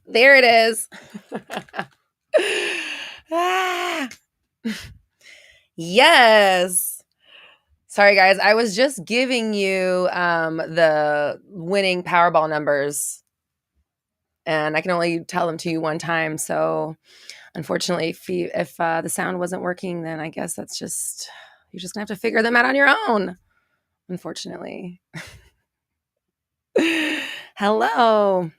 There it is. Ah. Yes. Sorry, guys. I was just giving you the winning Powerball numbers, and I can only tell them to you one time. So, unfortunately, if the sound wasn't working, then I guess that's just you're just gonna have to figure them out on your own. Unfortunately. Hello.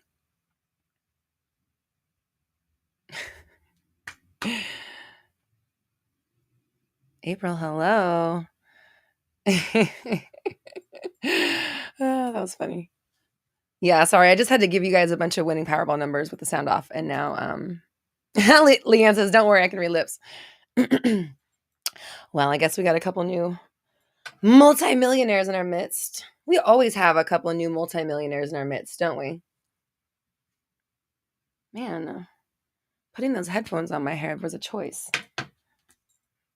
April, hello. Oh, that was funny. Yeah, sorry. I just had to give you guys a bunch of winning Powerball numbers with the sound off. And now Leanne says, don't worry, I can read lips. Well, I guess we got a couple new multimillionaires in our midst. We always have a couple of new multimillionaires in our midst, don't we? Man, putting those headphones on my hair was a choice.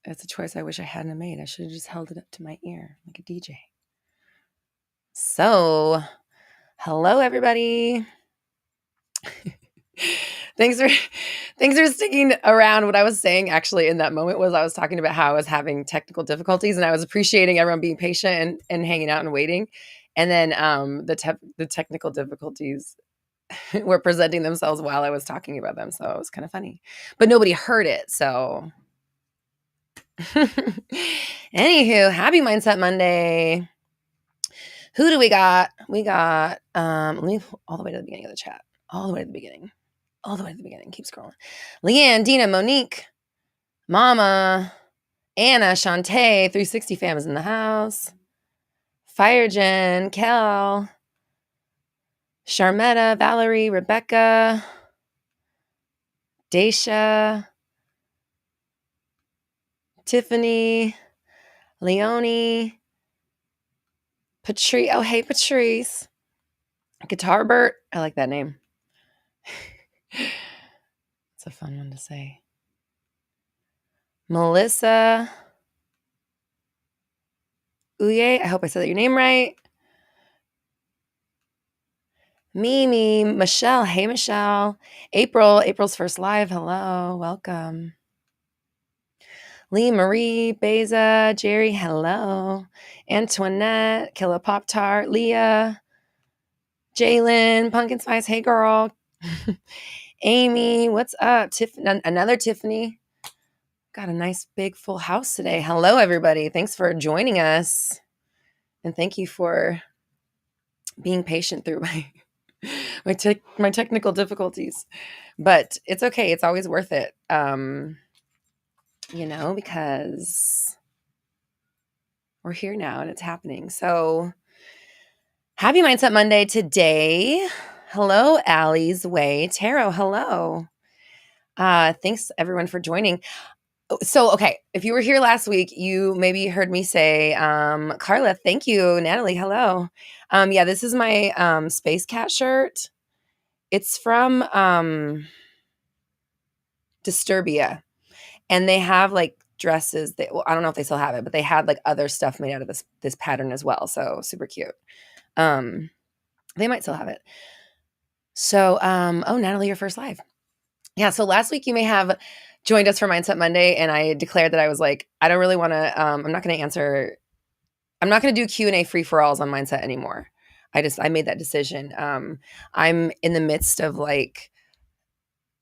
It's a choice I wish I hadn't made. I should have just held it up to my ear like a DJ. So, hello, everybody. Thanks for sticking around. What I was saying actually in that moment was I was talking about how I was having technical difficulties, and I was appreciating everyone being patient and hanging out and waiting. And then the technical difficulties were presenting themselves while I was talking about them. So it was kind of funny, but nobody heard it. So anywho, happy Mindset Monday. Who do we got? We got, let me all the way to the beginning of the chat. All the way to the beginning. All the way to the beginning. Keep scrolling. Leanne, Dina, Monique, Mama, Anna, Shantae, 360 fam is in the house. Firegen, Kel, Sharmetta, Valerie, Rebecca, Daisha, Tiffany, Leonie, Patrice. Oh, hey, Patrice. Guitar Bert. I like that name. It's a fun one to say. Melissa. Uye. I hope I said your name right. Mimi. Michelle. Hey, Michelle. April. April's first live. Hello. Welcome. Lee Marie, Beza, Jerry, hello. Antoinette, Killa Pop Tart, Leah, Jalen, Pumpkin Spice, hey girl. Amy, what's up? Another Tiffany. Got a nice big full house today. Hello, everybody. Thanks for joining us. And thank you for being patient through my technical difficulties. But it's okay. It's always worth it. Because we're here now and it's happening. So happy Mindset Monday today. Hello, Allie's Way. Tarot, hello. Thanks everyone for joining. So, okay, if you were here last week, you maybe heard me say, Carla, thank you. Natalie, hello. Yeah, this is my Space Cat shirt. It's from Disturbia. And they have like dresses that, well, I don't know if they still have it, but they had like other stuff made out of this pattern as well. So super cute. They might still have it. So, oh, Natalie, your first live. Yeah. So last week you may have joined us for Mindset Monday, and I declared that I was like, I don't really want to, I'm not going to do Q&A free for alls on Mindset anymore. I made that decision. I'm in the midst of like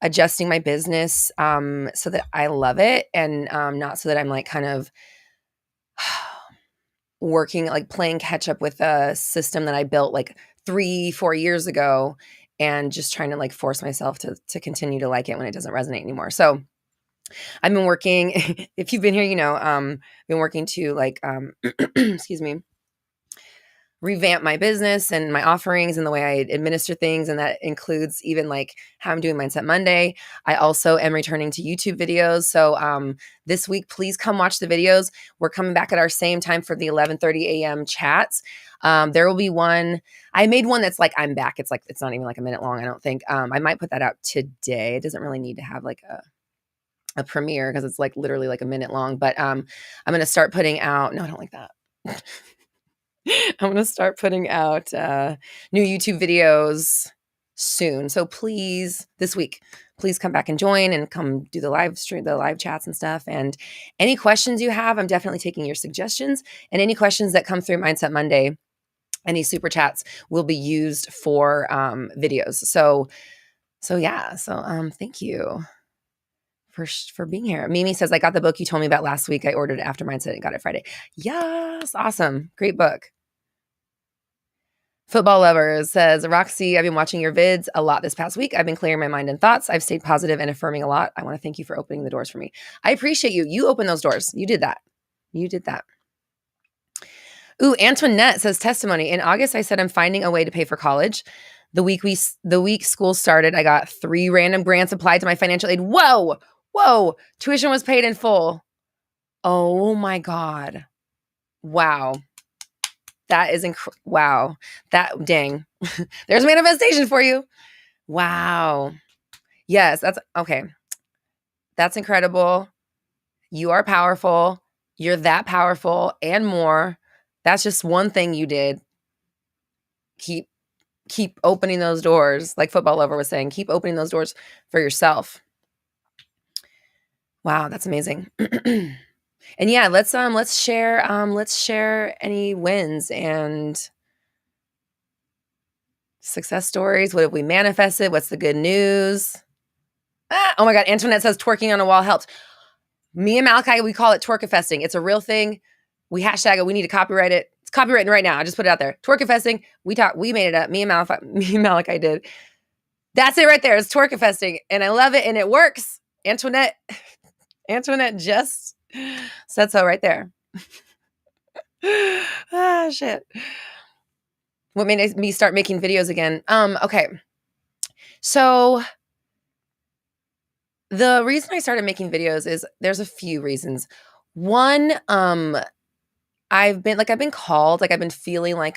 adjusting my business so that I love it, and not so that I'm like kind of working, like playing catch up with a system that I built like 3-4 years ago, and just trying to like force myself to continue to like it when it doesn't resonate anymore. So I've been working, if you've been here, been working to like, excuse me, revamp my business and my offerings and the way I administer things. And that includes even like how I'm doing Mindset Monday. I also am returning to YouTube videos. So this week, please come watch the videos. We're coming back at our same time for the 11:30 a.m. chats. There will be one. I made one that's like, I'm back. It's not even like a minute long, I don't think. I might put that out today. It doesn't really need to have like a premiere because it's like literally like a minute long. But I'm going to start putting out, no, I don't like that. I'm going to start putting out new YouTube videos soon. So please, this week, please come back and join and come do the live stream, the live chats and stuff. And any questions you have, I'm definitely taking your suggestions, and any questions that come through Mindset Monday, any super chats will be used for videos. So yeah. So thank you for being here. Mimi says, I got the book you told me about last week. I ordered it after Mindset and got it Friday. Yes. Awesome. Great book. Football Lovers says, Roxy, I've been watching your vids a lot this past week. I've been clearing my mind and thoughts. I've stayed positive and affirming a lot. I want to thank you for opening the doors for me. I appreciate you. You opened those doors. You did that. You did that. Ooh, Antoinette says, testimony. In August, I said I'm finding a way to pay for college. The week school started, I got 3 random grants applied to my financial aid. Whoa. Tuition was paid in full. Oh my God. Wow. That is wow. That dang. There's manifestation for you. Wow. Yes, that's okay. That's incredible. You are powerful. You're that powerful and more. That's just one thing you did. Keep opening those doors. Like Football Lover was saying, keep opening those doors for yourself. Wow, that's amazing. And yeah, let's share any wins and success stories. What have we manifested? What's the good news? Oh my God, Antoinette says twerking on a wall helped. Me and Malachi, we call it twerkifesting. It's a real thing. We hashtag it. We need to copyright it. It's copywritten right now. I just put it out there. Twerkifesting. We made it up. Me and Malachi did. That's it right there. It's twerkifesting. And I love it. And it works. Antoinette just said so right there. Ah, shit. What made me start making videos again? Okay. So the reason I started making videos is there's a few reasons. One, I've been called, like I've been feeling like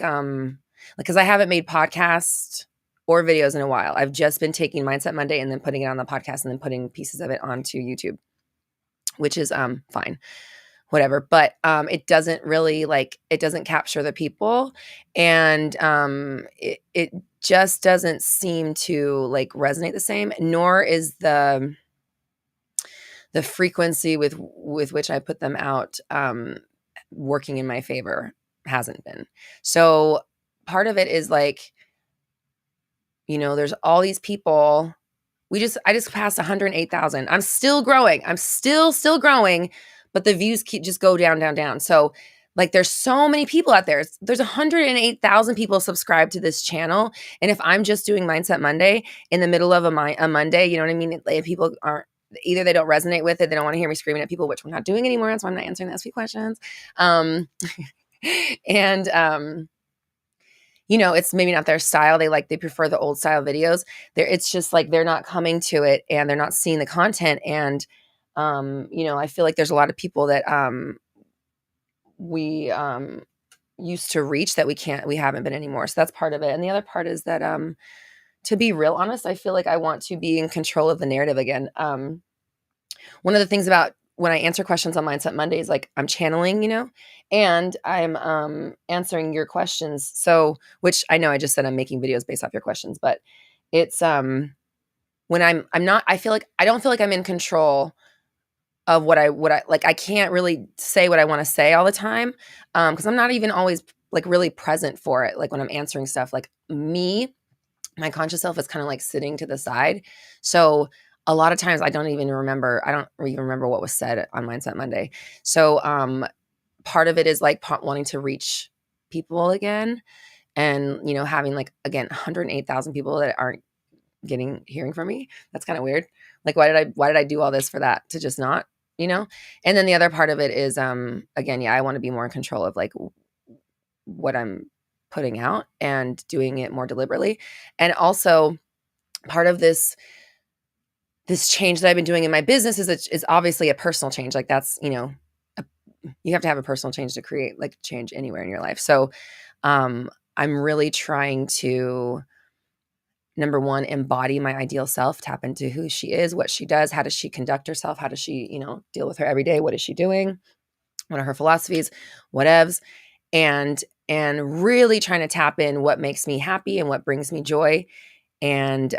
because I haven't made podcasts or videos in a while. I've just been taking Mindset Monday and then putting it on the podcast and then putting pieces of it onto YouTube, which is fine. Whatever. But it doesn't really it doesn't capture the people, and it just doesn't seem to resonate the same, nor is the frequency with which I put them out working in my favor. Hasn't been. So part of it is there's all these people. I just passed 108,000. I'm still growing. I'm still growing, but the views just go down. So there's so many people out there. There's 108,000 people subscribed to this channel. And if I'm just doing Mindset Monday in the middle of a Monday, you know what I mean? If people aren't, either they don't resonate with it, they don't want to hear me screaming at people, which we're not doing anymore. That's why I'm not answering those few questions. It's maybe not their style. They prefer the old style videos. It's just they're not coming to it and they're not seeing the content. And, I feel like there's a lot of people that we used to reach that we haven't been anymore. So that's part of it. And the other part is that, to be real honest, I feel like I want to be in control of the narrative again. One of the things about when I answer questions on Mindset Monday is I'm channeling, and I'm answering your questions. So, which I know I just said I'm making videos based off your questions, but it's when I'm not, I don't feel like I'm in control of what I I can't really say what I want to say all the time, because I'm not even always really present for it. When I'm answering stuff, my conscious self is kind of sitting to the side. So a lot of times I don't even remember what was said on Mindset Monday. So part of it is wanting to reach people again, and having again 108,000 people that aren't hearing from me. That's kind of weird. Why did I do all this for that to just not, And then the other part of it is again, I want to be more in control of what I'm putting out and doing it more deliberately. And also part of this change that I've been doing in my business is obviously a personal change. That's, you have to have a personal change to create change anywhere in your life. So I'm really trying to, number one, embody my ideal self, tap into who she is, what she does, how does she conduct herself, how does she, deal with her every day, what is she doing, what are her philosophies, whatevs, and really trying to tap in what makes me happy and what brings me joy, and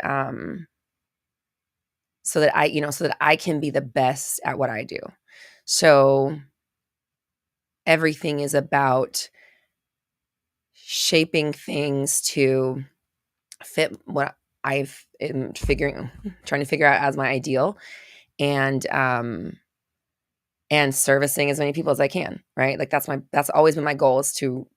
so that I can be the best at what I do. So everything is about shaping things to fit what I've am trying to figure out as my ideal, and servicing as many people as I can, right? Like that's always been my goal, is to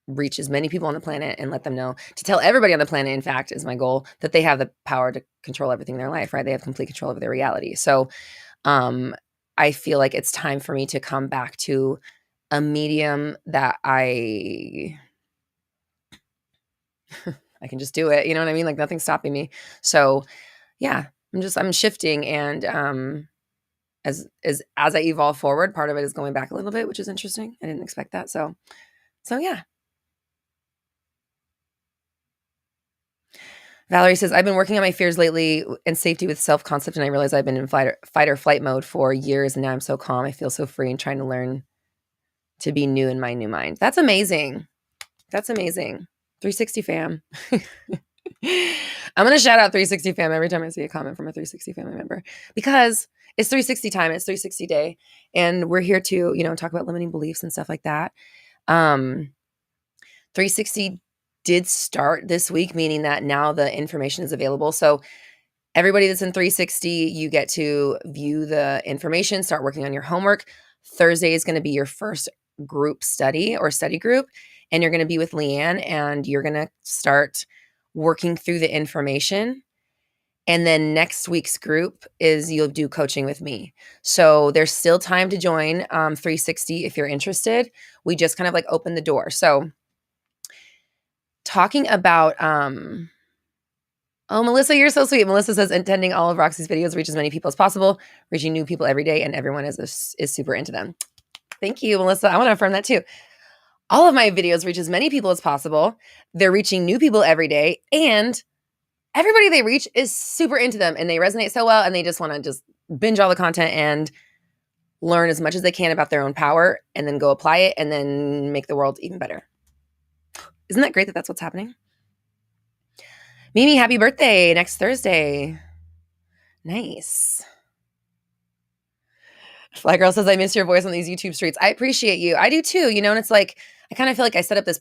reach as many people on the planet and let them know, to tell everybody on the planet, in fact, is my goal, that they have the power to control everything in their life, right? They have complete control over their reality. So I feel like it's time for me to come back to a medium that I can just do it. You know what I mean? Like nothing's stopping me. So yeah, I'm shifting, and as I evolve forward, part of it is going back a little bit, which is interesting. I didn't expect that. So yeah. Valerie says, I've been working on my fears lately and safety with self-concept, and I realize I've been in fight or flight mode for years, and now I'm so calm. I feel so free and trying to learn to be new in my new mind. That's amazing. That's amazing. 360 fam. I'm going to shout out 360 fam every time I see a comment from a 360 family member, because it's 360 time. It's 360 day. And we're here to, talk about limiting beliefs and stuff like that. 360 did start this week, meaning that now the information is available. So everybody that's in 360, you get to view the information, start working on your homework. Thursday is going to be your first group study or study group, and you're going to be with Leanne, and you're going to start working through the information. And then next week's group is you'll do coaching with me. So there's still time to join 360 if you're interested. We just kind of like opened the door. So talking about, oh, Melissa, you're so sweet. Melissa says, attending all of Roxy's videos, reach as many people as possible, reaching new people every day, and everyone is super into them. Thank you, Melissa. I want to affirm that too. All of my videos reach as many people as possible. They're reaching new people every day, and everybody they reach is super into them, and they resonate so well, and they just want to just binge all the content and learn as much as they can about their own power, and then go apply it, and then make the world even better. Isn't that great that that's what's happening? Mimi, happy birthday next Thursday. Nice. Fly Girl says, I miss your voice on these YouTube streets. I appreciate you. I do too, and it's like, I kind of feel like I set up this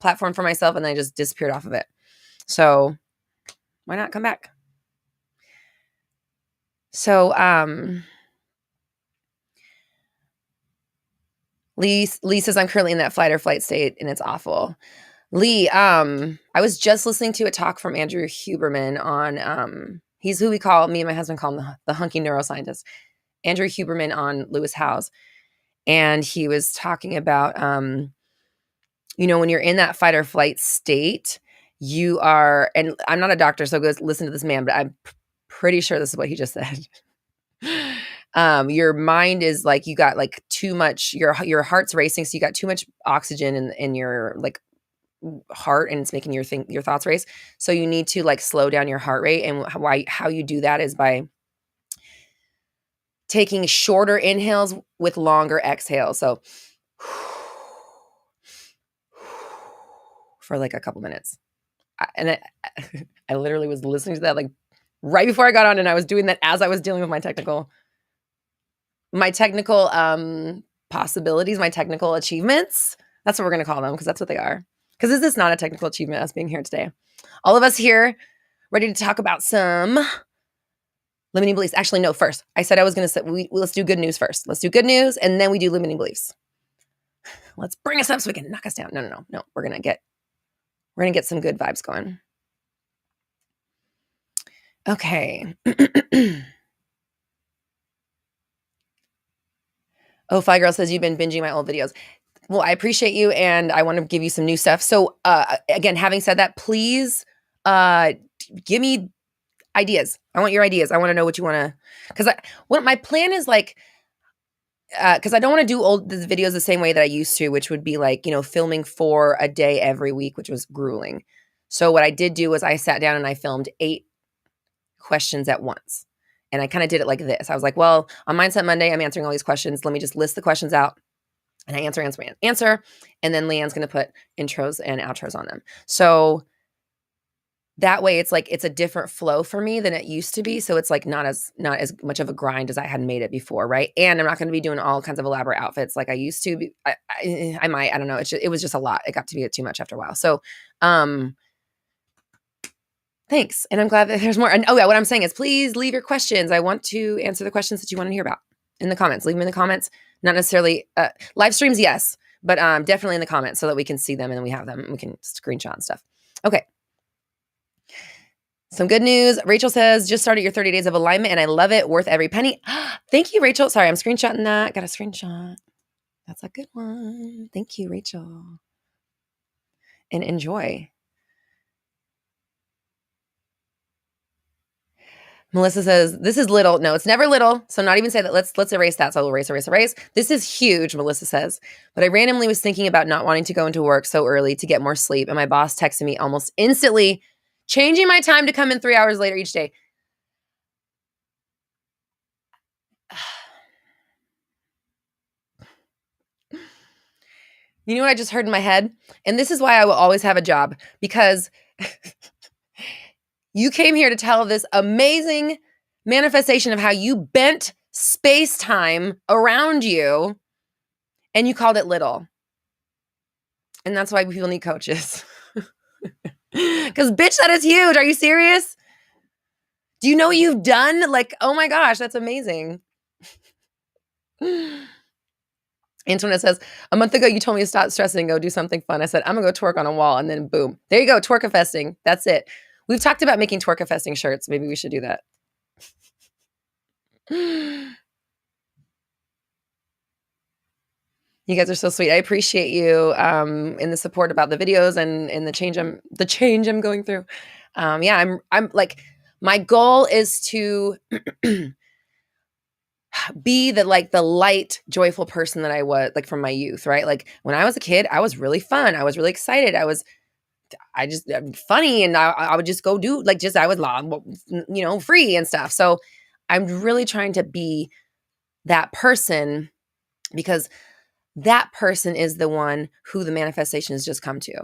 platform for myself and then I just disappeared off of it. So why not come back? So, Lee says, I'm currently in that flight or flight state and it's awful. Lee, I was just listening to a talk from Andrew Huberman on, he's who me and my husband call him the hunky neuroscientist, Andrew Huberman on Lewis Howes. And he was talking about, when you're in that fight or flight state, you are, and I'm not a doctor, so go listen to this man, but I'm pretty sure this is what he just said. Your mind is like, you got like too much, your heart's racing. So you got too much oxygen in your like heart, and it's making your thoughts race. So you need to like slow down your heart rate. And how you do that is by taking shorter inhales with longer exhales. So for like a couple minutes. I literally was listening to that like right before I got on, and I was doing that as I was dealing with my technical possibilities, my technical achievements. That's what we're going to call them, because that's what they are. Because is this not a technical achievement, us being here today? All of us here ready to talk about some limiting beliefs. Actually, no, first. I said I was going to say, let's do good news first. Let's do good news, and then we do limiting beliefs. Let's bring us up so we can knock us down. No. We're going to get some good vibes going. Okay. Oh, Fly Girl says, you've been binging my old videos. Well, I appreciate you, and I want to give you some new stuff. So again, having said that, please give me ideas. I want your ideas. I want to know what you want to, because what my plan is like, because I don't want to do the videos the same way that I used to, which would be like, filming for a day every week, which was grueling. So what I did do was I sat down and I filmed 8 questions at once. And I kind of did it like this. I was like, well, on Mindset Monday, I'm answering all these questions. Let me just list the questions out. And I answer. And then Leanne's going to put intros and outros on them. So that way it's like, it's a different flow for me than it used to be. So it's like not as much of a grind as I had made it before. Right. And I'm not going to be doing all kinds of elaborate outfits like I used to be. I might, I don't know. It was just a lot. It got to be too much after a while. So, thanks. And I'm glad that there's more. And oh yeah, what I'm saying is please leave your questions. I want to answer the questions that you want to hear about in the comments. Leave them in the comments. Not necessarily live streams, yes, but definitely in the comments so that we can see them and then we have them and we can screenshot and stuff. Okay. Some good news. Rachel says, just started your 30 days of alignment and I love it. Worth every penny. Thank you, Rachel. Sorry, I'm screenshotting that. Got a screenshot. That's a good one. Thank you, Rachel. And enjoy. Melissa says, this is little. No, it's never little. So not even say that. Let's erase that. So we'll erase. This is huge, Melissa says. But I randomly was thinking about not wanting to go into work so early to get more sleep. And my boss texted me almost instantly, changing my time to come in 3 hours later each day. You know what I just heard in my head? And this is why I will always have a job, because you came here to tell this amazing manifestation of how you bent space-time around you and you called it little. And that's why people need coaches. Because bitch, that is huge. Are you serious? Do you know what you've done? Like, oh my gosh, that's amazing. Antoinette says, a month ago, you told me to stop stressing and go do something fun. I said, I'm going to go twerk on a wall. And then boom, there you go. Twerkifesting. That's it. We've talked about making twerkifesting shirts. Maybe we should do that. You guys are so sweet. I appreciate you in the support about the videos and in the change I'm going through. Yeah, I'm like, my goal is to be the light, joyful person that I was like from my youth, right? Like when I was a kid, I was really fun. I was really excited. I'm funny. And I would just go do I was, free and stuff. So I'm really trying to be that person, because that person is the one who the manifestation has just come to.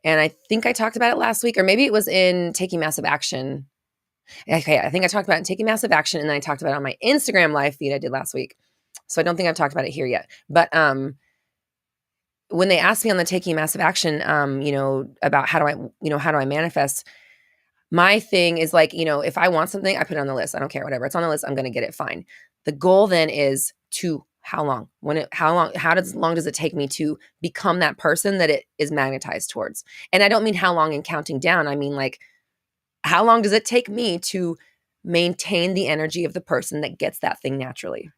And I think I talked about it last week, or maybe it was in Taking Massive Action. Okay, I think I talked about it in Taking Massive Action, and then I talked about it on my Instagram live feed I did last week. So I don't think I've talked about it here yet. But when they asked me on the Taking Massive Action, about how do I manifest, my thing is if I want something, I put it on the list. I don't care, whatever. It's on the list. I'm going to get it. Fine. The goal then is to how long does it take me to become that person that it is magnetized towards? And I don't mean how long in counting down. I mean, how long does it take me to maintain the energy of the person that gets that thing naturally?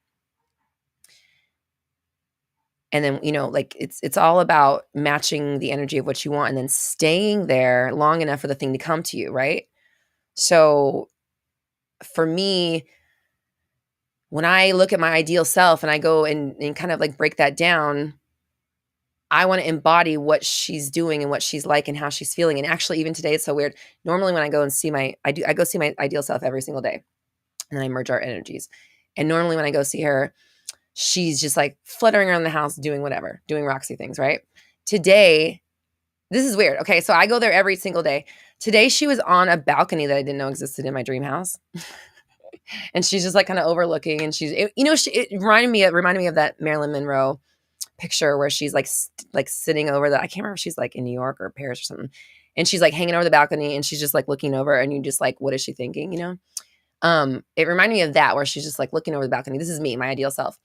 And then, it's all about matching the energy of what you want and then staying there long enough for the thing to come to you, right? So for me, when I look at my ideal self and I go and kind of break that down, I want to embody what she's doing and what she's like and how she's feeling. And actually, even today, it's so weird. Normally when I go and I go see my ideal self every single day, and then I merge our energies. And normally when I go see her, she's just fluttering around the house, doing whatever, doing Roxy things, right? Today, this is weird. Okay, so I go there every single day. Today, she was on a balcony that I didn't know existed in my dream house. And she's just kind of overlooking, and it reminded me of that Marilyn Monroe picture where she's sitting over I can't remember if she's in New York or Paris or something. And she's hanging over the balcony and she's just looking over, and you just what is she thinking? It reminded me of that, where she's just looking over the balcony. This is me, my ideal self.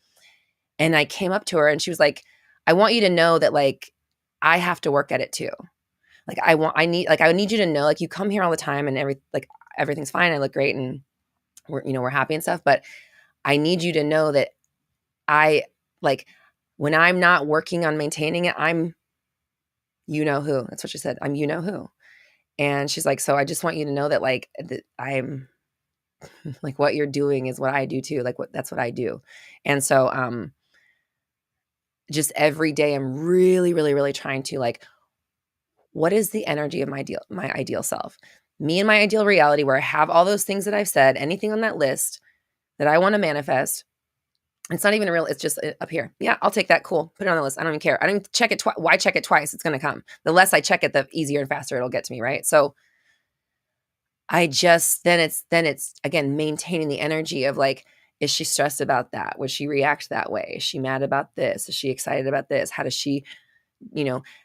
And I came up to her and she was like, I want you to know that I have to work at it too. I need you to know, you come here all the time and everything's fine. I look great and we're happy and stuff. But I need you to know that when I'm not working on maintaining it, I'm who. That's what she said. I'm who. And she's like, so I just want you to know that that I'm what you're doing is what I do too. That's what I do. And so just every day I'm really, really, really trying to what is the energy of my ideal self? Me and my ideal reality, where I have all those things that I've said, anything on that list that I want to manifest. It's not even real. It's just up here. Yeah, I'll take that. Cool. Put it on the list. I don't even care. I don't even check it twice. Why check it twice? It's going to come. The less I check it, the easier and faster it'll get to me, right? So then it's again maintaining the energy of like, is she stressed about that? Would she react that way? Is she mad about this? Is she excited about this? How does she,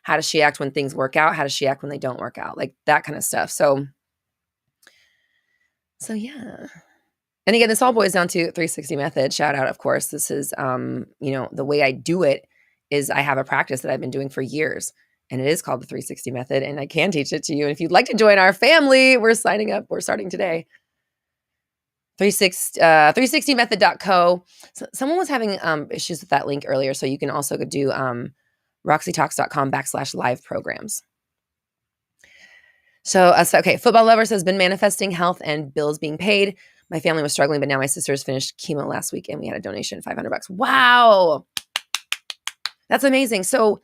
how does she act when things work out? How does she act when they don't work out? Like that kind of stuff. So yeah. And again, this all boils down to 360 method. Shout out, of course. This is, the way I do it is I have a practice that I've been doing for years, and it is called the 360 method, and I can teach it to you. And if you'd like to join our family, we're signing up. We're starting today. 360method.co. So someone was having issues with that link earlier, so you can also go do roxytalks.com/live programs. So, okay, football lover says, been manifesting health and bills being paid. My family was struggling, but now my sister's finished chemo last week and we had a donation, $500. Wow. That's amazing. So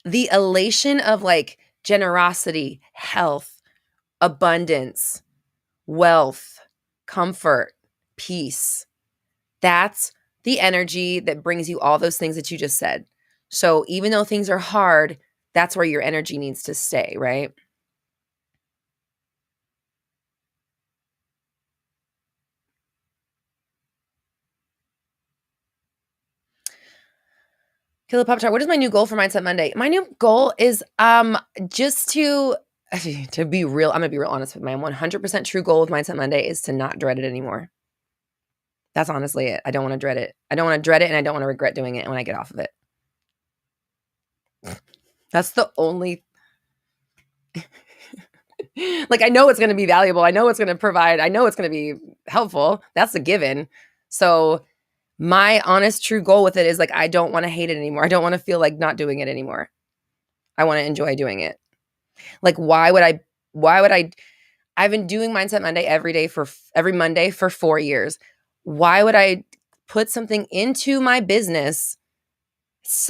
the elation of like generosity, health, abundance, wealth, comfort, peace, that's the energy that brings you all those things that you just said. So even though things are hard, that's where your energy needs to stay, right? Killer Pop Tart, what is my new goal for Mindset Monday? My new goal is just to be real. I'm going to be real honest with my 100% true goal with Mindset Monday is to not dread it anymore. That's honestly it. I don't want to dread it. I don't want to dread it, and I don't want to regret doing it when I get off of it. That's the only like, I know it's going to be valuable. I know it's going to provide. I know it's going to be helpful. That's a given. So my honest true goal with it is like, I don't want to hate it anymore. I don't want to feel like not doing it anymore. I want to enjoy doing it. Like, why would I, I've been doing Mindset Monday every Monday for 4 years. Why would I put something into my business?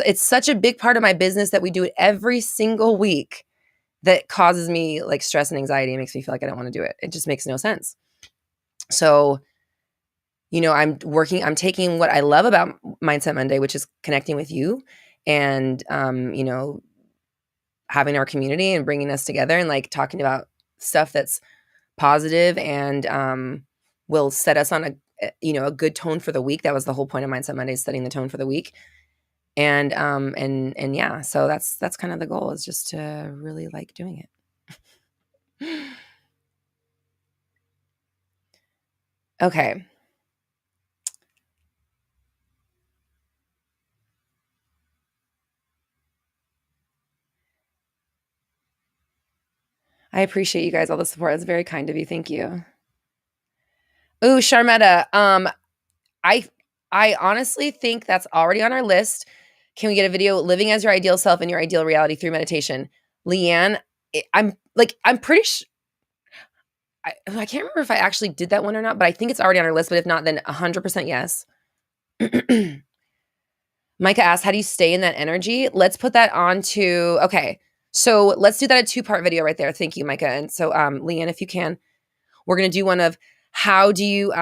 It's such a big part of my business that we do it every single week that causes me like stress and anxiety and makes me feel like I don't want to do it. It just makes no sense. So, I'm taking what I love about Mindset Monday, which is connecting with you and, having our community and bringing us together and like talking about stuff that's positive and will set us on a good tone for the week. That was the whole point of Mindset Monday, setting the tone for the week. And yeah, so that's kind of the goal, is just to really like doing it. Okay. I appreciate you guys, all the support. It's very kind of you. Thank you. Ooh, Sharmetta. I honestly think that's already on our list. Can we get a video living as your ideal self in your ideal reality through meditation? Leanne, I'm pretty sure. I can't remember if I actually did that one or not, but I think it's already on our list. But if not, then 100% yes. Micah asked, how do you stay in that energy? Let's put that on to, okay. So let's do that a 2-part video right there. Thank you, Micah. And so, Leanne, if you can, we're going to do one of how do you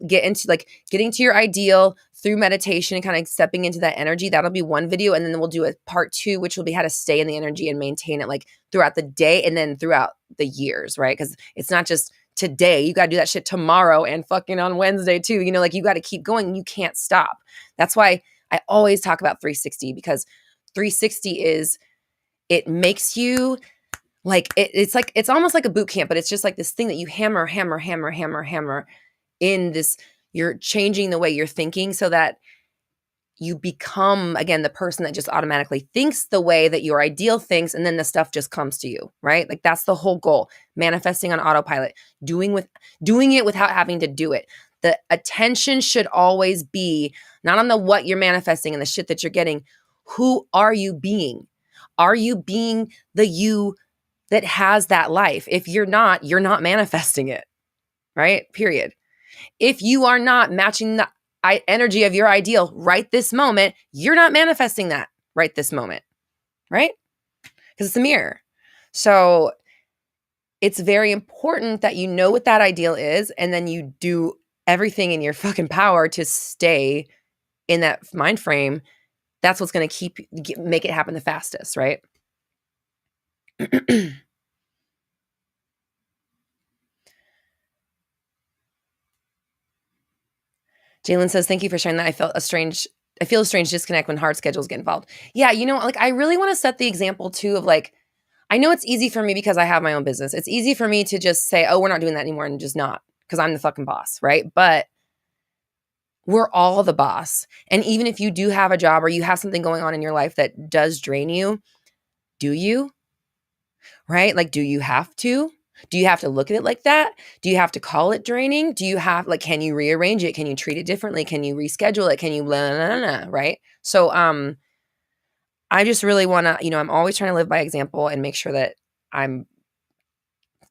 get into like getting to your ideal through meditation and kind of stepping into that energy. That'll be one video. And then we'll do a part 2, which will be how to stay in the energy and maintain it like throughout the day and then throughout the years, right? Because it's not just today. You got to do that shit tomorrow and fucking on Wednesday too. Like you got to keep going. You can't stop. That's why I always talk about 360, because 360 it makes you like, it's almost like a boot camp, but it's just like this thing that you hammer in this, you're changing the way you're thinking so that you become, again, the person that just automatically thinks the way that your ideal thinks. And then the stuff just comes to you, right? Like that's the whole goal. Manifesting on autopilot, doing it without having to do it. The attention should always be not on the what you're manifesting and the shit that you're getting. Who are you being? Are you being the you that has that life? If you're not manifesting it, right? Period. If you are not matching the energy of your ideal right this moment, you're not manifesting that right this moment, right? Because it's a mirror. So it's very important that you know what that ideal is, and then you do everything in your fucking power to stay in that mind frame. That's what's going to make it happen the fastest, right? Jalen says, thank you for sharing that. I feel a strange disconnect when hard schedules get involved. Yeah, like I really want to set the example too of like, I know it's easy for me because I have my own business. It's easy for me to just say, oh, we're not doing that anymore and just not because I'm the fucking boss, right? But we're all the boss. And even if you do have a job or you have something going on in your life that does drain you, do you? Right? Like, do you have to? Do you have to look at it like that? Do you have to call it draining? Do you have, like, can you rearrange it? Can you treat it differently? Can you reschedule it? Can you blah, blah, blah, blah, right? So, I just really want to, I'm always trying to live by example and make sure that I'm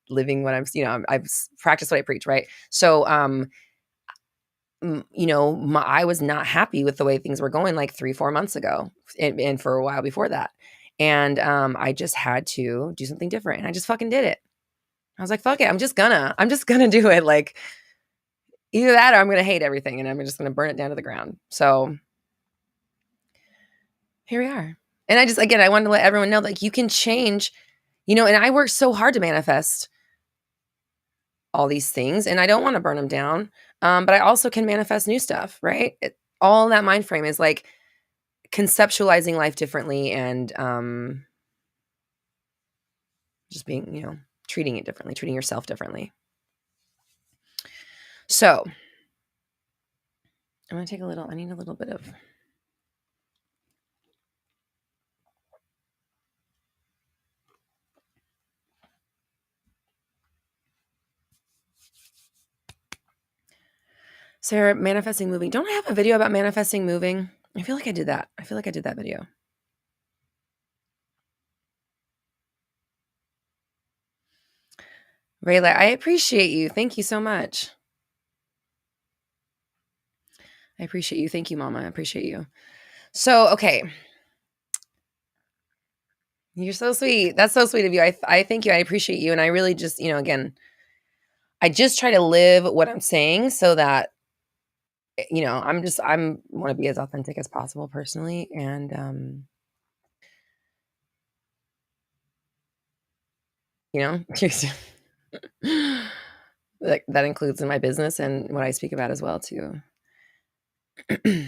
living what I've practiced what I preach, right? So, I was not happy with the way things were going like 3-4 months ago and for a while before that. And I just had to do something different and I just fucking did it. I was like, fuck it. I'm just gonna do it. Like either that or I'm going to hate everything and I'm just going to burn it down to the ground. So here we are. And I wanted to let everyone know, like, you can change, and I worked so hard to manifest all these things and I don't want to burn them down. But I also can manifest new stuff, right? All that mind frame is like conceptualizing life differently and just being, treating it differently, treating yourself differently. So I'm going to take I need a little bit of. Sarah, manifesting moving. Don't I have a video about manifesting moving? I feel like I did that. I feel like I did that video. Rayla, I appreciate you. Thank you so much. I appreciate you. Thank you, Mama. I appreciate you. So, okay. You're so sweet. That's so sweet of you. I thank you. I appreciate you. And I really just, again, I just try to live what I'm saying so that, I'm want to be as authentic as possible personally. And, that includes in my business and what I speak about as well too.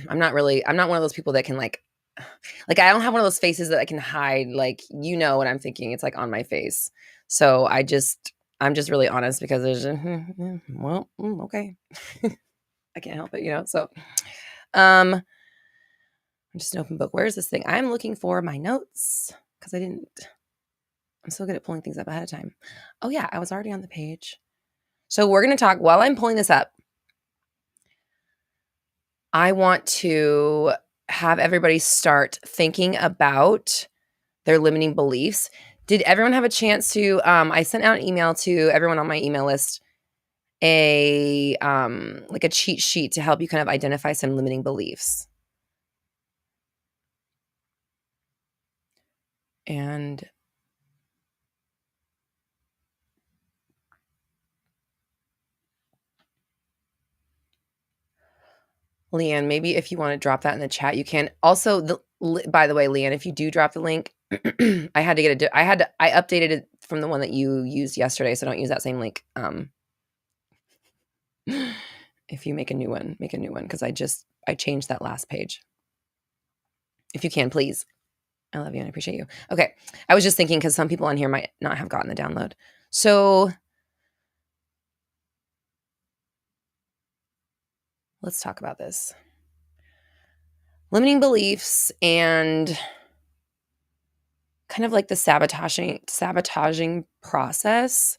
I'm not one of those people that can like I don't have one of those faces that I can hide. Like, what I'm thinking. It's like on my face. So I'm just really honest because there's, okay. I can't help it, so, I'm just an open book. Where's this thing? I'm looking for my notes because I'm so good at pulling things up ahead of time. Oh yeah, I was already on the page. So we're going to talk while I'm pulling this up. I want to have everybody start thinking about their limiting beliefs. Did everyone have a chance to, I sent out an email to everyone on my email list, a cheat sheet to help you kind of identify some limiting beliefs. And Leanne, maybe if you want to drop that in the chat, you can. Also, by the way, Leanne, if you do drop the link, I updated it from the one that you used yesterday, so don't use that same link. If you make a new one because I changed that last page. If you can, please. I love you and I appreciate you. Okay. I was just thinking because some people on here might not have gotten the download. So let's talk about this. Limiting beliefs and kind of like the sabotaging process.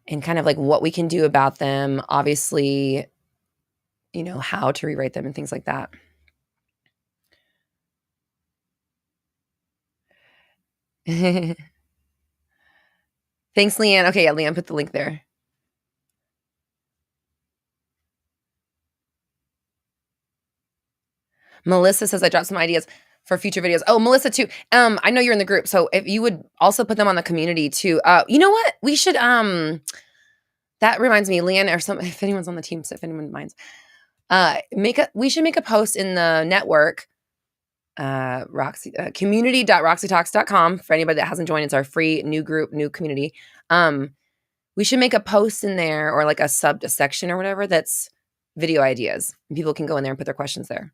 And kind of like what we can do about them. Obviously, how to rewrite them and things like that. Thanks, Leanne. Okay, yeah, Leanne, put the link there. Melissa says I dropped some ideas for future videos. Oh, Melissa too. I know you're in the group, so if you would also put them on the community too. You know what? We should that reminds me, Leanne, or if anyone's on the team, so if anyone minds, we should make a post in the network, Roxy community.roxytalks.com for anybody that hasn't joined. It's our free new group, new community. We should make a post in there or like a section or whatever that's video ideas. And people can go in there and put their questions there.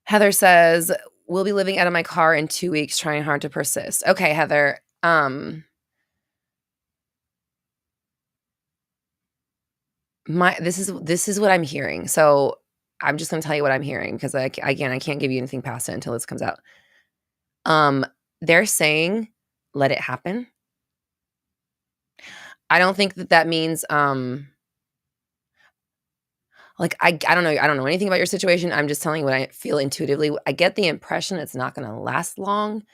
Heather says, we'll be living out of my car in 2 weeks, trying hard to persist. Okay, Heather. This is what I'm hearing. So I'm just going to tell you what I'm hearing because I can't give you anything past it until this comes out. They're saying, let it happen. I don't think that means, like, I don't know. I don't know anything about your situation. I'm just telling you what I feel intuitively. I get the impression it's not going to last long,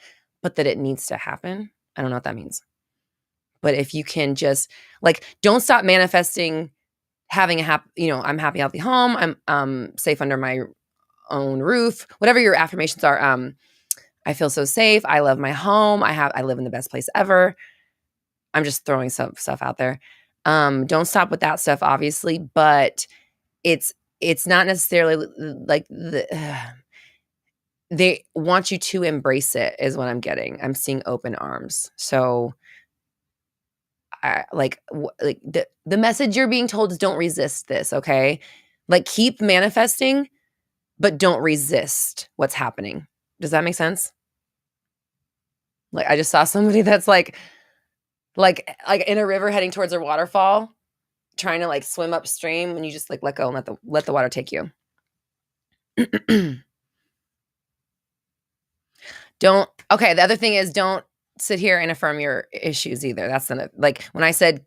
but that it needs to happen. I don't know what that means. But if you can just, like, don't stop manifesting having a I'm happy, healthy home. I'm safe under my own roof. Whatever your affirmations are. I feel so safe. I love my home. I live in the best place ever. I'm just throwing some stuff out there. Don't stop with that stuff, obviously, but it's not necessarily like they want you to embrace it is what I'm getting. I'm seeing open arms. So the message you're being told is don't resist this, okay? Like keep manifesting, but don't resist what's happening. Does that make sense? Like I just saw somebody that's like in a river heading towards a waterfall, trying to like swim upstream, and you just like let go and let the water take you. The other thing is don't sit here and affirm your issues either. That's like when I said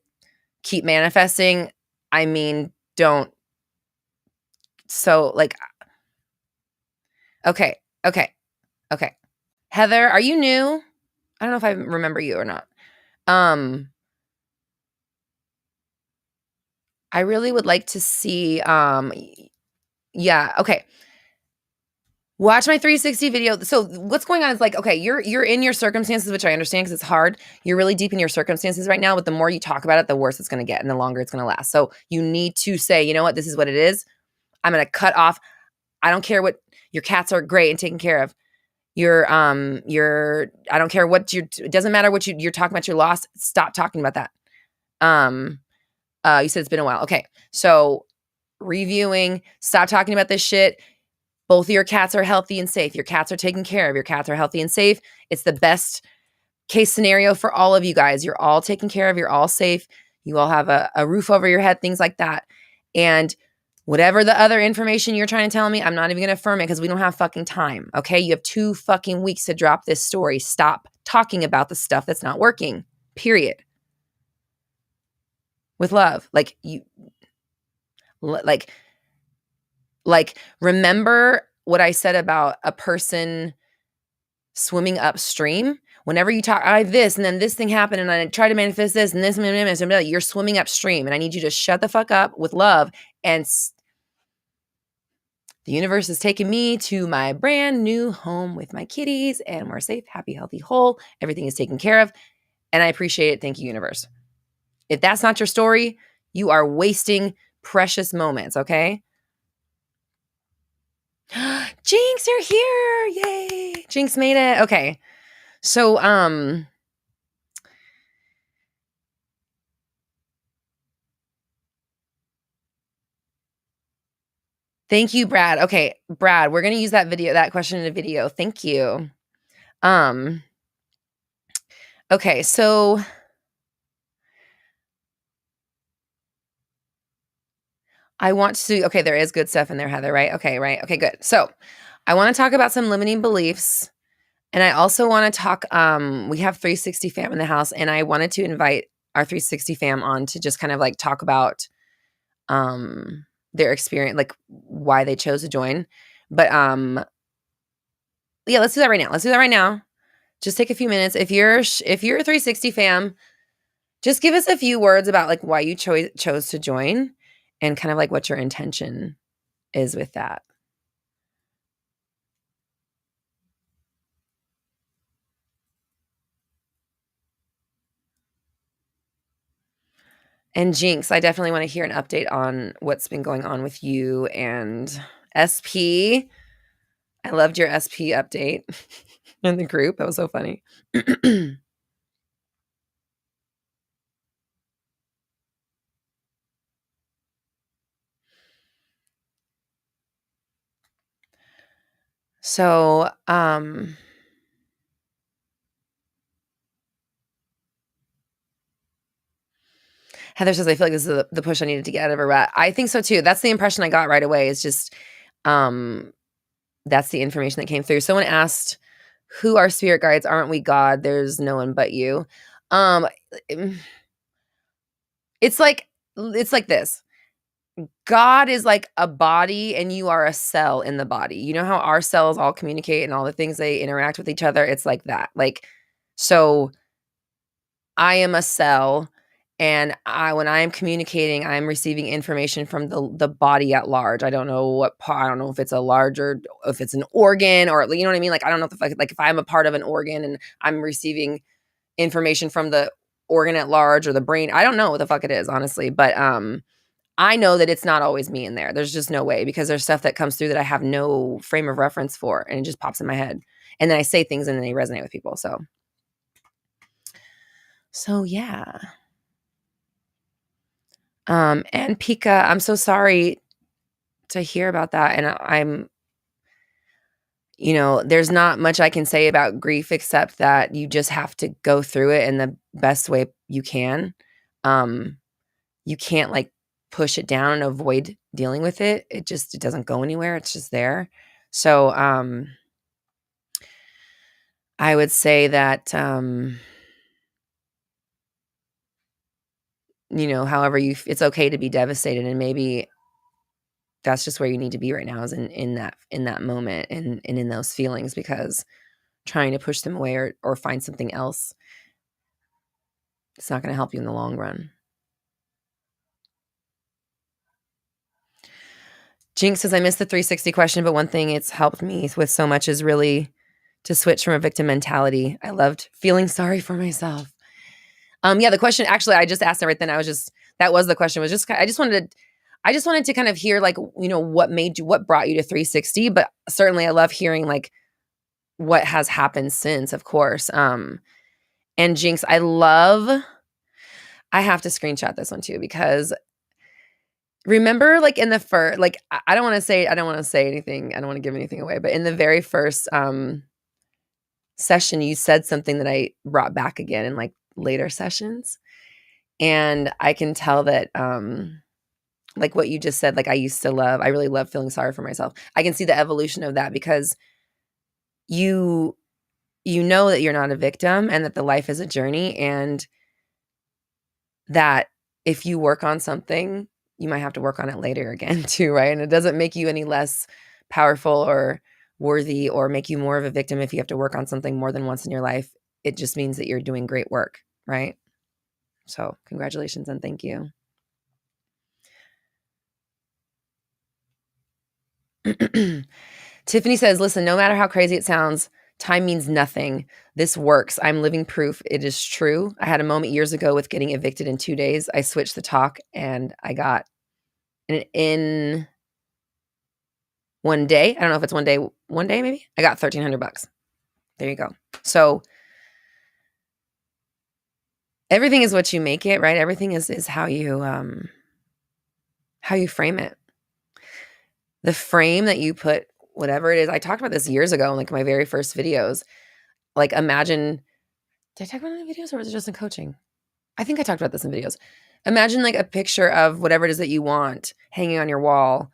keep manifesting, I mean don't. So like okay. Heather, are you new? I don't know if I remember you or not. I really would like to see yeah, okay. Watch my 360 video. So what's going on is like, okay, you're in your circumstances, which I understand because it's hard. You're really deep in your circumstances right now, but the more you talk about it, the worse it's going to get and the longer it's going to last. So you need to say, you know what, this is what it is. I'm going to cut off. I don't care what your cats are great and taken care of. I don't care what it doesn't matter what you're talking about. You're lost. Stop talking about that. You said it's been a while. Okay. So reviewing, stop talking about this shit. Both of your cats are healthy and safe. Your cats are taken care of. Your cats are healthy and safe. It's the best case scenario for all of you guys. You're all taken care of. You're all safe. You all have a roof over your head, things like that. And whatever the other information you're trying to tell me, I'm not even going to affirm it because we don't have fucking time. Okay. You have 2 fucking weeks to drop this story. Stop talking about the stuff that's not working. Period. With love. Like, remember what I said about a person swimming upstream? Whenever you talk, I have this, and then this thing happened, and I try to manifest this, and this, you're swimming upstream, and I need you to shut the fuck up with love. And the universe is taking me to my brand new home with my kitties, and we're safe, happy, healthy, whole. Everything is taken care of, and I appreciate it. Thank you, universe. If that's not your story, you are wasting precious moments, okay? Jinx, you're here. Yay. Jinx made it. Okay. So, thank you, Brad. Okay, Brad, we're going to use that question in a video. Thank you. Okay, so I want to, okay, there is good stuff in there, Heather, right? Okay, right. Okay, good. So I want to talk about some limiting beliefs. And I also want to talk, we have 360 fam in the house, and I wanted to invite our 360 fam on to just kind of like talk about their experience, like why they chose to join. But yeah, let's do that right now. Just take a few minutes. If you're a 360 fam, just give us a few words about like why you chose to join and kind of like what your intention is with that. And Jinx, I definitely want to hear an update on what's been going on with you and SP. I loved your SP update in the group. That was so funny. So, Heather says, I feel like this is the push I needed to get out of a rut. I think so too. That's the impression I got right away. It's just, that's the information that came through. Someone asked, who are spirit guides? Aren't we God? There's no one but you. Um, it's like this. God is like a body and you are a cell in the body. You know how our cells all communicate and all the things they interact with each other? It's like that. Like, so I am a cell, and when I am communicating, I'm receiving information from the body at large. I don't know what part. I don't know if it's a larger, if it's an organ, or you know what I mean. Like I don't know if I'm a part of an organ and I'm receiving information from the organ at large or the brain. I don't know what the fuck it is, honestly, but I know that it's not always me in there. There's just no way, because there's stuff that comes through that I have no frame of reference for, and it just pops in my head, and then I say things and then they resonate with people. So yeah. And Pika, I'm so sorry to hear about that. And I'm, there's not much I can say about grief except that you just have to go through it in the best way you can. You can't like push it down and avoid dealing with it. It doesn't go anywhere. It's just there. So, I would say that, however it's okay to be devastated, and maybe that's just where you need to be right now, is in that moment and in those feelings, because trying to push them away or find something else, it's not going to help you in the long run. Jinx says, I missed the 360 question, but one thing it's helped me with so much is really to switch from a victim mentality. I loved feeling sorry for myself. Yeah, the question, actually, I just asked it right then. That was the question, was just, I just wanted to kind of hear, like, what brought you to 360, but certainly I love hearing like what has happened since, of course. And Jinx, I have to screenshot this one too, because remember, like in the first, like, I don't want to say anything. I don't want to give anything away, but in the very first session, you said something that I brought back again in like later sessions. And I can tell that, like what you just said, like I really love feeling sorry for myself. I can see the evolution of that, because you know that you're not a victim, and that the life is a journey, and that if you work on something, you might have to work on it later again too, right? And it doesn't make you any less powerful or worthy or make you more of a victim if you have to work on something more than once in your life. It just means that you're doing great work, right? So congratulations and thank you. Tiffany says, listen, no matter how crazy it sounds, time means nothing. This works. I'm living proof it is true. I had a moment years ago with getting evicted in 2 days. I switched the talk and I got in one day. I don't know if it's one day maybe. I got $1,300. There you go. So everything is what you make it, right? Everything is how you frame it. The frame that you put, whatever it is. I talked about this years ago in like my very first videos. Like, imagine, did I talk about it in videos, or was it just in coaching? I think I talked about this in videos. Imagine like a picture of whatever it is that you want hanging on your wall.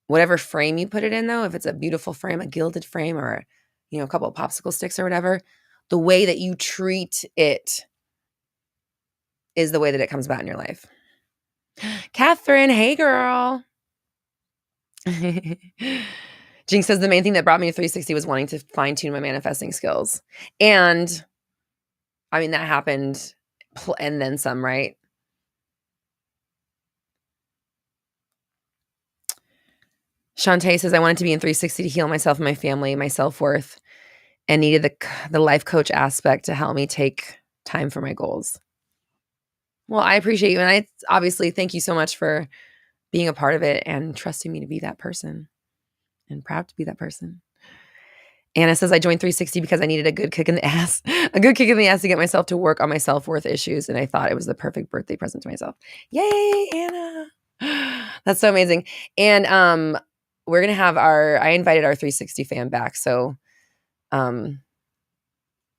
Whatever frame you put it in, though, if it's a beautiful frame, a gilded frame, or a couple of popsicle sticks or whatever, the way that you treat it is the way that it comes about in your life. Catherine, hey girl. Jinx says, the main thing that brought me to 360 was wanting to fine-tune my manifesting skills. And I mean, that happened and then some, right? Shantae says, I wanted to be in 360 to heal myself and my family, my self-worth, and needed the life coach aspect to help me take time for my goals. Well, I appreciate you. And I obviously thank you so much for being a part of it and trusting me to be that person, and proud to be that person. Anna says, I joined 360 because I needed a good kick in the ass to get myself to work on my self-worth issues. And I thought it was the perfect birthday present to myself. Yay, Anna. That's so amazing. And we're going to have I invited our 360 fam back. So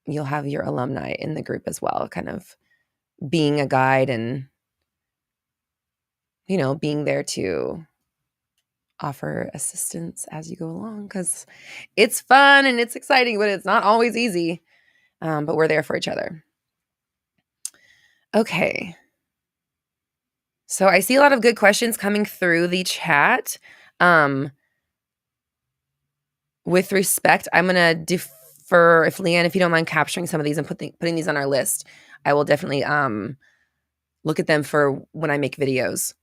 you'll have your alumni in the group as well, kind of being a guide and, being there to offer assistance as you go along, because it's fun and it's exciting, but it's not always easy. But we're there for each other. Okay. So I see a lot of good questions coming through the chat. With respect, I'm going to defer, if Leanne, if you don't mind capturing some of these and putting these on our list, I will definitely look at them for when I make videos.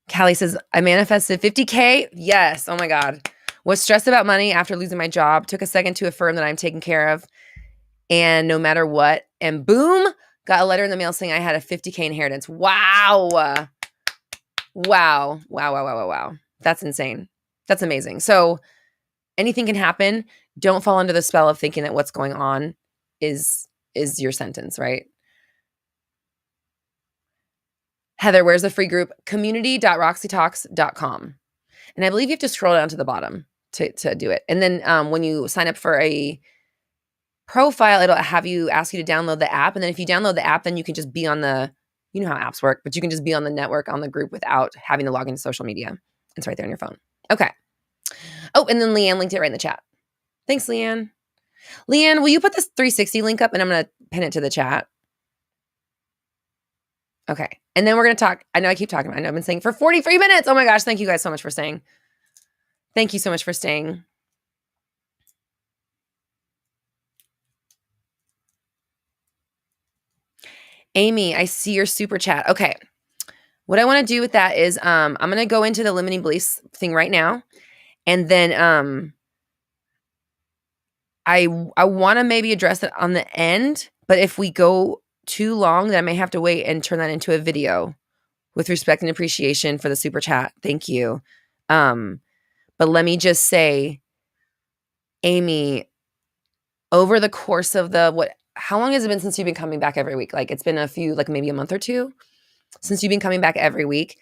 Callie says, I manifested 50K. Yes. Oh my God. Was stressed about money after losing my job. Took a second to affirm that I'm taken care of. And no matter what. And boom, got a letter in the mail saying I had a 50K inheritance. Wow. Wow. Wow. Wow. Wow. Wow. Wow. That's insane. That's amazing. So anything can happen. Don't fall under the spell of thinking that what's going on is your sentence, right? Heather, where's the free group? community.roxytalks.com. And I believe you have to scroll down to the bottom to do it. And then when you sign up for a profile, it'll ask you to download the app. And then if you download the app, then you can just be on how apps work, but you can just be on the network, on the group without having to log into social media. It's right there on your phone. Okay. Oh, and then Leanne linked it right in the chat. Thanks, Leanne. Leanne, will you put this 360 link up and I'm going to pin it to the chat? Okay. And then we're going to talk. I know I keep talking. I know I've been saying for 43 minutes. Oh my gosh. Thank you guys so much for staying. Thank you so much for staying. Amy, I see your super chat. Okay. What I want to do with that is I'm going to go into the limiting beliefs thing right now. And then I want to maybe address it on the end. But if we go too long, then I may have to wait and turn that into a video with respect and appreciation for the super chat. Thank you. But let me just say, Amy, over the course of how long has it been since you've been coming back every week? Like it's been a few, like maybe a month or two since you've been coming back every week.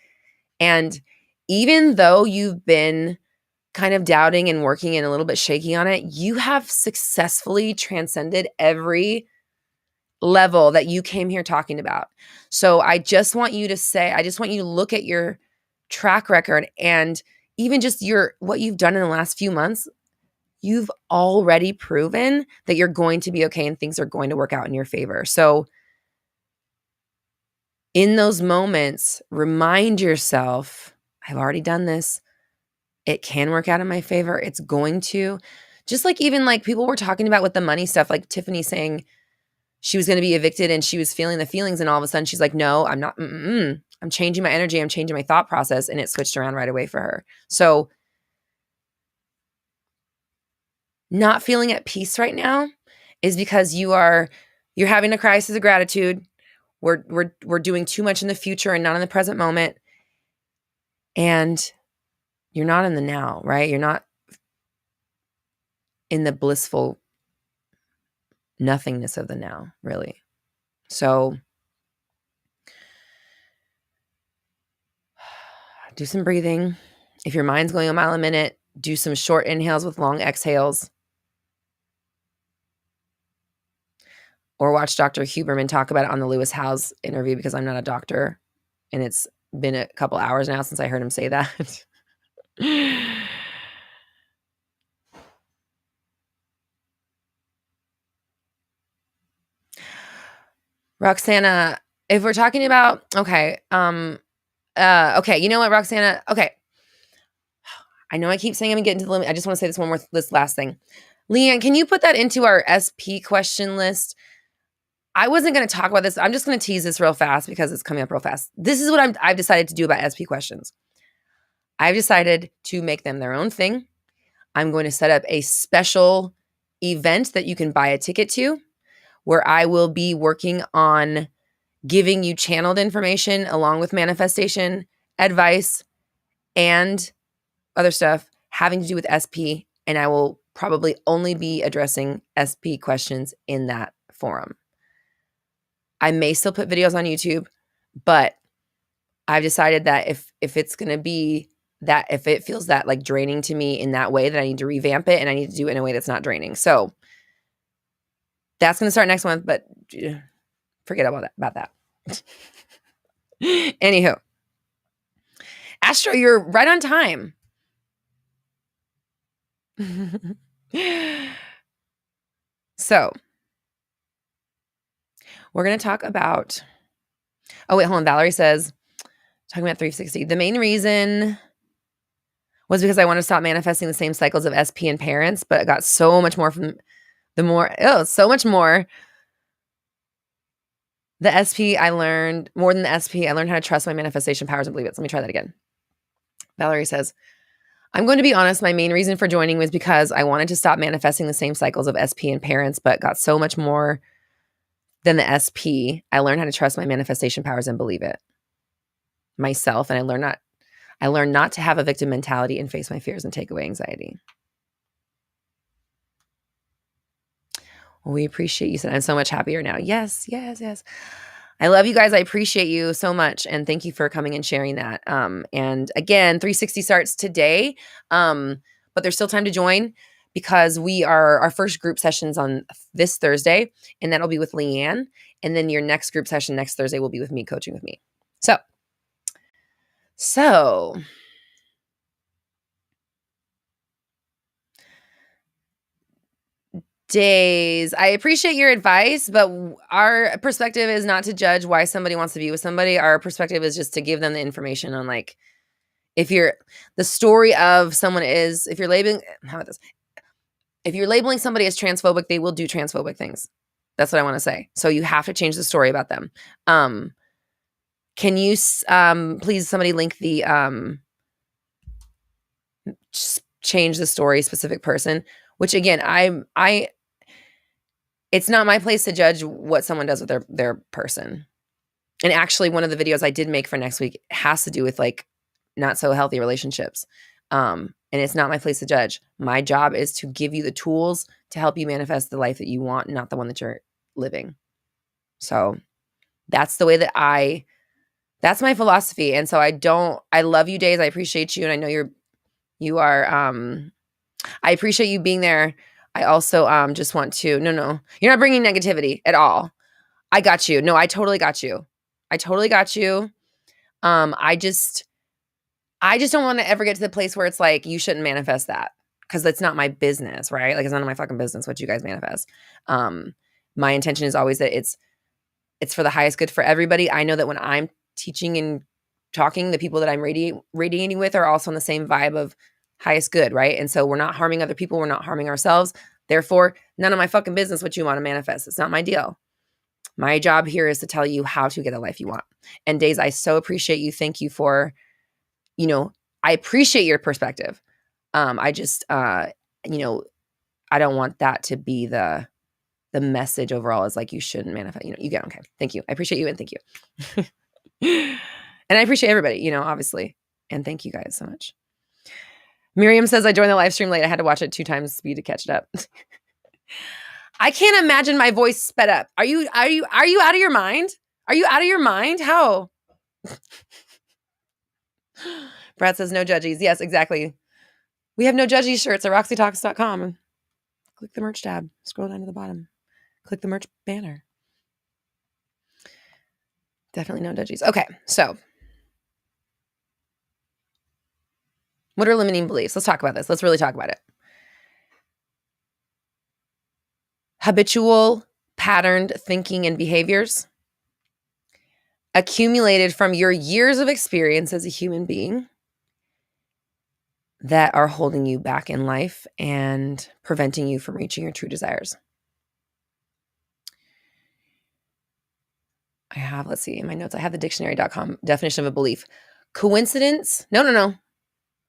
And even though you've been kind of doubting and working and a little bit shaky on it, you have successfully transcended every level that you came here talking about. So I just want you to look at your track record and even just what you've done in the last few months. You've already proven that you're going to be okay and things are going to work out in your favor. So in those moments, remind yourself, I've already done this. It can work out in my favor. It's going to. Just like even like people were talking about with the money stuff, like Tiffany saying she was going to be evicted and she was feeling the feelings and all of a sudden she's like, no, I'm not. I'm changing my energy. I'm changing my thought process, and it switched around right away for her. So not feeling at peace right now is because you're having a crisis of gratitude. We're doing too much in the future and not in the present moment. And you're not in the now, right? You're not in the blissful nothingness of the now, really. So do some breathing. If your mind's going a mile a minute, do some short inhales with long exhales. Or watch Dr. Huberman talk about it on the Lewis Howes interview, because I'm not a doctor. And it's been a couple hours now since I heard him say that. Roxana, if we're talking about, okay. Okay. You know what, Roxana? Okay. I know I keep saying I'm gonna get into the limit. I just want to say this last thing. Leanne, can you put that into our SP question list? I wasn't going to talk about this. I'm just going to tease this real fast because it's coming up real fast. This is what I've decided to do about SP questions. I've decided to make them their own thing. I'm going to set up a special event that you can buy a ticket to, where I will be working on giving you channeled information along with manifestation advice and other stuff having to do with SP. And I will probably only be addressing SP questions in that forum. I may still put videos on YouTube, but I've decided that if it's going to be that, if it feels that like draining to me in that way, that I need to revamp it and I need to do it in a way that's not draining. So that's going to start next month, but forget about that. Anywho, Astro, you're right on time. So we're going to talk about, oh wait, hold on. Valerie says, talking about 360. The main reason was because I wanted to stop manifesting the same cycles of SP and parents, but I got so much more from so much more. The SP I learned, more than the SP, I learned how to trust my manifestation powers and believe it. So let me try that again. Valerie says, I'm going to be honest, my main reason for joining was because I wanted to stop manifesting the same cycles of SP and parents, but got so much more than the SP. I learned how to trust my manifestation powers and believe it myself. And I learned not to have a victim mentality and face my fears and take away anxiety. Well, we appreciate you. I'm so much happier now. Yes. I love you guys. I appreciate you so much. And thank you for coming and sharing that. And again, 360 starts today, but there's still time to join because our first group session's on this Thursday, and that'll be with Leanne. And then your next group session next Thursday will be with me, coaching with me. So Days, I appreciate your advice, but our perspective is not to judge why somebody wants to be with somebody. Our perspective is just to give them the information on like, if you're the story of someone is, if you're labeling somebody as transphobic, they will do transphobic things. That's what I want to say. So you have to change the story about them. Can you please somebody link the change the story specific person, which again, it's not my place to judge what someone does with their person. And actually one of the videos I did make for next week has to do with like not so healthy relationships. And it's not my place to judge. My job is to give you the tools to help you manifest the life that you want, not the one that you're living. So that's the way that that's my philosophy. And so I love you, Days. I appreciate you. And I know you are, I appreciate you being there. I also just want to, no, you're not bringing negativity at all. I got you. No, I totally got you. I just don't want to ever get to the place where it's like, you shouldn't manifest that because that's not my business, right? Like it's none of my fucking business what you guys manifest. My intention is always that it's for the highest good for everybody. I know that when I'm teaching and talking, the people that I'm radiating with are also on the same vibe of highest good, right? And so we're not harming other people. We're not harming ourselves. Therefore, none of my fucking business what you want to manifest. It's not my deal. My job here is to tell you how to get the life you want. And Days, I so appreciate you. Thank you for, I appreciate your perspective. I just, I don't want that to be the message overall is like, you shouldn't manifest, you get, okay. Thank you. I appreciate you. And thank you. And I appreciate everybody, obviously. And thank you guys so much. Miriam says, I joined the live stream late. I had to watch it 2 times speed to catch it up. I can't imagine my voice sped up. Are you out of your mind? Are you out of your mind? How? Brad says, no judgies. Yes, exactly. We have no judgies shirts at roxytalks.com. Click the merch tab. Scroll down to the bottom. Click the merch banner. Definitely no judgies. Okay, so what are limiting beliefs? Let's talk about this. Let's really talk about it. Habitual, patterned thinking and behaviors accumulated from your years of experience as a human being that are holding you back in life and preventing you from reaching your true desires. I have, let's see, in my notes, I have the dictionary.com definition of a belief. Coincidence? No. I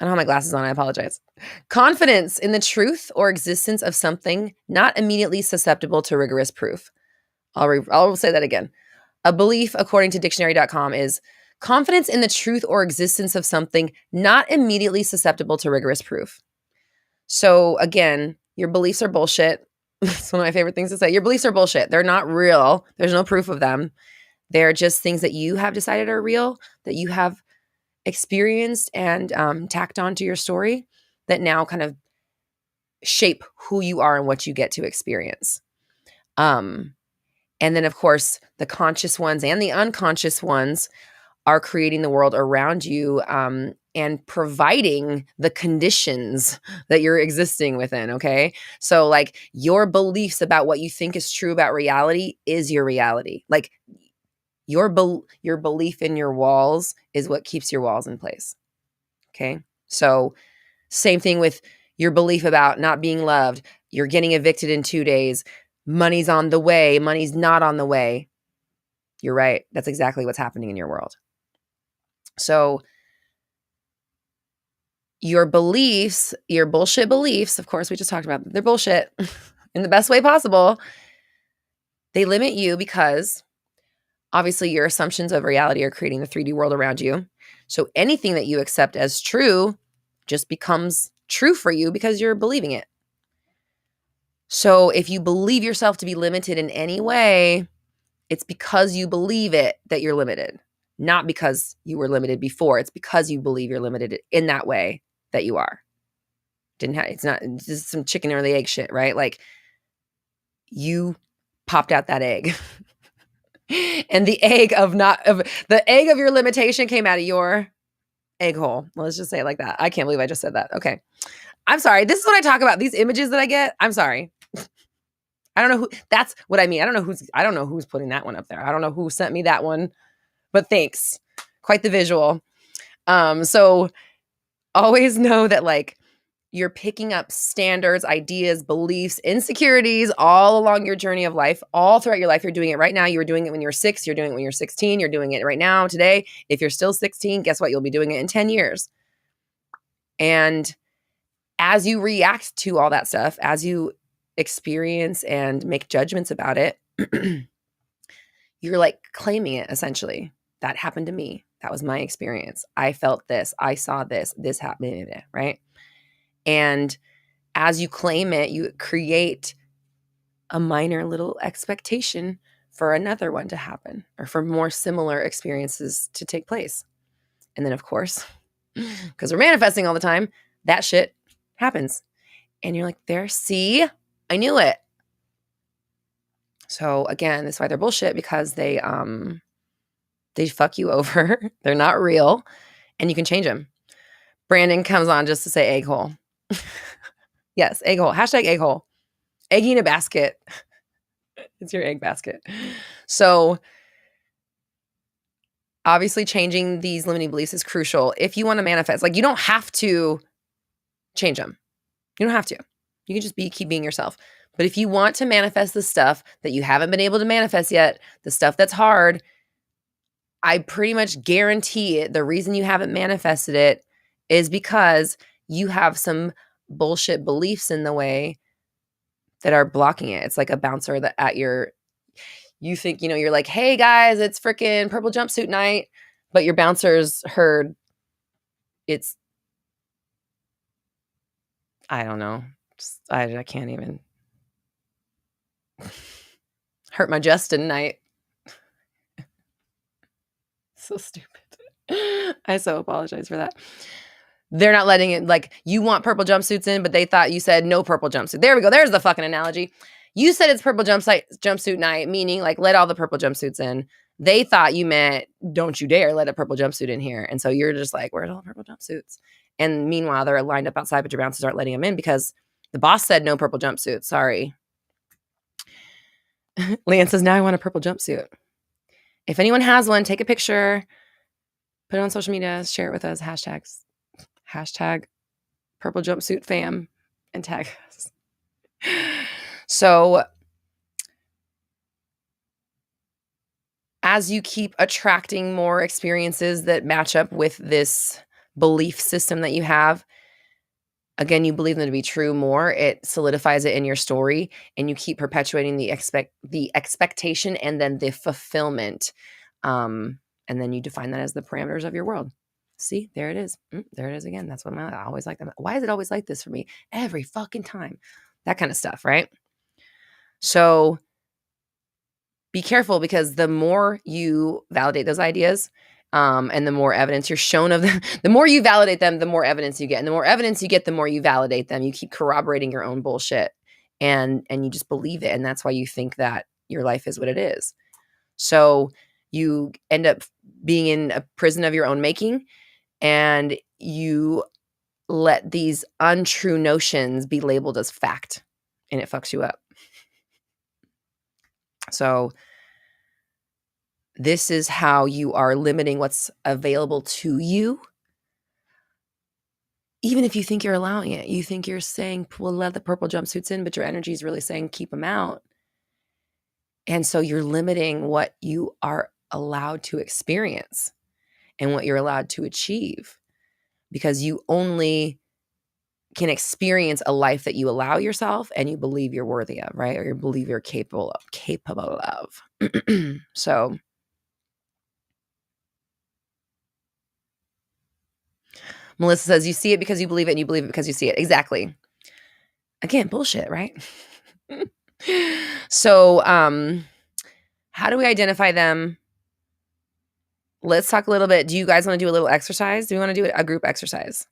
don't have my glasses on. I apologize. Confidence in the truth or existence of something not immediately susceptible to rigorous proof. I'll say that again. A belief, according to dictionary.com, is confidence in the truth or existence of something not immediately susceptible to rigorous proof. So again, your beliefs are bullshit. That's one of my favorite things to say. Your beliefs are bullshit. They're not real. There's no proof of them. They're just things that you have decided are real, that you have experienced and tacked onto your story that now kind of shape who you are and what you get to experience. And then, of course, the conscious ones and the unconscious ones are creating the world around you and providing the conditions that you're existing within, okay? So, like, your beliefs about what you think is true about reality is your reality. Like, your belief in your walls is what keeps your walls in place, okay? So, same thing with your belief about not being loved. You're getting evicted in 2 days. Money's on the way. Money's not on the way. You're right. That's exactly what's happening in your world. So your beliefs, your bullshit beliefs, of course, we just talked about them. They're bullshit in the best way possible. They limit you because obviously your assumptions of reality are creating the 3D world around you. So anything that you accept as true just becomes true for you because you're believing it. So if you believe yourself to be limited in any way, it's because you believe it that you're limited, not because you were limited before. It's because you believe you're limited in that way that you are. It's not just some chicken or the egg shit, right? Like, you popped out that egg. And the egg of your limitation came out of your egg hole. Let's just say it like that. I can't believe I just said that. Okay. I'm sorry. This is what I talk about. These images that I get. I'm sorry. I don't know who, that's what I mean. I don't know who's putting that one up there. I don't know who sent me that one, but thanks. Quite the visual. So always know that, like, you're picking up standards, ideas, beliefs, insecurities all along your journey of life, all throughout your life. You're doing it right now. You were doing it when you were 6. You're doing it when you're 16. You're doing it right now, today. If you're still 16, guess what? You'll be doing it in 10 years. And as you react to all that stuff, as you experience and make judgments about it, you're like claiming it, essentially. That happened to me. That was my experience. I felt this. I saw this. This happened, right? And as you claim it, you create a minor little expectation for another one to happen or for more similar experiences to take place. And then, of course, because we're manifesting all the time, that shit happens. And you're like, there, see, I knew it. So again, that's why they're bullshit, because they fuck you over. They're not real, and you can change them. Brandon comes on just to say egg hole. Yes, egg hole. Hashtag egg hole. Eggy in a basket. It's your egg basket. So obviously changing these limiting beliefs is crucial if you want to manifest. Like, you don't have to change them. You don't have to. You can just keep being yourself. But if you want to manifest the stuff that you haven't been able to manifest yet, the stuff that's hard, I pretty much guarantee it. The reason you haven't manifested it is because you have some bullshit beliefs in the way that are blocking it. It's like a bouncer that you think, you're like, hey guys, it's freaking purple jumpsuit night. But your bouncers heard it's, I don't know. I can't even. Hurt my Justin night. So stupid. I so apologize for that. They're not letting it, like, you want purple jumpsuits in, but they thought you said no purple jumpsuit. There we go. There's the fucking analogy. You said it's purple jumpsuit night, meaning like let all the purple jumpsuits in. They thought you meant don't you dare let a purple jumpsuit in here. And so you're just like, where's all the purple jumpsuits? And meanwhile, they're lined up outside, but your bouncers aren't letting them in because the boss said no purple jumpsuit. Sorry. Leanne says, now I want a purple jumpsuit. If anyone has one, take a picture, put it on social media, share it with us, hashtag purple jumpsuit fam, and tag us. So as you keep attracting more experiences that match up with this belief system that you have, again, you believe them to be true more, it solidifies it in your story, and you keep perpetuating the expectation and then the fulfillment. And then you define that as the parameters of your world. See, there it is. There it is again. That's what I always like. Why is it always like this for me? Every fucking time. That kind of stuff, right? So be careful, because the more you validate those ideas, And the more evidence you're shown of them, the more you validate them, the more evidence you get. And the more evidence you get, the more you validate them. You keep corroborating your own bullshit and you just believe it. And that's why you think that your life is what it is. So you end up being in a prison of your own making, and you let these untrue notions be labeled as fact, and it fucks you up. So this is how you are limiting what's available to you. Even if you think you're allowing it, you think you're saying, well, let the purple jumpsuits in, but your energy is really saying, keep them out. And so you're limiting what you are allowed to experience and what you're allowed to achieve, because you only can experience a life that you allow yourself and you believe you're worthy of, right? Or you believe you're capable of. So Melissa says, you see it because you believe it, and you believe it because you see it. Exactly. Again, bullshit, right? So, how do we identify them? Let's talk a little bit. Do you guys want to do a little exercise? Do we want to do a group exercise?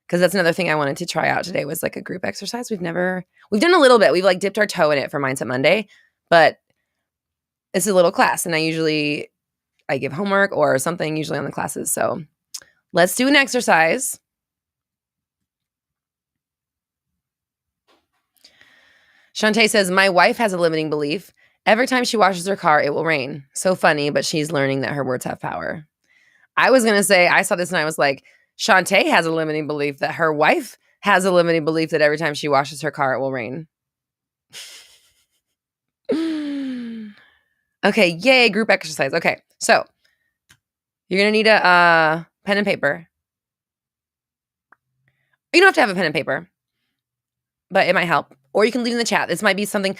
Because that's another thing I wanted to try out today, was like a group exercise. We've done a little bit. We've like dipped our toe in it for Mindset Monday, but it's a little class, and I give homework or something usually on the classes. So let's do an exercise. Shantae says, my wife has a limiting belief. Every time she washes her car, it will rain. So funny, but she's learning that her words have power. I was going to say, I saw this and I was like, Shantae has a limiting belief that her wife has a limiting belief that every time she washes her car, it will rain. Okay, yay, group exercise. Okay, so you're going to need a pen and paper. You don't have to have a pen and paper, but it might help. Or you can leave in the chat. This might be something,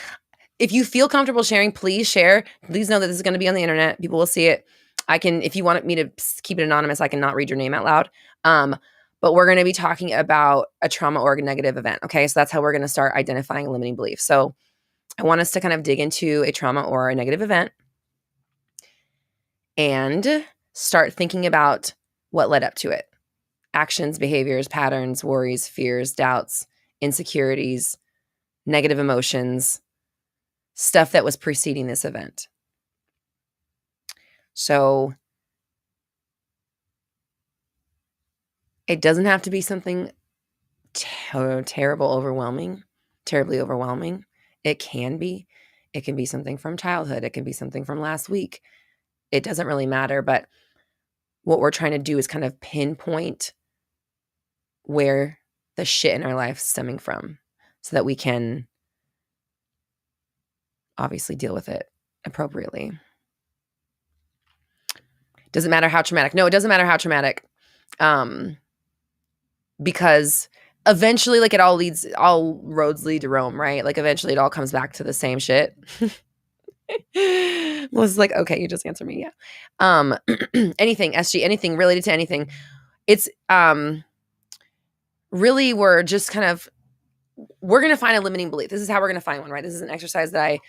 if you feel comfortable sharing, please share. Please know that this is going to be on the internet. People will see it. If you want me to keep it anonymous, I can not read your name out loud. But we're going to be talking about a trauma or a negative event. Okay, so that's how we're going to start identifying a limiting belief. So I want us to kind of dig into a trauma or a negative event and start thinking about what led up to it. Actions, behaviors, patterns, worries, fears, doubts, insecurities, negative emotions, stuff that was preceding this event. So it doesn't have to be something terribly overwhelming. It can be. It can be something from childhood. It can be something from last week. It doesn't really matter. But what we're trying to do is kind of pinpoint where the shit in our life is stemming from, so that we can obviously deal with it appropriately. Doesn't matter how traumatic. No, it doesn't matter how traumatic. Because eventually, like, all roads lead to Rome, right? Like, eventually it all comes back to the same shit. Was like, okay, you just answer me. Yeah. Anything, SG, anything related to anything. It's, really, we're going to find a limiting belief. This is how we're going to find one, right? This is an exercise that I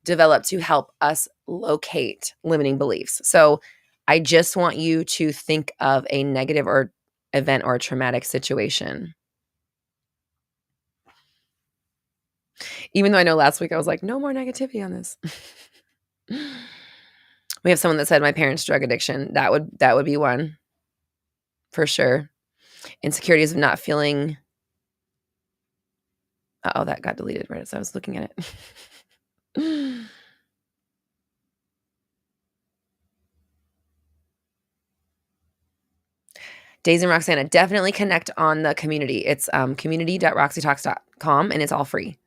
developed to help us locate limiting beliefs. So I just want you to think of a negative or event or a traumatic situation. Even though I know last week I was like, no more negativity on this. We have someone that said my parents' drug addiction. That would be one for sure. Insecurities of not feeling. Oh, that got deleted right as I was looking at it. Daisy and Roxana, definitely connect on the community. It's community.roxytalks.com, and it's all free.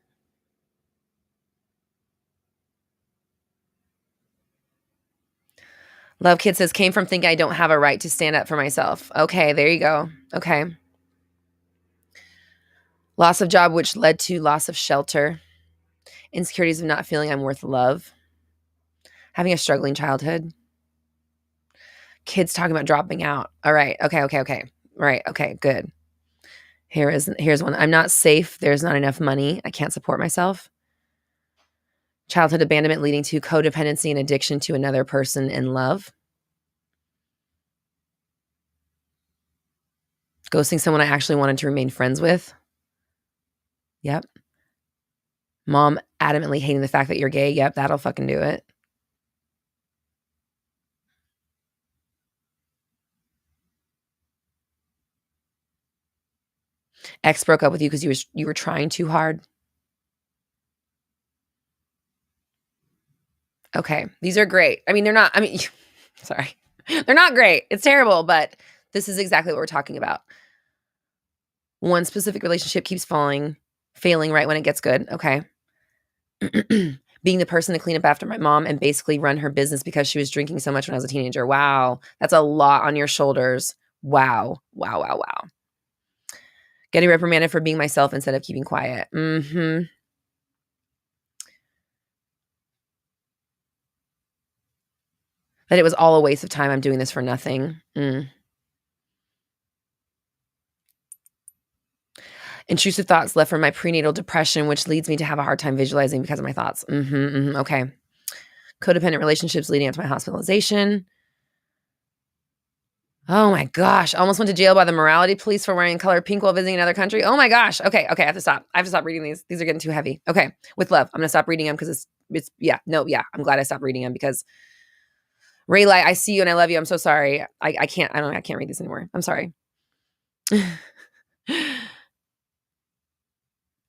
Love Kid says, came from thinking I don't have a right to stand up for myself. Okay, there you go. Okay. Loss of job, which led to loss of shelter. Insecurities of not feeling I'm worth love. Having a struggling childhood. Kids talking about dropping out. All right. Okay. Right. Okay, good. Here's one. I'm not safe. There's not enough money. I can't support myself. Childhood abandonment leading to codependency and addiction to another person in love. Ghosting someone I actually wanted to remain friends with. Yep. Mom adamantly hating the fact that you're gay. Yep, that'll fucking do it. Ex broke up with you because you were trying too hard. Okay, these are great. I mean, they're not, sorry. They're not great. It's terrible, but this is exactly what we're talking about. One specific relationship keeps failing right when it gets good. Okay. Being the person to clean up after my mom and basically run her business because she was drinking so much when I was a teenager. Wow. That's a lot on your shoulders. Wow. Wow, wow, wow. Getting reprimanded for being myself instead of keeping quiet. That it was all a waste of time. I'm doing this for nothing. Intrusive thoughts left from my prenatal depression, which leads me to have a hard time visualizing because of my thoughts. Okay. Codependent relationships leading up to my hospitalization. Oh my gosh. Almost went to jail by the morality police for wearing color pink while visiting another country. Oh my gosh. Okay. I have to stop. I have to stop reading these. These are getting too heavy. Okay. With love. I'm going to stop reading them because I'm glad I stopped reading them because Raylight, I see you and I love you. I'm so sorry. I can't read this anymore. I'm sorry.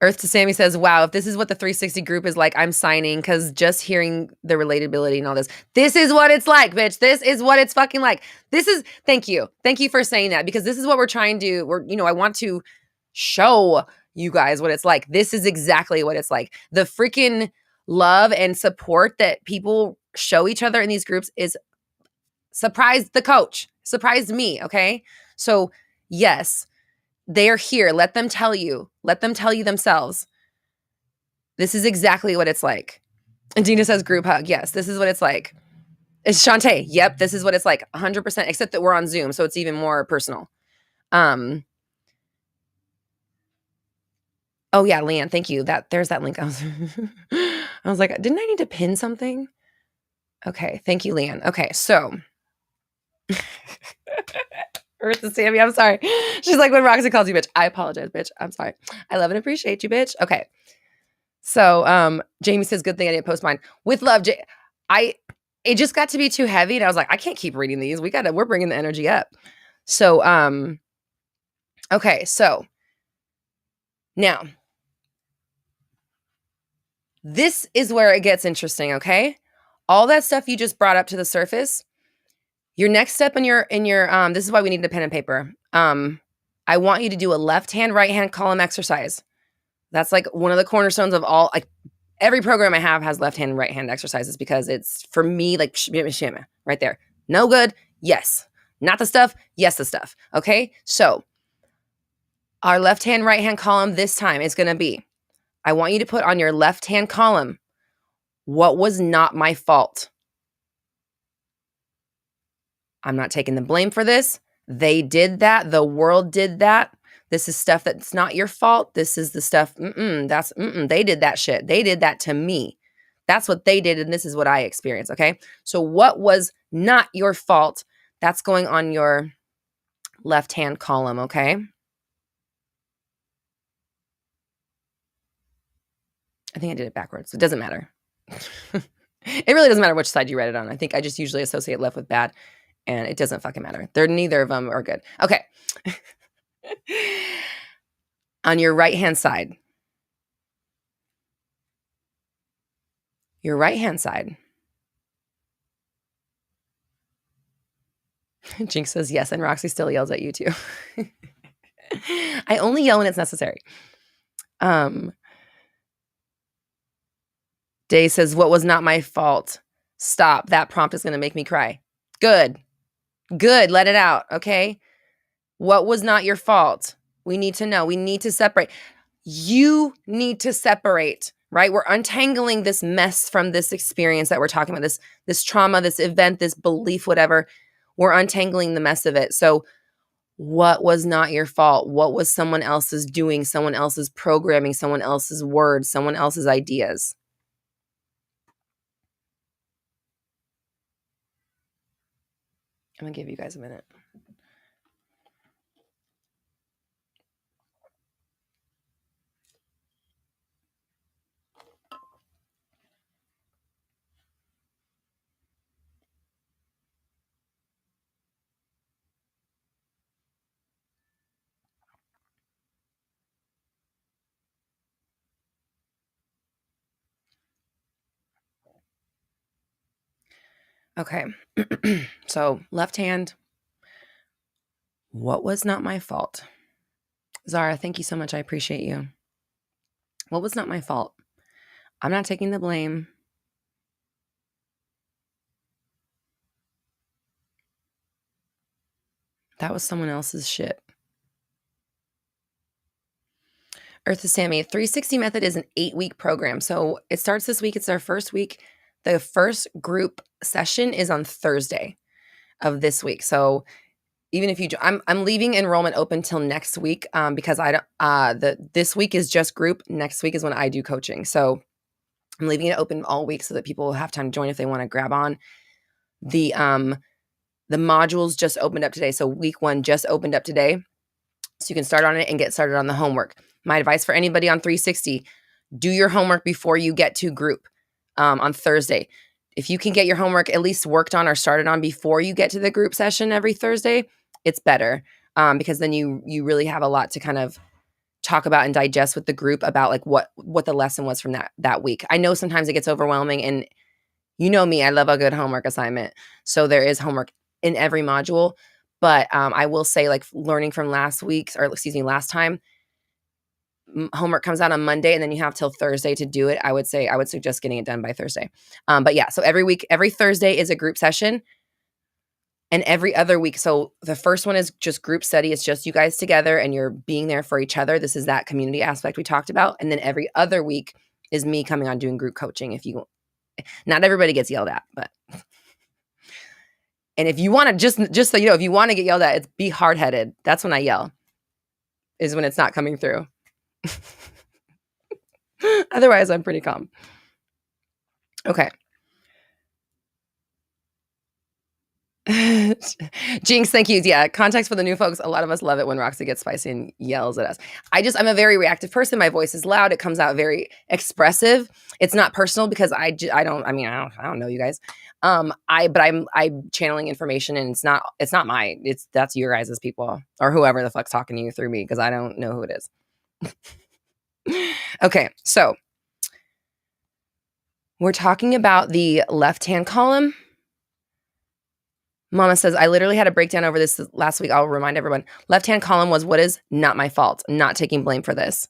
Earth to Sammy says, wow, if this is what the 360 group is like, I'm signing because just hearing the relatability and all this is what it's like, bitch. This is what it's fucking like. Thank you. Thank you for saying that because this is what we're trying to, I want to show you guys what it's like. This is exactly what it's like. The freaking love and support that people show each other in these groups is surprised me. Okay. So yes, they're here. Let them tell you themselves. This is exactly what it's like. And Dina says group hug. Yes, this is what it's like. It's Shantae. Yep, this is what it's like. 100%, except that we're on Zoom, so it's even more personal. Oh yeah, Leanne, thank you. There's that link. I was like, didn't I need to pin something? Okay, thank you, Leanne. Okay, so Earth to Sammy, I'm sorry. She's like, when Roxy calls you bitch, I apologize, bitch. I'm sorry. I love and appreciate you, bitch. Okay. So Jamie says, good thing I didn't post mine. With love, it just got to be too heavy. And I was like, I can't keep reading these. We're bringing the energy up. So, okay. So now this is where it gets interesting. Okay. All that stuff you just brought up to the surface, your next step in your, this is why we need a pen and paper. I want you to do a left hand, right hand column exercise. That's like one of the cornerstones of all, like every program I have has left hand and right hand exercises because it's for me like right there. No good. Yes. Not the stuff. Yes, the stuff. Okay. So our left hand, right hand column this time is going to be, I want you to put on your left hand column, what was not my fault? I'm not taking the blame for this. They did that. The world did that. This is stuff that's not your fault. This is the stuff, they did that shit. They did that to me. That's what they did, and this is what I experienced, okay? So what was not your fault? That's going on your left-hand column, okay? I think I did it backwards. It doesn't matter. It really doesn't matter which side you read it on. I think I just usually associate left with bad, and it doesn't fucking matter. Neither of them are good. Okay. On your right-hand side. Your right-hand side. Jinx says yes, and Roxy still yells at you too. I only yell when it's necessary. Day says, what was not my fault? Stop. That prompt is going to make me cry. Good. Let it out. Okay. What was not your fault? We need to know. We need to separate. You need to separate, right? We're untangling this mess from this experience that we're talking about, this trauma, this event, this belief, whatever. We're untangling the mess of it. So what was not your fault? What was someone else's doing, someone else's programming, someone else's words, someone else's ideas? I'm going to give you guys a minute. Okay. So left hand, what was not my fault? Zara, thank you so much. I appreciate you. What was not my fault? I'm not taking the blame. That was someone else's shit. Earth to Sammy, 360 method is an 8-week program. So it starts this week. It's our first week. The first group session is on Thursday of this week. So even if I'm leaving enrollment open till next week because I don't, this week is just group. Next week is when I do coaching. So I'm leaving it open all week so that people will have time to join if they want to grab on. The modules just opened up today. So week 1 just opened up today. So you can start on it and get started on the homework. My advice for anybody on 360, do your homework before you get to group on Thursday. If you can get your homework at least worked on or started on before you get to the group session every Thursday, it's better because then you really have a lot to kind of talk about and digest with the group about like what the lesson was from that week. I know sometimes it gets overwhelming, and you know me, I love a good homework assignment. So there is homework in every module. But I will say, like, learning from last time, homework comes out on Monday and then you have till Thursday to do it. I would suggest getting it done by Thursday. But yeah, so every Thursday is a group session. And every other week, so the first one is just group study. It's just you guys together and you're being there for each other. This is that community aspect we talked about. And then every other week is me coming on doing group coaching. Not everybody gets yelled at, but... And if you want to, just so you know, if you want to get yelled at, be hard-headed. That's when I yell, is when it's not coming through. Otherwise, I'm pretty calm. Okay. Jinx, thank you. Yeah, context for the new folks. A lot of us love it when Roxy gets spicy and yells at us. I'm a very reactive person. My voice is loud. It comes out very expressive. It's not personal because I don't know you guys. I'm channeling information, and it's not mine. That's your guys' people or whoever the fuck's talking to you through me, because I don't know who it is. Okay, so we're talking about the left-hand column. Mama says, I literally had a breakdown over this last week. I'll remind everyone. Left-hand column was what is not my fault. I'm not taking blame for this.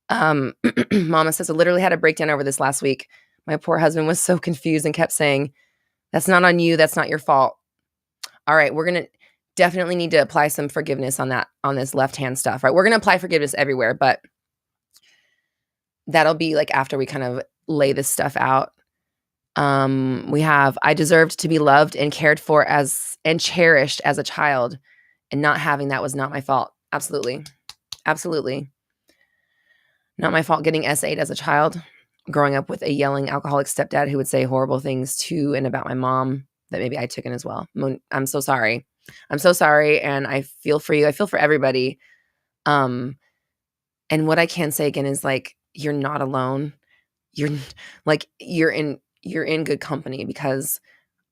Mama says, I literally had a breakdown over this last week. My poor husband was so confused and kept saying, that's not on you. That's not your fault. All right. We're going to definitely need to apply some forgiveness on this left-hand stuff, right? We're going to apply forgiveness everywhere, but that'll be like after we kind of lay this stuff out. We have, I deserved to be loved and cared for and cherished as a child, and not having that was not my fault. Absolutely. Absolutely. Not my fault getting SA'd as a child, growing up with a yelling alcoholic stepdad who would say horrible things to and about my mom that maybe I took in as well. I'm so sorry. I'm so sorry. And I feel for you. I feel for everybody. And what I can say again is, like, you're not alone. You're in good company, because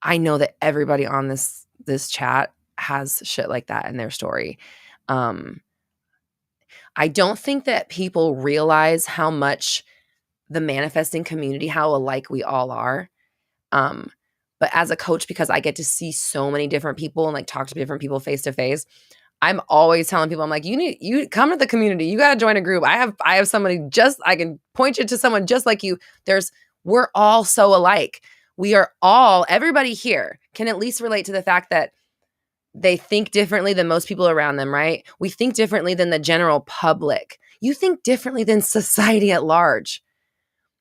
I know that everybody on this chat has shit like that in their story. I don't think that people realize how much the manifesting community, how alike we all are. But as a coach, because I get to see so many different people and like talk to different people face to face, I'm always telling people, I'm like, you come to the community. You got to join a group. I have somebody I can point you to someone just like you. We're all so alike. Everybody here can at least relate to the fact that they think differently than most people around them, right? We think differently than the general public. You think differently than society at large.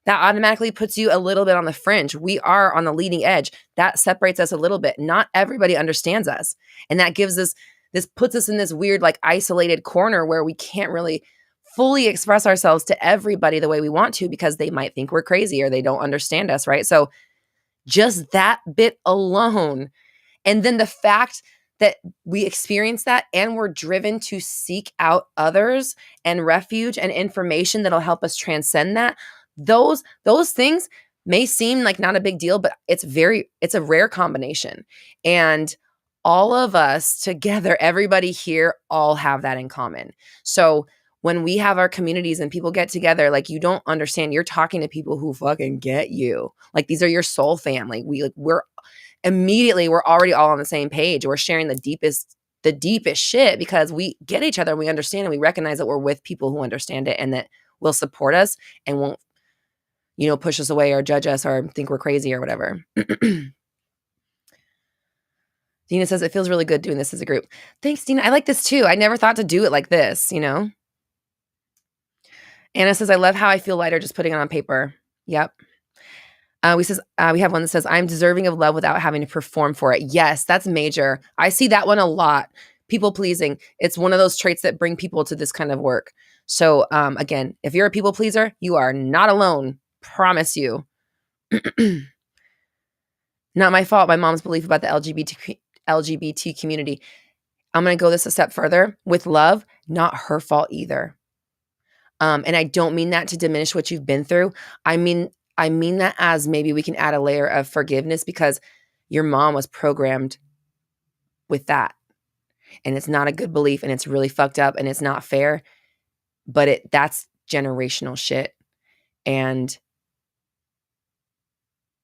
That automatically puts you a little bit on the fringe. We are on the leading edge. That separates us a little bit. Not everybody understands us. And that puts us in this weird, like, isolated corner where we can't really fully express ourselves to everybody the way we want to, because they might think we're crazy or they don't understand us, right? So just that bit alone. And then the fact that we experience that and we're driven to seek out others and refuge and information that'll help us transcend that. Those things may seem like not a big deal, but it's a rare combination. And all of us together, everybody here, all have that in common. So when we have our communities and people get together, like, you don't understand, you're talking to people who fucking get you. Like, these are your soul family. immediately we're already all on the same page. We're sharing the deepest shit because we get each other and we understand and we recognize that we're with people who understand it and that will support us and won't, push us away or judge us or think we're crazy or whatever. Dina says, it feels really good doing this as a group. Thanks, Dina. I like this too. I never thought to do it like this, Anna says, I love how I feel lighter just putting it on paper. Yep. We have one that says, I'm deserving of love without having to perform for it. Yes, that's major. I see that one a lot. People pleasing. It's one of those traits that bring people to this kind of work. So again, if you're a people pleaser, you are not alone. Promise you. Not my fault. My mom's belief about the LGBT community. I'm going to go this a step further. With love, not her fault either. And I don't mean that to diminish what you've been through. I mean that as maybe we can add a layer of forgiveness because your mom was programmed with that. And it's not a good belief and it's really fucked up and it's not fair. But that's generational shit. And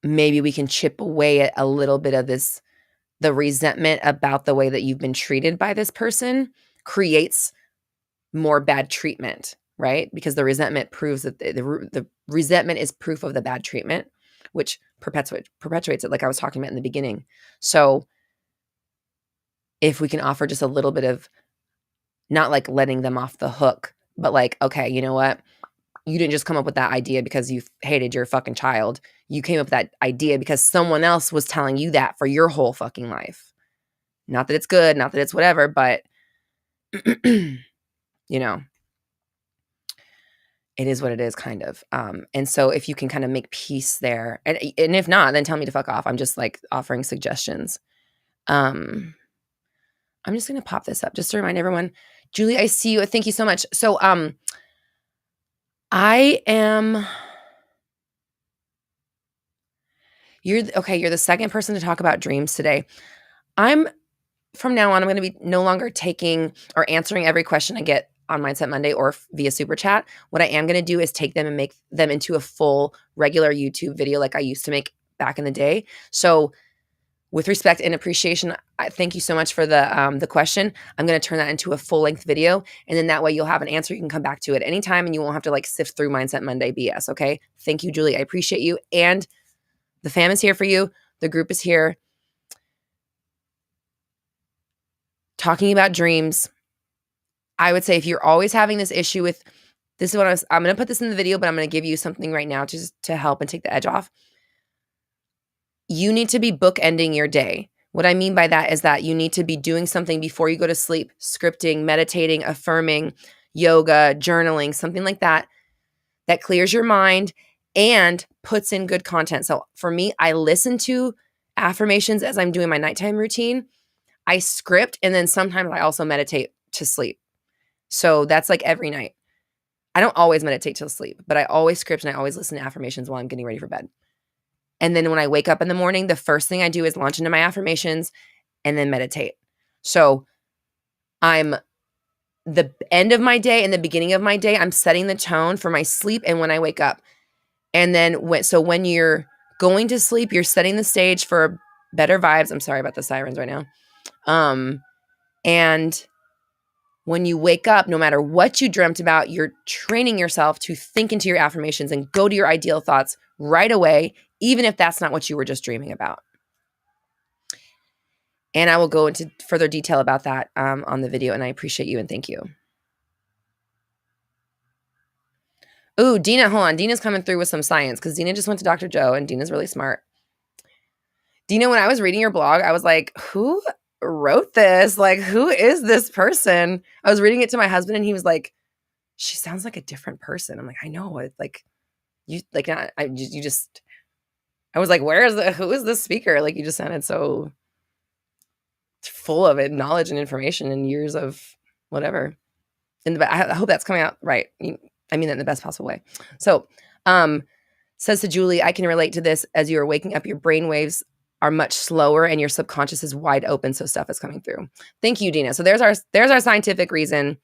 maybe we can chip away at a little bit of the resentment about the way that you've been treated by this person creates more bad treatment, right? Because the resentment proves that the resentment is proof of the bad treatment, which perpetuates it, like I was talking about in the beginning. So if we can offer just a little bit of not like letting them off the hook, but like, okay, you know what? You didn't just come up with that idea because you hated your fucking child. You came up with that idea because someone else was telling you that for your whole fucking life. Not that it's good, not that it's whatever, but it is what it is, kind of. And so if you can kind of make peace there, and if not, then tell me to fuck off. I'm just like offering suggestions. I'm just going to pop this up just to remind everyone. Julie, I see you. Thank you so much. So you're the second person to talk about dreams today. From now on, I'm going to be no longer taking or answering every question I get on Mindset Monday or via Super Chat. What I am going to do is take them and make them into a full regular YouTube video like I used to make back in the day. So with respect and appreciation, I thank you so much for the question. I'm going to turn that into a full-length video, and then that way you'll have an answer. You can come back to it anytime, and you won't have to like sift through Mindset Monday BS, okay? Thank you, Julie. I appreciate you. And the fam is here for you. The group is here. Talking about dreams, I would say if you're always having this issue with, this is what I'm going to put this in the video, but I'm going to give you something right now just to help and take the edge off. You need to be bookending your day. What I mean by that is that you need to be doing something before you go to sleep, scripting, meditating, affirming, yoga, journaling, something like that clears your mind and puts in good content. So for me, I listen to affirmations as I'm doing my nighttime routine. I script, and then sometimes I also meditate to sleep. So that's like every night. I don't always meditate till sleep, but I always script and I always listen to affirmations while I'm getting ready for bed. And then when I wake up in the morning, the first thing I do is launch into my affirmations and then meditate. So I'm the end of my day and the beginning of my day, I'm setting the tone for my sleep and when I wake up. And then when you're going to sleep, you're setting the stage for better vibes. I'm sorry about the sirens right now. And when you wake up, no matter what you dreamt about, you're training yourself to think into your affirmations and go to your ideal thoughts right away, even if that's not what you were just dreaming about. And I will go into further detail about that on the video, and I appreciate you and thank you. Ooh, Dina, hold on. Dina's coming through with some science because Dina just went to Dr. Joe, and Dina's really smart. Dina, when I was reading your blog, I was like, who wrote this? Like, who is this person? I was reading it to my husband, and he was like, she sounds like a different person. I'm like, I know. It's like, you like, not, I was like, who is this speaker? Like, you just sounded so full of it, knowledge and information and years of whatever. And I hope that's coming out right. I mean that in the best possible way. So, says to Julie, I can relate to this. As you are waking up, your brain waves are much slower and your subconscious is wide open, so stuff is coming through. Thank you, Dina. So there's our scientific reason.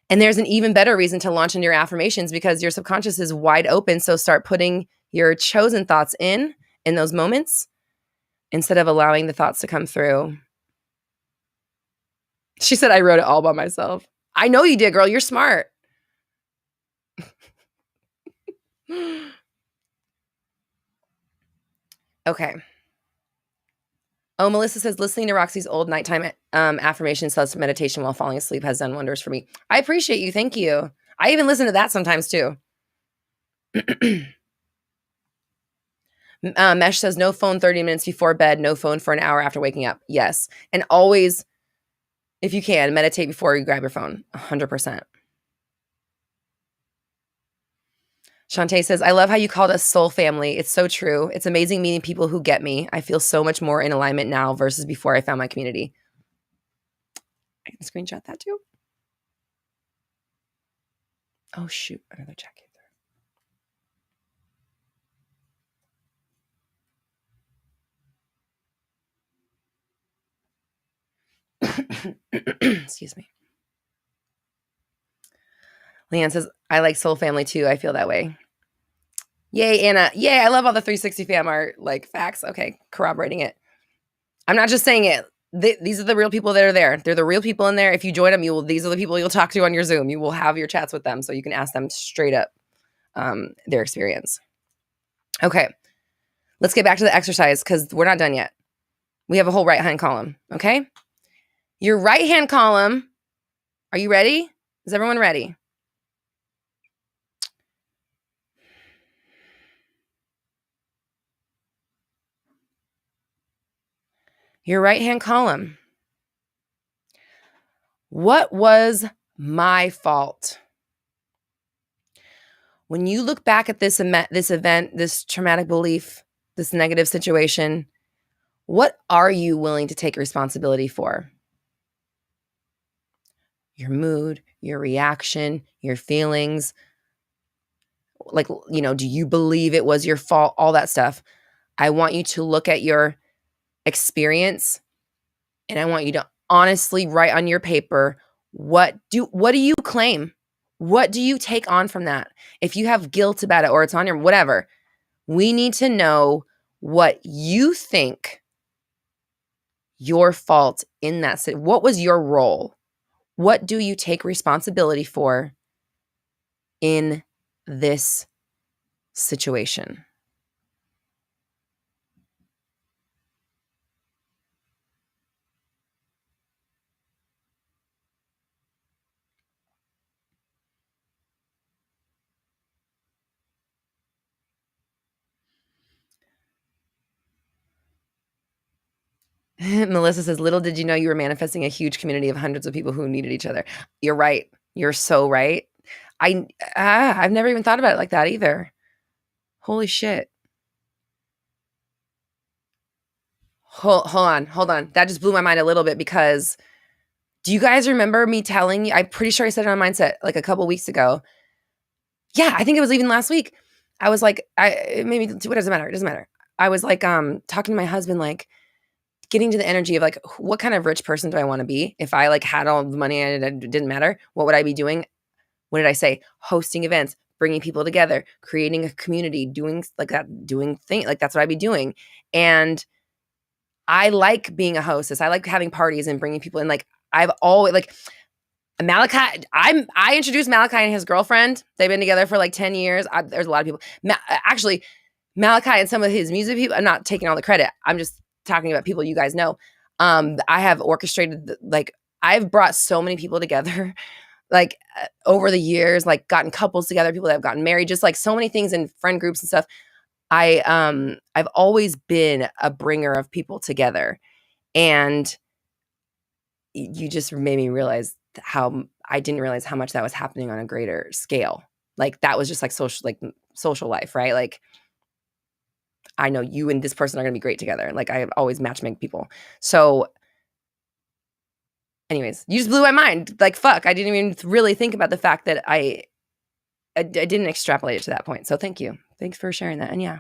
And there's an even better reason to launch into your affirmations because your subconscious is wide open. So start putting your chosen thoughts in those moments. instead of allowing the thoughts to come through. She said, I wrote it all by myself. I know you did, girl. You're smart. Okay. Oh, Melissa says, listening to Roxy's old nighttime affirmation / meditation while falling asleep has done wonders for me. I appreciate you. Thank you. I even listen to that sometimes too. Mesh says, no phone 30 minutes before bed, no phone for an hour after waking up. Yes. And always, if you can, meditate before you grab your phone. 100%. Shantae says, I love how you called us soul family. It's so true. It's amazing meeting people who get me. I feel so much more in alignment now versus before I found my community. I can screenshot that too. Oh, shoot. Another check here. Excuse me. Leanne says, I like soul family too. I feel that way. Yay, Anna. Yay, I love all the 360 fam art, like facts. Okay, corroborating it. I'm not just saying it. These are the real people that are there. They're the real people in there. If you join them, these are the people you'll talk to on your Zoom. You will have your chats with them so you can ask them straight up their experience. Okay, let's get back to the exercise because we're not done yet. We have a whole right-hand column, okay? Your right-hand column, are you ready? Is everyone ready? Your right-hand column. What was my fault? When you look back at this event, this traumatic belief, this negative situation, what are you willing to take responsibility for? Your mood, your reaction, your feelings. Like, do you believe it was your fault? All that stuff. I want you to look at your experience and I want you to honestly write on your paper, what do you claim? What do you take on from that? If you have guilt about it or it's on your whatever, we need to know what you think your fault in that. What was your role? What do you take responsibility for in this situation? Melissa says, little did you know you were manifesting a huge community of hundreds of people who needed each other. You're right. You're so right. I've never even thought about it like that either. Holy shit. Hold on. That just blew my mind a little bit because do you guys remember me telling you? I'm pretty sure I said it on Mindset like a couple weeks ago. Yeah, I think it was even last week. I was like, maybe what does it matter? It doesn't matter. I was like talking to my husband, like getting to the energy of like, what kind of rich person do I want to be? If I like had all the money and it didn't matter, what would I be doing? What did I say? Hosting events, bringing people together, creating a community, doing like that, doing things like that's what I'd be doing. And I like being a hostess. I like having parties and bringing people in. Like I've always like Malachi. I introduced Malachi and his girlfriend. They've been together for like 10 years. There's a lot of people. Actually, Malachi and some of his music people. I'm not taking all the credit. I'm just talking about people you guys know. I have orchestrated like I've brought so many people together. Like over the years, like gotten couples together, people that have gotten married, just like so many things in friend groups and stuff. I've always been a bringer of people together, and you just made me realize how I didn't realize how much that was happening on a greater scale. Like that was just like social life, right? Like I know you and this person are going to be great together. Like I always matchmake people. So anyways, you just blew my mind. Like, fuck, I didn't even really think about the fact that I didn't extrapolate it to that point. So thank you. Thanks for sharing that. And yeah.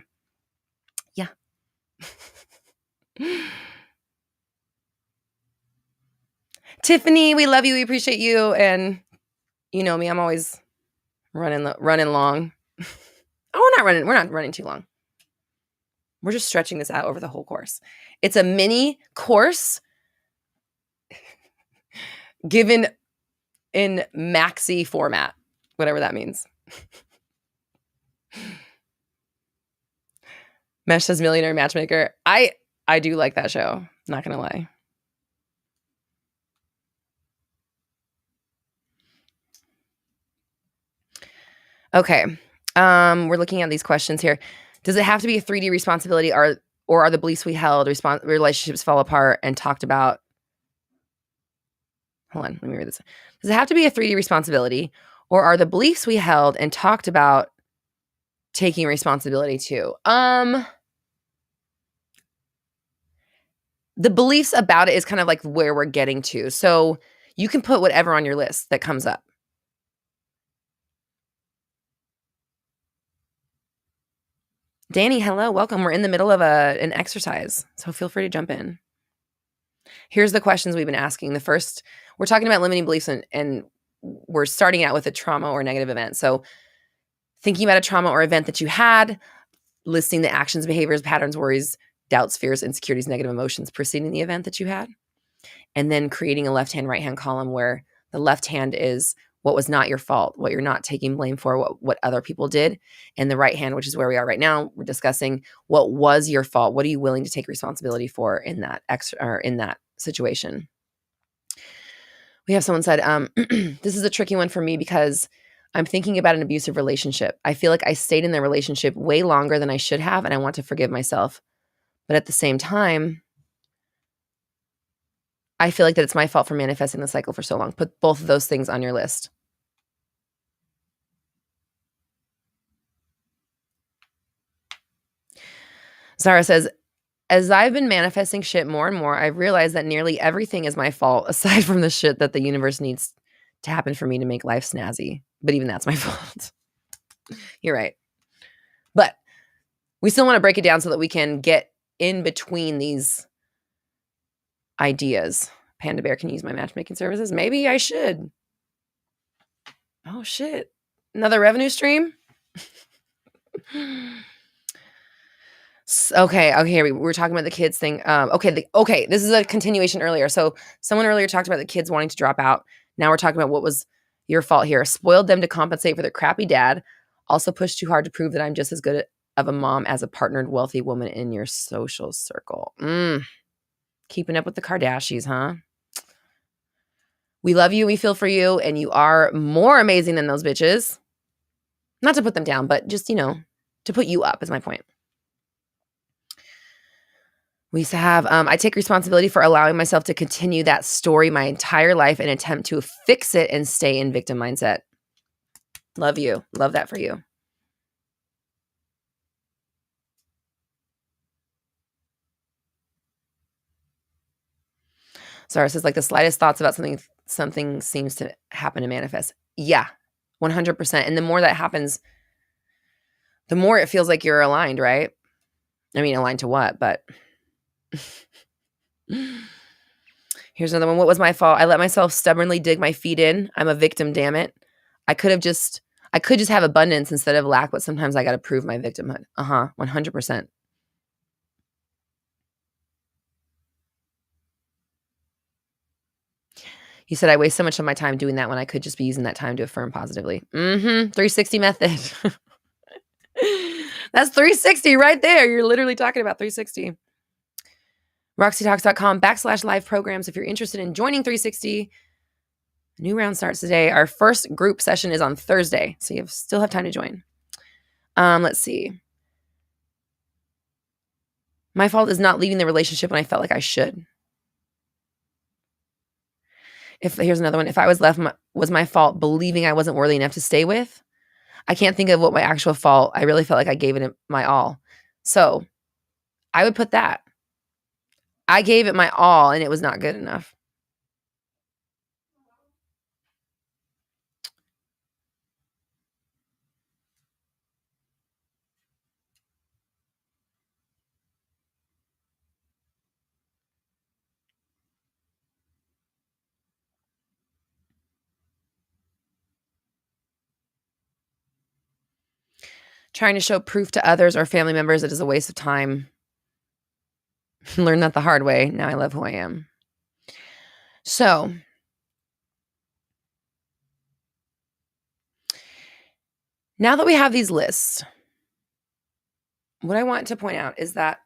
Tiffany, we love you. We appreciate you. And you know me, I'm always running long. Oh, we're not running too long. We're just stretching this out over the whole course. It's a mini course given in maxi format, whatever that means. Mesh says Millionaire Matchmaker. I do like that show. Not going to lie. Okay. We're looking at these questions here. Does it have to be a 3D responsibility or are the beliefs we held, relationships fall apart and talked about? Hold on, let me read this. Does it have to be a 3D responsibility or are the beliefs we held and talked about taking responsibility too? The beliefs about it is kind of like where we're getting to. So you can put whatever on your list that comes up. Danny, hello, welcome. We're in the middle of an exercise, so feel free to jump in. Here's the questions we've been asking. The first, we're talking about limiting beliefs and we're starting out with a trauma or negative event. So thinking about a trauma or event that you had, listing the actions, behaviors, patterns, worries, doubts, fears, insecurities, negative emotions preceding the event that you had. And then creating a left hand, right hand column where the left hand is what was not your fault, what you're not taking blame for, what other people did. And the right hand, which is where we are right now, we're discussing what was your fault. What are you willing to take responsibility for in that in that situation? We have someone said, this is a tricky one for me because I'm thinking about an abusive relationship. I feel like I stayed in the relationship way longer than I should have, and I want to forgive myself. But at the same time, I feel like that it's my fault for manifesting the cycle for so long. Put both of those things on your list. Zara says, as I've been manifesting shit more and more, I've realized that nearly everything is my fault aside from the shit that the universe needs to happen for me to make life snazzy. But even that's my fault. You're right. But we still want to break it down so that we can get in between these ideas. Panda Bear can use my matchmaking services. Maybe I should. Oh, shit. Another revenue stream? Okay, here we were talking about the kids thing. Okay, this is a continuation earlier. So someone earlier talked about the kids wanting to drop out. Now we're talking about what was your fault here. Spoiled them to compensate for their crappy dad. Also pushed too hard to prove that I'm just as good of a mom as a partnered wealthy woman in your social circle. Keeping up with the Kardashians, huh? We love you, we feel for you, and you are more amazing than those bitches. Not to put them down, but just, to put you up is my point. We used to have, I take responsibility for allowing myself to continue that story my entire life and attempt to fix it and stay in victim mindset. Love you. Love that for you. Sarah says, like the slightest thoughts about something seems to happen and manifest. Yeah, 100%. And the more that happens, the more it feels like you're aligned, right? I mean, aligned to what? But here's another one. What was my fault? I let myself stubbornly dig my feet in. I'm a victim, damn it. I could just have abundance instead of lack, but sometimes I got to prove my victimhood. 100%. He said, I waste so much of my time doing that when I could just be using that time to affirm positively. 360 method. That's 360 right there. You're literally talking about 360. RoxyTalks.com/live programs. If you're interested in joining 360, new round starts today. Our first group session is on Thursday, so you still have time to join. Let's see. My fault is not leaving the relationship when I felt like I should. Here's another one. If I was left, was my fault believing I wasn't worthy enough to stay with? I can't think of what my actual fault. I really felt like I gave it my all. So I would put that. I gave it my all and it was not good enough. trying to show proof to others or family members it is a waste of time. Learned that the hard way. Now I love who I am. So now that we have these lists, what I want to point out is that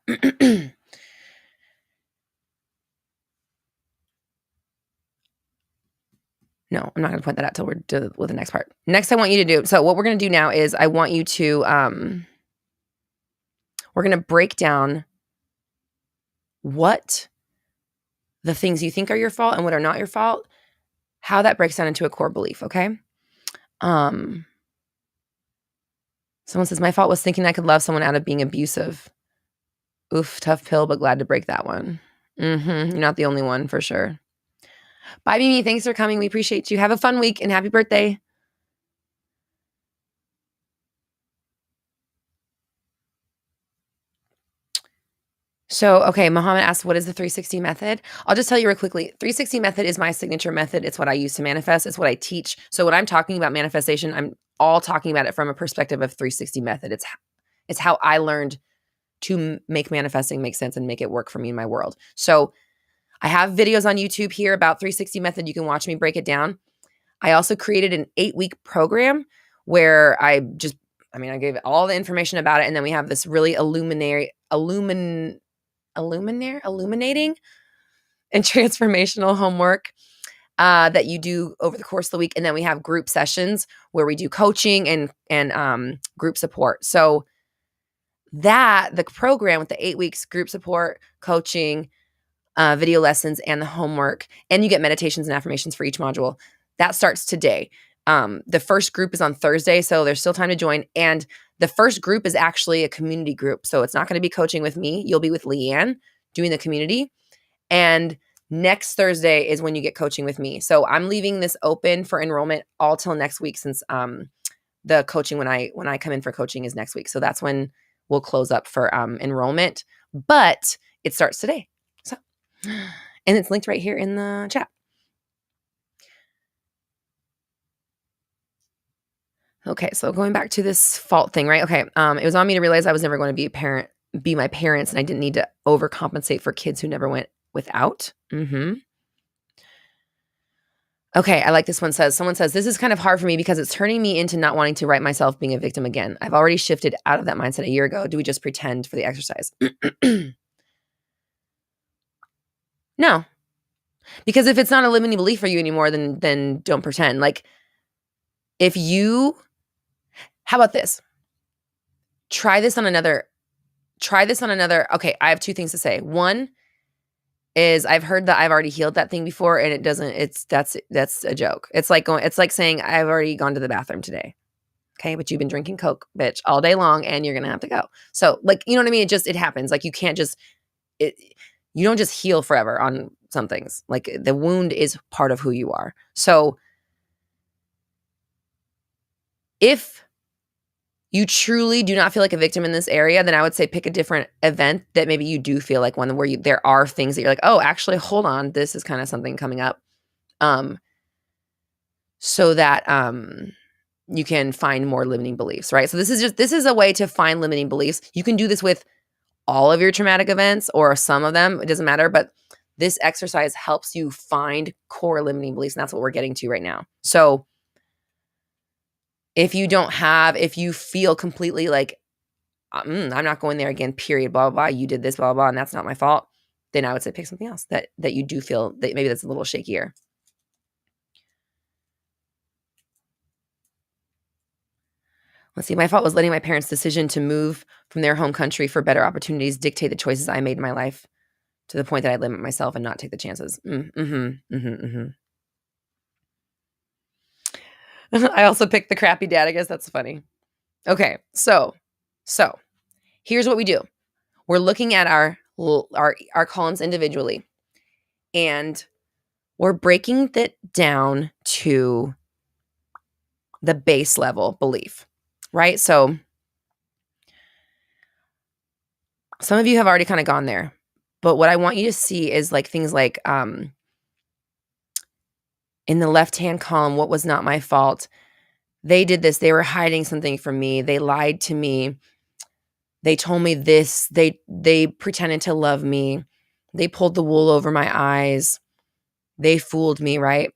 no, I'm not going to point that out till we're done with the next part. Next, I want you to do, so what we're going to do now is I want you to, we're going to break down what the things you think are your fault and what are not your fault, how that breaks down into a core belief, okay? Someone says, my fault was thinking I could love someone out of being abusive. Oof, tough pill, but glad to break that one. You're not the only one, for sure. Bye, Mimi. Thanks for coming. We appreciate you. Have a fun week and happy birthday. So, okay, Muhammad asked, what is the 360 method? I'll just tell you real quickly. 360 method is my signature method. It's what I use to manifest. It's what I teach. So when I'm talking about manifestation, I'm all talking about it from a perspective of 360 method. It's how I learned to make manifesting make sense and make it work for me in my world. So I have videos on YouTube here about 360 method. You can watch me break it down. I also created an 8-week program where I gave all the information about it. And then we have this really illuminating and transformational homework that you do over the course of the week. And then we have group sessions where we do coaching and group support. So the program with the 8 weeks, group support, coaching, video lessons, and the homework, and you get meditations and affirmations for each module, that starts today. The first group is on Thursday, so there's still time to join. And the first group is actually a community group. So it's not going to be coaching with me. You'll be with Leanne doing the community. And next Thursday is when you get coaching with me. So I'm leaving this open for enrollment all till next week, since the coaching when I come in for coaching is next week. So that's when we'll close up for enrollment. But it starts today. So, and it's linked right here in the chat. Okay, so going back to this fault thing, right? Okay, it was on me to realize I was never going to be my parents, and I didn't need to overcompensate for kids who never went without. Okay, I like this one. Someone says, this is kind of hard for me because it's turning me into not wanting to write myself being a victim again. I've already shifted out of that mindset a year ago. Do we just pretend for the exercise? No, because if it's not a limiting belief for you anymore, then don't pretend. Like, how about this? Try this on another. Okay, I have two things to say. One is I've heard that I've already healed that thing before, and it doesn't, that's a joke. It's like saying I've already gone to the bathroom today. Okay, but you've been drinking Coke, bitch, all day long, and you're going to have to go. So, like, you know what I mean? It happens. Like, you can't you don't just heal forever on some things. Like, the wound is part of who you are. So if you truly do not feel like a victim in this area, then I would say pick a different event that maybe you do feel like one where there are things that you're like, oh, actually, hold on, this is kind of something coming up. So that you can find more limiting beliefs, right? So this is a way to find limiting beliefs. You can do this with all of your traumatic events or some of them, it doesn't matter, but this exercise helps you find core limiting beliefs, and that's what we're getting to right now. So if you feel completely like, I'm not going there again, period, blah, blah, blah, you did this, blah, blah, blah, and that's not my fault, then I would say pick something else that you do feel that maybe that's a little shakier. Let's see. My fault was letting my parents' decision to move from their home country for better opportunities dictate the choices I made in my life to the point that I limit myself and not take the chances. I also picked the crappy dad. I guess that's funny. Okay, so here's what we do. We're looking at our columns individually, and we're breaking it down to the base level belief, right? So some of you have already kind of gone there, but what I want you to see is like things like in the left-hand column, what was not my fault? They did this. They were hiding something from me. They lied to me. They told me this. They pretended to love me. They pulled the wool over my eyes. They fooled me, right?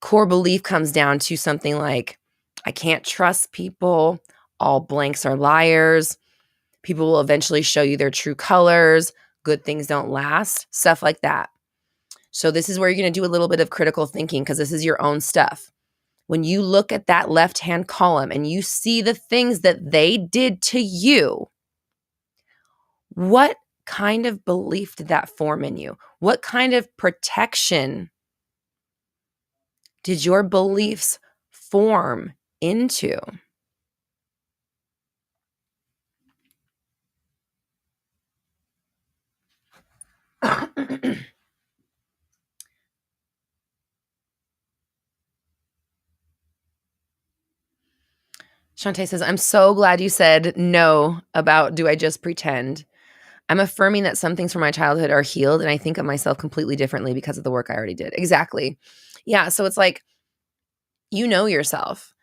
Core belief comes down to something like, I can't trust people. All blanks are liars. People will eventually show you their true colors. Good things don't last. Stuff like that. So this is where you're going to do a little bit of critical thinking, because this is your own stuff. When you look at that left-hand column and you see the things that they did to you, what kind of belief did that form in you? What kind of protection did your beliefs form into? Shantae says, I'm so glad you said no about do I just pretend? I'm affirming that some things from my childhood are healed, and I think of myself completely differently because of the work I already did. Exactly. Yeah. So it's like, you know yourself.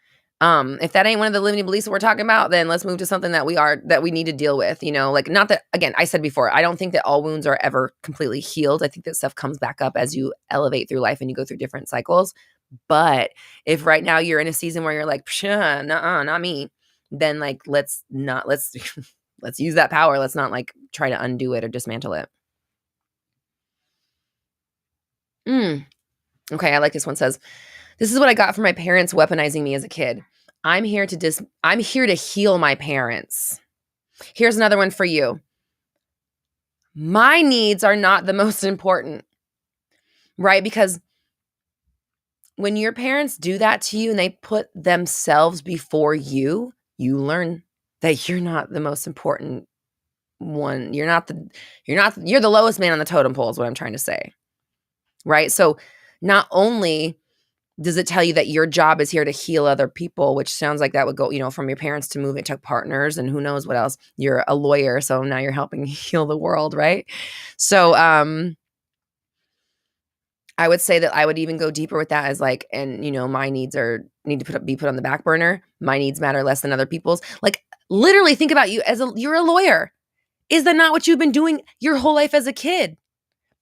If that ain't one of the limiting beliefs that we're talking about, then let's move to something that we need to deal with, like, not that, again, I said before, I don't think that all wounds are ever completely healed. I think that stuff comes back up as you elevate through life and you go through different cycles. But if right now you're in a season where you're like, nuh-uh, not me, then like, let's let's use that power. Let's not like try to undo it or dismantle it. Okay, I like this one. Says, this is what I got from my parents weaponizing me as a kid. I'm here to heal my parents. Here's another one for you. My needs are not the most important, right? Because when your parents do that to you and they put themselves before you, you learn that you're not the most important one. You're the lowest man on the totem pole is what I'm trying to say. Right? So not only does it tell you that your job is here to heal other people, which sounds like that would go, from your parents to moving to partners and who knows what else. You're a lawyer, so now you're helping heal the world, right? So I would say that I would even go deeper with that as like, and my needs need to be put on the back burner. My needs matter less than other people's. Like, literally think about you you're a lawyer. Is that not what you've been doing your whole life as a kid?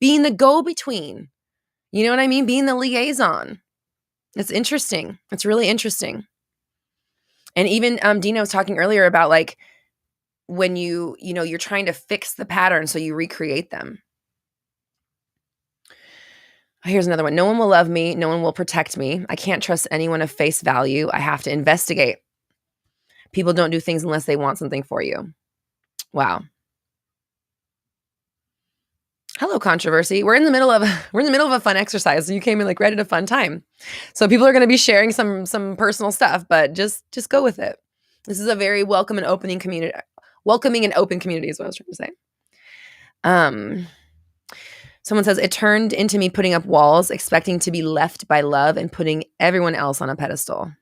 Being the go-between. You know what I mean? Being the liaison. It's interesting. It's really interesting. And even Dina was talking earlier about like when you're trying to fix the pattern so you recreate them. Here's another one. No one will love me. No one will protect me. I can't trust anyone of face value. I have to investigate. People don't do things unless they want something for you. Wow. Hello, controversy. We're in the middle of a fun exercise. So you came in like right at a fun time. So people are going to be sharing some personal stuff, but just go with it. This is a very welcoming and open community is what I was trying to say. Someone says, it turned into me putting up walls, expecting to be left by love and putting everyone else on a pedestal.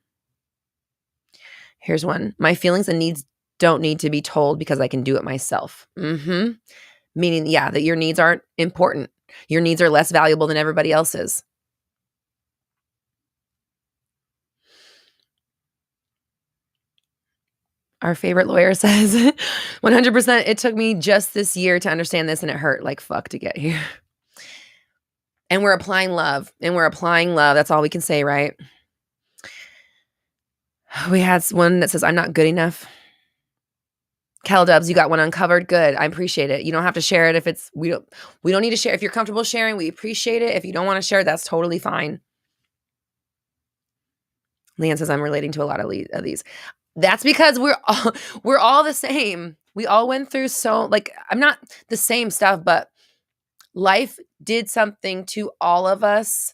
Here's one. My feelings and needs don't need to be told because I can do it myself. Meaning, that your needs aren't important. Your needs are less valuable than everybody else's. Our favorite lawyer says, 100%, it took me just this year to understand this and it hurt like fuck to get here. And we're applying love. That's all we can say, right? We had one that says, I'm not good enough. Cal Dubs, you got one uncovered. Good. I appreciate it. You don't have to share it if it's, we don't need to share. If you're comfortable sharing, we appreciate it. If you don't want to share, that's totally fine. Leanne says, I'm relating to a lot of these. That's because we're all the same. We all went through I'm not the same stuff, but life did something to all of us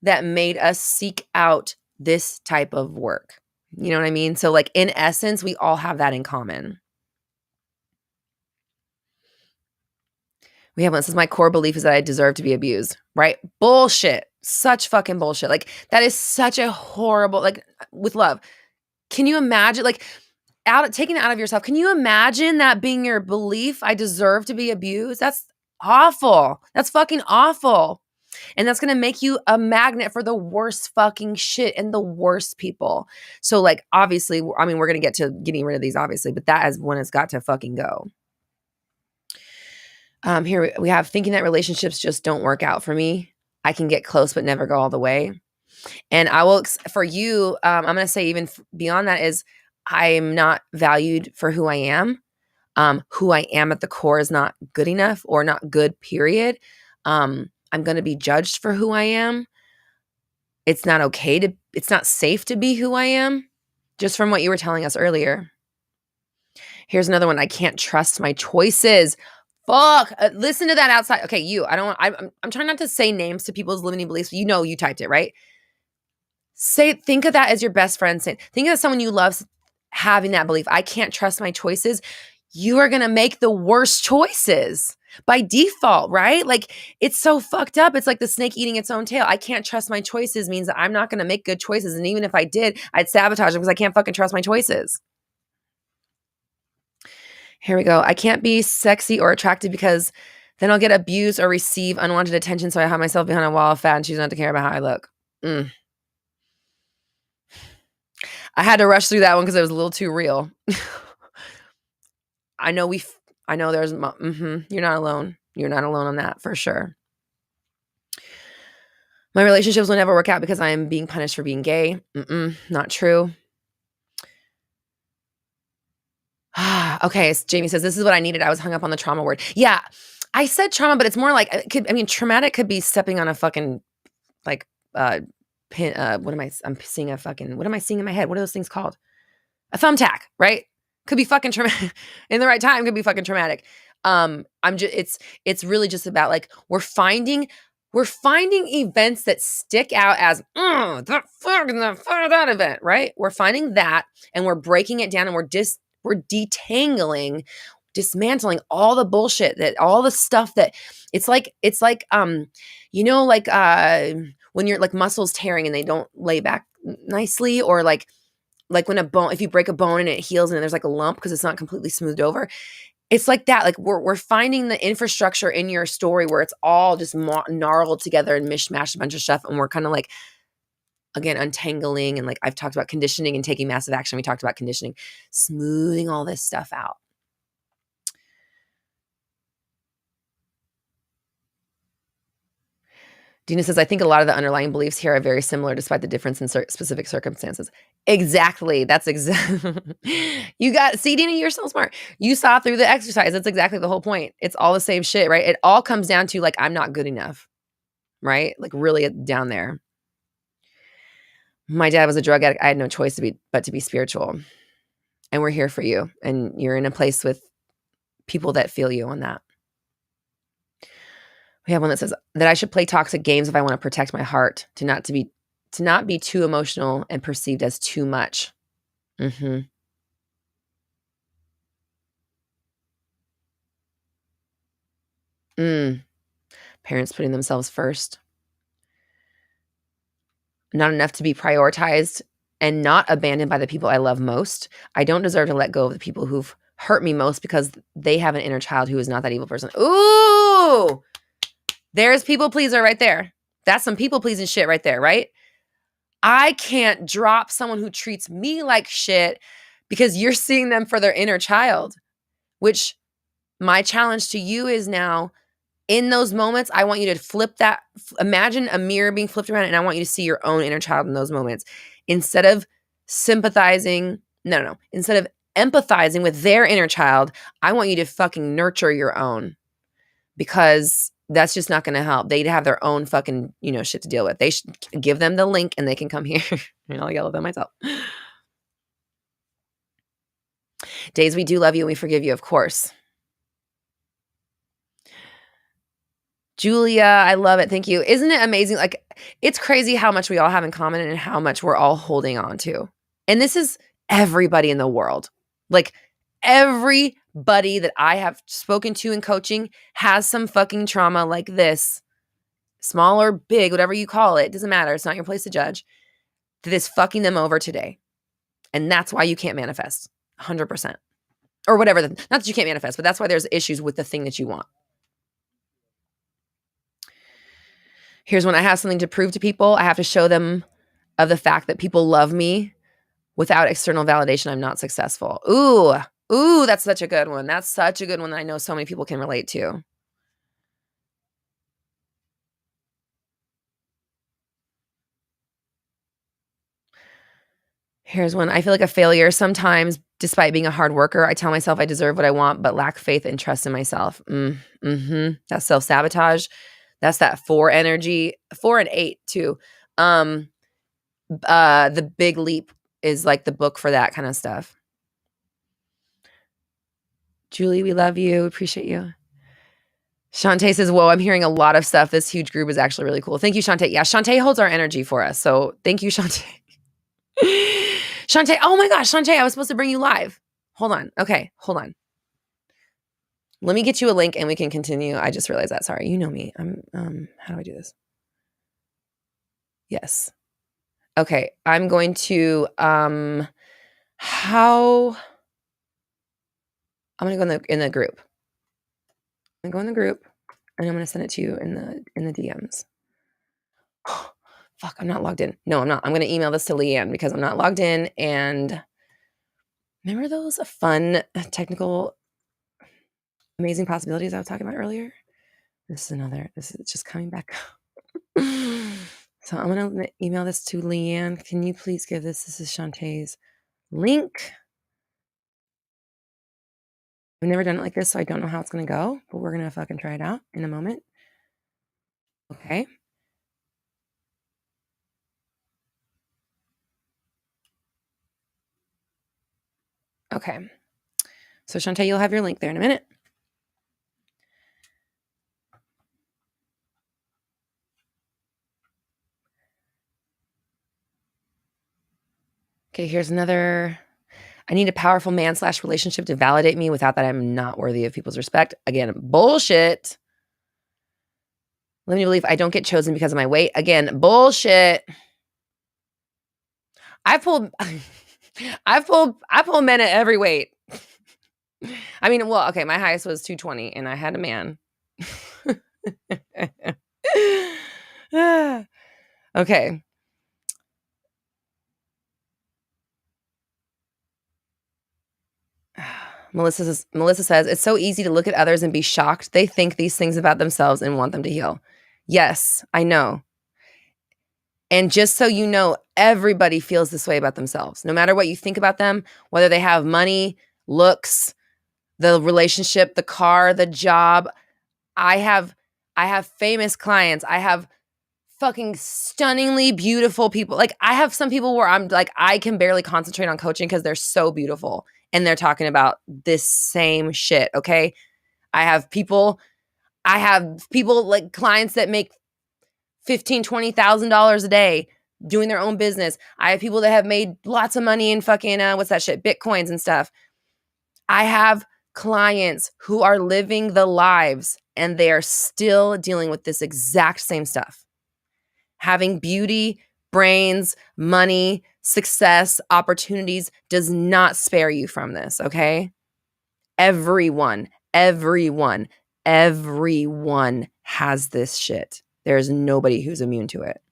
that made us seek out this type of work. You know what I mean? So like in essence, we all have that in common. We have one that says, my core belief is that I deserve to be abused, right? Bullshit. Such fucking bullshit. Like that is such a horrible, like with love. Can you imagine taking it out of yourself? Can you imagine that being your belief? I deserve to be abused. That's awful. That's fucking awful. And that's going to make you a magnet for the worst fucking shit and the worst people. So like, obviously, I mean, we're going to get to getting rid of these, obviously, but that is one has got to fucking go. Here we have thinking that relationships just don't work out for me. I can get close, but never go all the way. And I will, for you, I'm going to say even beyond that is I'm not valued for who I am. Who I am at the core is not good enough or not good, period. I'm going to be judged for who I am. It's not it's not safe to be who I am, just from what you were telling us earlier. Here's another one. I can't trust my choices. Fuck. Listen to that outside. Okay, I'm trying not to say names to people's limiting beliefs. You know, you typed it, right? Think of that as your best friend. Think of someone you love having that belief. I can't trust my choices. You are going to make the worst choices by default, right? Like, it's so fucked up. It's like the snake eating its own tail. I can't trust my choices means that I'm not going to make good choices. And even if I did, I'd sabotage them because I can't fucking trust my choices. Here we go. I can't be sexy or attractive because then I'll get abused or receive unwanted attention. So I hide myself behind a wall of fat and choose not to care about how I look. I had to rush through that one because it was a little too real. I know there's, you're not alone. You're not alone on that for sure. My relationships will never work out because I am being punished for being gay. Not true. Okay, so Jamie says, this is what I needed. I was hung up on the trauma word. Yeah, I said trauma, but it's more like, traumatic could be stepping on a fucking, like, pin, I'm seeing what am I seeing in my head? What are those things called? A thumbtack, right? Could be fucking traumatic. In the right time, could be fucking traumatic. It's really just about like, we're finding events that stick out as, that event, right? We're finding that and we're breaking it down and we're dismantling all the bullshit all the stuff that it's like, when you're like muscles tearing and they don't lay back nicely, or like when if you break a bone and it heals and there's like a lump because it's not completely smoothed over. It's like that. Like we're finding the infrastructure in your story where it's all just gnarled together and mishmashed a bunch of stuff. And we're kind of like, again, untangling. And like I've talked about conditioning and taking massive action. We talked about conditioning, smoothing all this stuff out. Dina says, I think a lot of the underlying beliefs here are very similar despite the difference in specific circumstances. Exactly. That's exactly. Dina, you're so smart. You saw through the exercise. That's exactly the whole point. It's all the same shit, right? It all comes down to like, I'm not good enough, right? Like really down there. My dad was a drug addict. I had no choice but to be spiritual. And we're here for you. And you're in a place with people that feel you on that. We have one that says that I should play toxic games if I want to protect my heart, to not be too emotional and perceived as too much. Parents putting themselves first. Not enough to be prioritized and not abandoned by the people I love most. I don't deserve to let go of the people who've hurt me most because they have an inner child who is not that evil person. Ooh! There's people pleaser right there. That's some people pleasing shit right there, right? I can't drop someone who treats me like shit because you're seeing them for their inner child, which my challenge to you is now, in those moments, I want you to flip that. Imagine a mirror being flipped around and I want you to see your own inner child in those moments. Instead of sympathizing, instead of empathizing with their inner child, I want you to fucking nurture your own, because that's just not going to help. They'd have their own fucking, shit to deal with. They should give them the link and they can come here. And I'll yell at them myself. Days, we do love you and we forgive you, of course. Julia, I love it. Thank you. Isn't it amazing? Like, it's crazy how much we all have in common and how much we're all holding on to. And this is everybody in the world. Like, everybody that I have spoken to in coaching has some fucking trauma like this, small or big, whatever you call it. Doesn't matter. It's not your place to judge. That is fucking them over today. And that's why you can't manifest 100%. Or whatever. Not that you can't manifest, but that's why there's issues with the thing that you want. Here's when I have something to prove to people. I have to show them of the fact that people love me. Without external validation, I'm not successful. Ooh, that's such a good one. That's such a good one that I know so many people can relate to. Here's one. I feel like a failure sometimes, despite being a hard worker. I tell myself I deserve what I want, but lack faith and trust in myself. That's self-sabotage. That's that 4 energy, 4 and 8 too. The Big Leap is like the book for that kind of stuff. Julie, we love you. Appreciate you. Shantae says, whoa, I'm hearing a lot of stuff. This huge group is actually really cool. Thank you, Shantae. Yeah, Shantae holds our energy for us. So thank you, Shantae. Shantae, oh my gosh, Shantae, I was supposed to bring you live. Hold on. Okay, hold on. Let me get you a link and we can continue. I just realized that. Sorry, you know me. How do I do this? Yes. Okay, I'm going to I'm gonna go in the group. I'm gonna go in the group and I'm gonna send it to you in the DMs. Fuck, I'm not logged in. No, I'm not. I'm gonna email this to Leanne because I'm not logged in. And remember those fun technical amazing possibilities I was talking about earlier? This is just coming back. So I'm gonna email this to Leanne. Can you please give this is Shantae's link. I've never done it like this, so I don't know how it's gonna go, but we're gonna fucking try it out in a moment. Okay. Okay. So Shantae, you'll have your link there in a minute. Okay, here's another. I need a powerful man/relationship to validate me. Without that, I'm not worthy of people's respect. Again, bullshit. Let me believe I don't get chosen because of my weight. Again, bullshit. I pulled men at every weight. I mean, well, okay, my highest was 220 and I had a man. Okay. Melissa says, it's so easy to look at others and be shocked. They think these things about themselves and want them to heal. Yes, I know. And just so you know, everybody feels this way about themselves. No matter what you think about them, whether they have money, looks, the relationship, the car, the job. I have famous clients. I have fucking stunningly beautiful people. Like I have some people where I'm like, I can barely concentrate on coaching because they're so beautiful. And they're talking about this same shit. Okay. I have people like clients that make $15,000, $20,000 a day doing their own business. I have people that have made lots of money in fucking, what's that shit? Bitcoins and stuff. I have clients who are living the lives and they are still dealing with this exact same stuff. Having beauty, brains, money, success, opportunities does not spare you from this, okay? Everyone has this shit. There's nobody who's immune to it.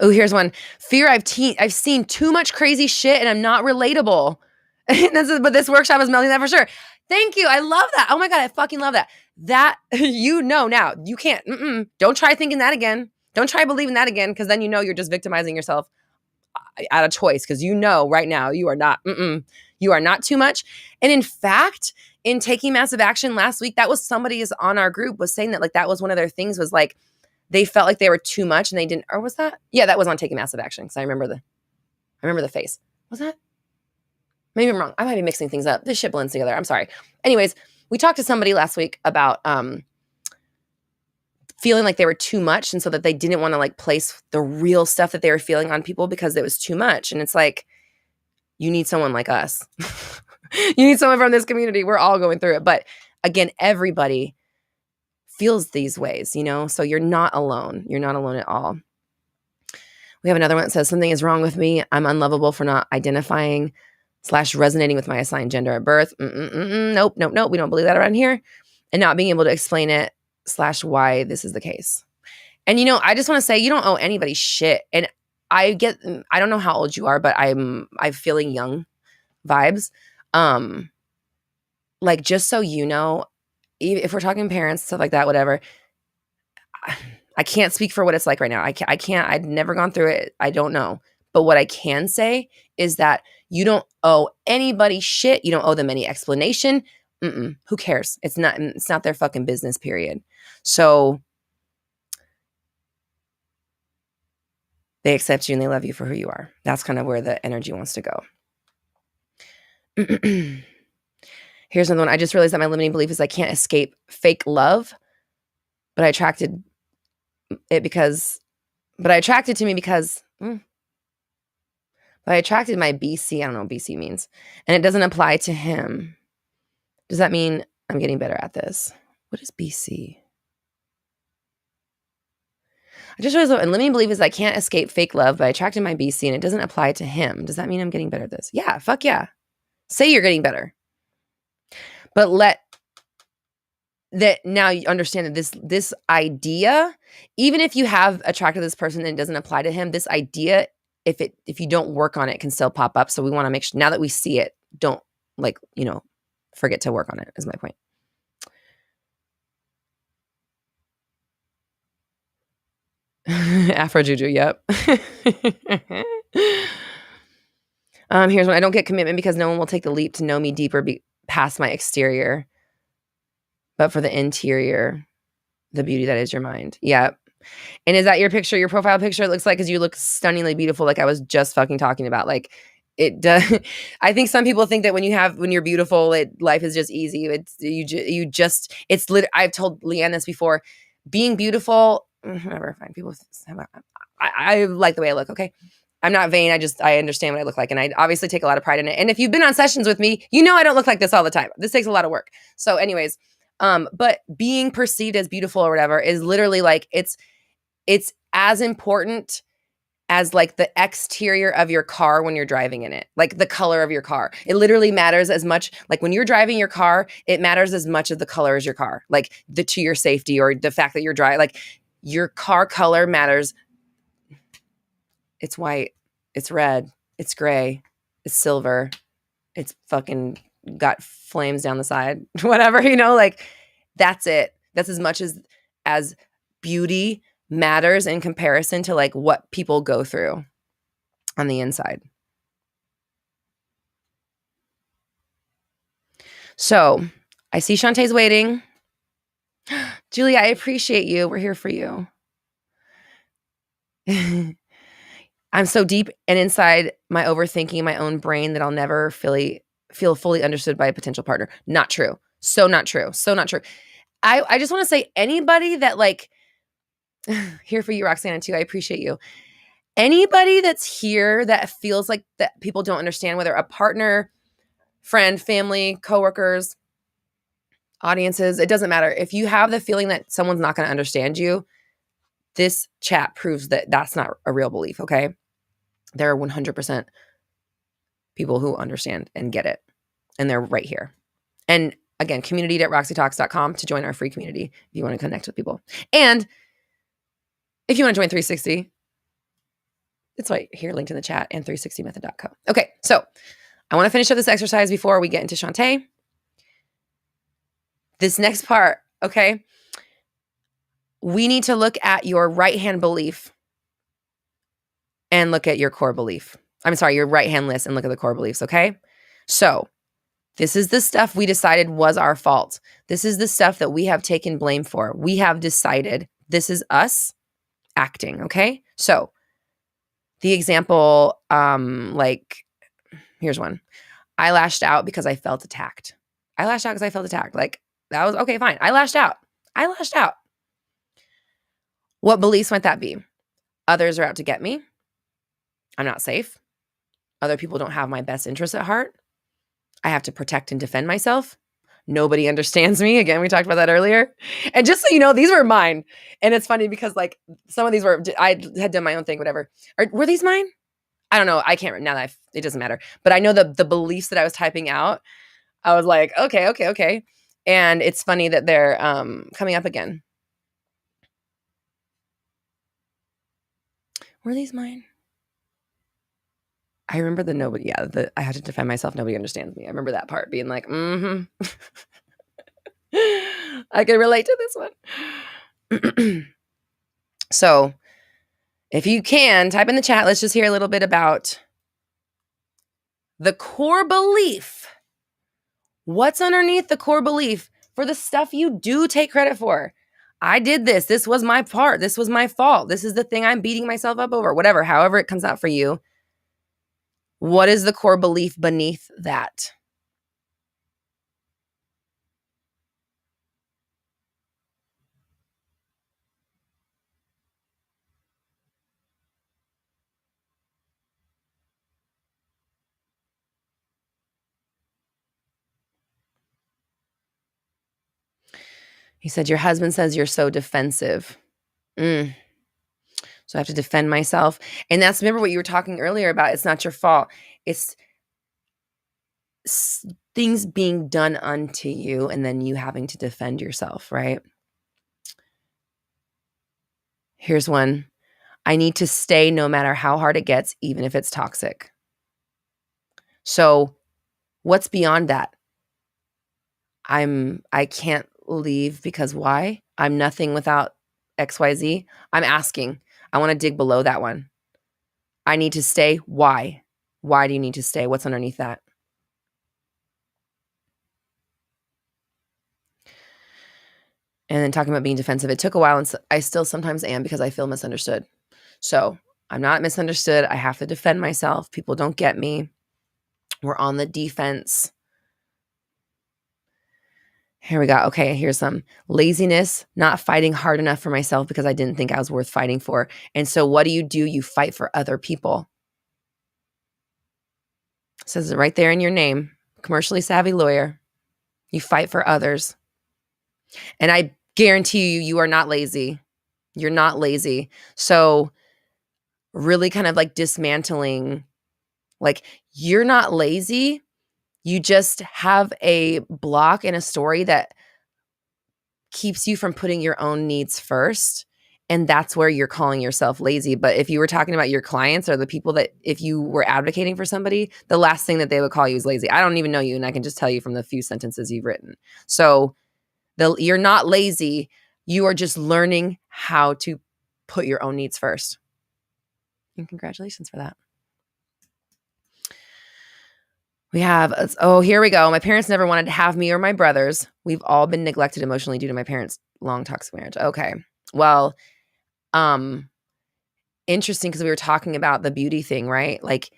Oh, here's one. Fear I've seen too much crazy shit and I'm not relatable. But this workshop is melting that for sure. Thank you. I love that. Oh my God, I fucking love that. That, you know now. You can't. Don't try thinking that again. Don't try believing that again because then you know you're just victimizing yourself out of choice because you know right now you are not. You are not too much. And in fact, in taking massive action last week, that was somebody is on our group was saying that like that was one of their things was like they felt like they were too much and they didn't, or was that? Yeah, that was on taking massive action because I remember the face. Was that? Maybe I'm wrong. I might be mixing things up. This shit blends together. I'm sorry. Anyways, we talked to somebody last week about feeling like they were too much and so that they didn't want to like place the real stuff that they were feeling on people because it was too much. And it's like, you need someone like us. You need someone from this community. We're all going through it. But again, everybody feels these ways, you know? So you're not alone. You're not alone at all. We have another one that says, something is wrong with me. I'm unlovable for not identifying / resonating with my assigned gender at birth. Nope. We don't believe that around here. And not being able to explain it / why this is the case. And, I just want to say you don't owe anybody shit. And I don't know how old you are, but I'm feeling young vibes. Like, just so you know, if we're talking parents, stuff like that, whatever, I can't speak for what it's like right now. I can't, I've never gone through it. I don't know. But what I can say is that you don't owe anybody shit. You don't owe them any explanation. Who cares? It's not their fucking business, period. So they accept you and they love you for who you are. That's kind of where the energy wants to go. Here's another one. I just realized that my limiting belief is I can't escape fake love, but I attracted it to me because but I attracted my BC. I don't know what BC means. And it doesn't apply to him. Does that mean I'm getting better at this? What is BC? I just realized and limiting belief is I can't escape fake love, but I attracted my BC and it doesn't apply to him. Does that mean I'm getting better at this? Yeah, fuck yeah. Say you're getting better. But now you understand that this idea, even if you have attracted this person and it doesn't apply to him, this idea, if you don't work on it, can still pop up. So we want to make sure now that we see it, don't forget to work on it, is my point. Afro Juju, yep. Here's one. I don't get commitment because no one will take the leap to know me deeper past my exterior, but for the interior, the beauty that is your mind. Yeah. And is that your picture, your profile picture? It looks like, because you look stunningly beautiful, like I was just fucking talking about. Like, it does. I think some people think that when you're beautiful, life is just easy. I've told Leanne this before. Being beautiful, whatever, fine. People, I like the way I look. Okay. I'm not vain. I understand what I look like. And I obviously take a lot of pride in it. And if you've been on sessions with me, I don't look like this all the time. This takes a lot of work. So anyways, but being perceived as beautiful or whatever is literally like, it's as important as like the exterior of your car when you're driving in it, like the color of your car. It literally matters as much. Like when you're driving your car, it matters as much as the color as your car, like to your safety or the fact that you're driving, like your car color matters. It's white, it's red, it's gray, it's silver, it's fucking got flames down the side, whatever, like that's it. That's as much as beauty matters in comparison to like what people go through on the inside. So I see Shantae's waiting. Julie, I appreciate you. We're here for you. I'm so deep and inside my overthinking my own brain that I'll never feel fully understood by a potential partner. Not true. So not true. So not true. I just want to say anybody that like, here for you, Roxana, too. I appreciate you. Anybody that's here that feels like that people don't understand, whether a partner, friend, family, coworkers, audiences, it doesn't matter. If you have the feeling that someone's not going to understand you, this chat proves that that's not a real belief, okay? There are 100% people who understand and get it, and they're right here. And again, community.roxytalks.com to join our free community if you want to connect with people. And if you want to join 360, it's right here, linked in the chat, and 360method.co. Okay, so I want to finish up this exercise before we get into Shantae. This next part, okay? We need to look at your right-hand belief and look at your core belief. I'm sorry, your right-hand list and look at the core beliefs, okay? So this is the stuff we decided was our fault. This is the stuff that we have taken blame for. We have decided this is us acting, okay? So the example, here's one. I lashed out because I felt attacked. Like, that was, okay, fine. I lashed out. What beliefs might that be? Others are out to get me. I'm not safe. Other people don't have my best interests at heart. I have to protect and defend myself. Nobody understands me. Again, we talked about that earlier. And just so you know, these were mine. And it's funny because like some of these I had done my own thing, whatever. Were these mine? I don't know. I can't now that it doesn't matter. But I know the beliefs that I was typing out. I was like, okay. And it's funny that they're coming up again. Were these mine? I remember the nobody. Yeah, I had to defend myself. Nobody understands me. I remember that part being like, I can relate to this one. So, if you can, type in the chat. Let's just hear a little bit about the core belief. What's underneath the core belief for the stuff you do take credit for? I did this. This was my part. This was my fault. This is the thing I'm beating myself up over. Whatever, however it comes out for you. What is the core belief beneath that? He said, your husband says you're so defensive. So I have to defend myself. And that's, remember what you were talking earlier about, it's not your fault. It's things being done unto you and then you having to defend yourself, right? Here's one. I need to stay no matter how hard it gets, even if it's toxic. So what's beyond that? I can't leave because why? I'm nothing without XYZ. I'm asking. I want to dig below that one. I need to stay. Why? Why do you need to stay? What's underneath that? And then talking about being defensive, it took a while, and I still sometimes am because I feel misunderstood. So I'm not misunderstood. I have to defend myself. People don't get me. We're on the defense. Here we go. Okay, here's some laziness, not fighting hard enough for myself because I didn't think I was worth fighting for. And so what do? You fight for other people. It says it right there in your name. Commercially savvy lawyer. You fight for others. And I guarantee you, you are not lazy. You're not lazy. So really kind of like dismantling, like you're not lazy. You just have a block in a story that keeps you from putting your own needs first. And that's where you're calling yourself lazy. But if you were talking about your clients or the people that, if you were advocating for somebody, the last thing that they would call you is lazy. I don't even know you, and I can just tell you from the few sentences you've written. So you're not lazy. You are just learning how to put your own needs first. And congratulations for that. We have, here we go. My parents never wanted to have me or my brothers. We've all been neglected emotionally due to my parents' long toxic marriage. Okay. Well, interesting, because we were talking about the beauty thing, right? Like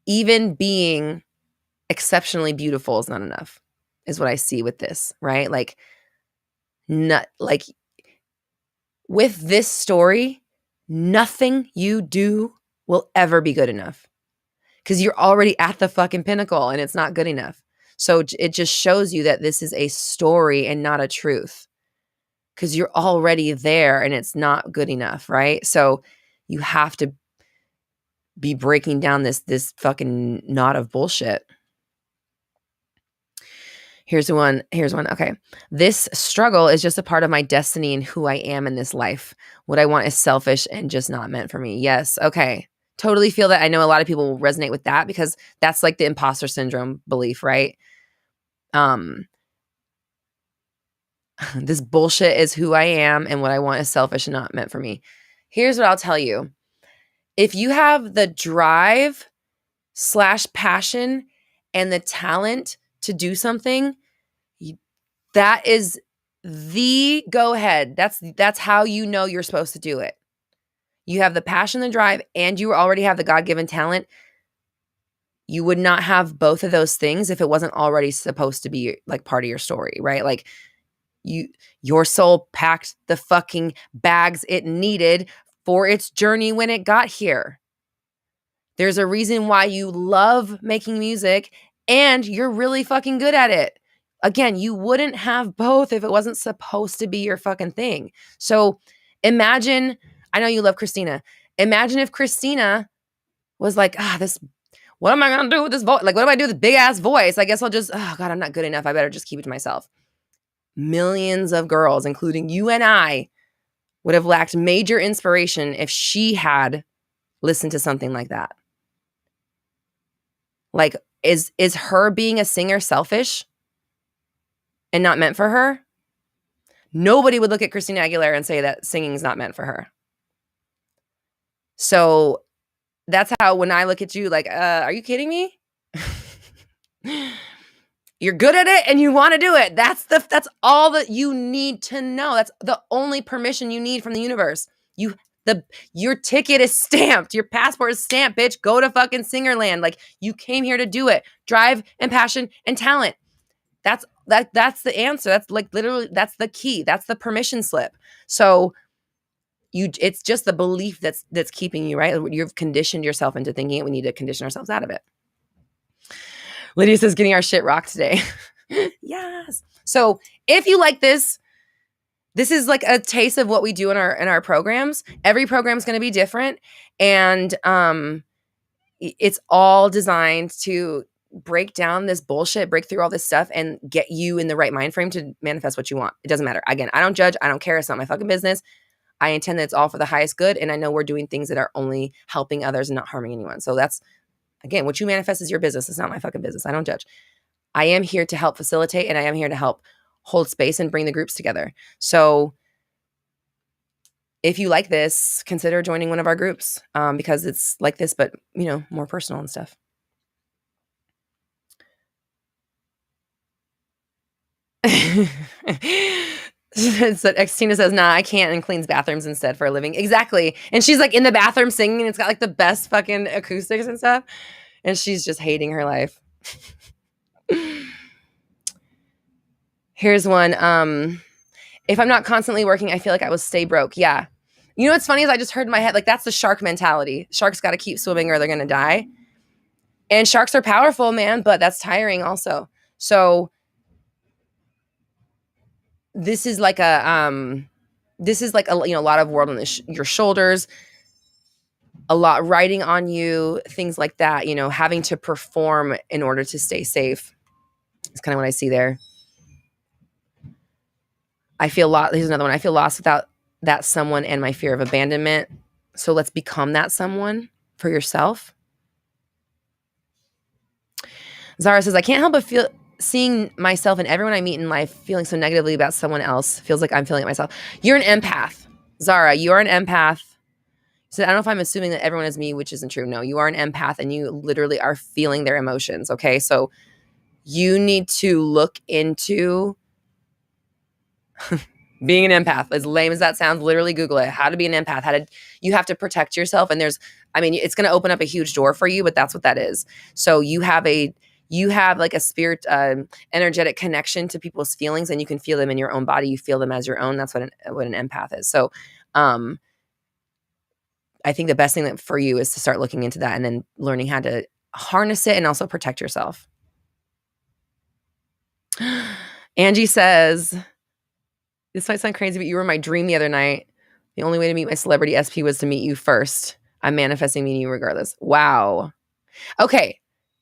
even being exceptionally beautiful is not enough, is what I see with this, right? Like with this story, nothing you do will ever be good enough. Because you're already at the fucking pinnacle and it's not good enough. So it just shows you that this is a story and not a truth. Because you're already there and it's not good enough, right? So you have to be breaking down this fucking knot of bullshit. Here's one. Okay. This struggle is just a part of my destiny and who I am in this life. What I want is selfish and just not meant for me. Yes. Okay. Totally feel that. I know a lot of people will resonate with that because that's like the imposter syndrome belief, right? This bullshit is who I am and what I want is selfish and not meant for me. Here's what I'll tell you. If you have the drive / passion and the talent to do something, that is the go ahead. That's how you know you're supposed to do it. You have the passion, the drive, and you already have the God-given talent. You would not have both of those things if it wasn't already supposed to be like part of your story, right? Like your soul packed the fucking bags it needed for its journey when it got here. There's a reason why you love making music and you're really fucking good at it. Again, you wouldn't have both if it wasn't supposed to be your fucking thing. So imagine, I know you love Christina. Imagine if Christina was like, what am I going to do with this voice? Like, what do I do with this big ass voice? I guess I'll just, oh God, I'm not good enough. I better just keep it to myself. Millions of girls, including you and I, would have lacked major inspiration if she had listened to something like that. Like, is her being a singer selfish and not meant for her? Nobody would look at Christina Aguilera and say that singing is not meant for her. So that's how when I look at you, like, are you kidding me? You're good at it and you want to do it. That's all that you need to know. That's the only permission you need from the universe. Your ticket is stamped. Your passport is stamped, bitch. Go to fucking Singerland. Like, you came here to do it. Drive and passion and talent. That's the answer. That's like literally, that's the key. That's the permission slip. So it's just the belief that's keeping you, right? You've conditioned yourself into thinking it. We need to condition ourselves out of it. Lydia says, getting our shit rocked today. Yes. So if you like this is like a taste of what we do in our programs. Every program is going to be different. And it's all designed to break down this bullshit, break through all this stuff, and get you in the right mind frame to manifest what you want. It doesn't matter. Again, I don't judge. I don't care. It's not my fucking business. I intend that it's all for the highest good. And I know we're doing things that are only helping others and not harming anyone. So that's, again, what you manifest is your business. It's not my fucking business. I don't judge. I am here to help facilitate, and I am here to help hold space and bring the groups together. So if you like this, consider joining one of our groups because it's like this, but, more personal and stuff. So Xtina says, nah, I can't, and cleans bathrooms instead for a living. Exactly. And she's like in the bathroom singing, and it's got like the best fucking acoustics and stuff. And she's just hating her life. Here's one. If I'm not constantly working, I feel like I will stay broke. Yeah. You know what's funny is I just heard in my head, like, that's the shark mentality. Sharks got to keep swimming or they're going to die. And sharks are powerful, man, but that's tiring also. So this is like a lot of world on your shoulders, a lot riding on you, things like that, having to perform in order to stay safe. It's kind of what I see there. I feel lost. Here's another one. I feel lost without that someone and my fear of abandonment. So let's become that someone for yourself. Zara says, I can't help but seeing myself and everyone I meet in life feeling so negatively about someone else. Feels like I'm feeling it myself. You're an empath. Zara, you are an empath. So I don't know if I'm assuming that everyone is me, which isn't true. No, you are an empath and you literally are feeling their emotions. Okay. So you need to look into being an empath. As lame as that sounds, literally Google it. How to be an empath. You have to protect yourself. And it's going to open up a huge door for you, but that's what that is. So you have like a spirit, energetic connection to people's feelings, and you can feel them in your own body. You feel them as your own. That's what an empath is. So, I think the best thing for you is to start looking into that and then learning how to harness it and also protect yourself. Angie says, this might sound crazy, but you were my dream the other night. The only way to meet my celebrity SP was to meet you first. I'm manifesting meeting you regardless. Wow. Okay.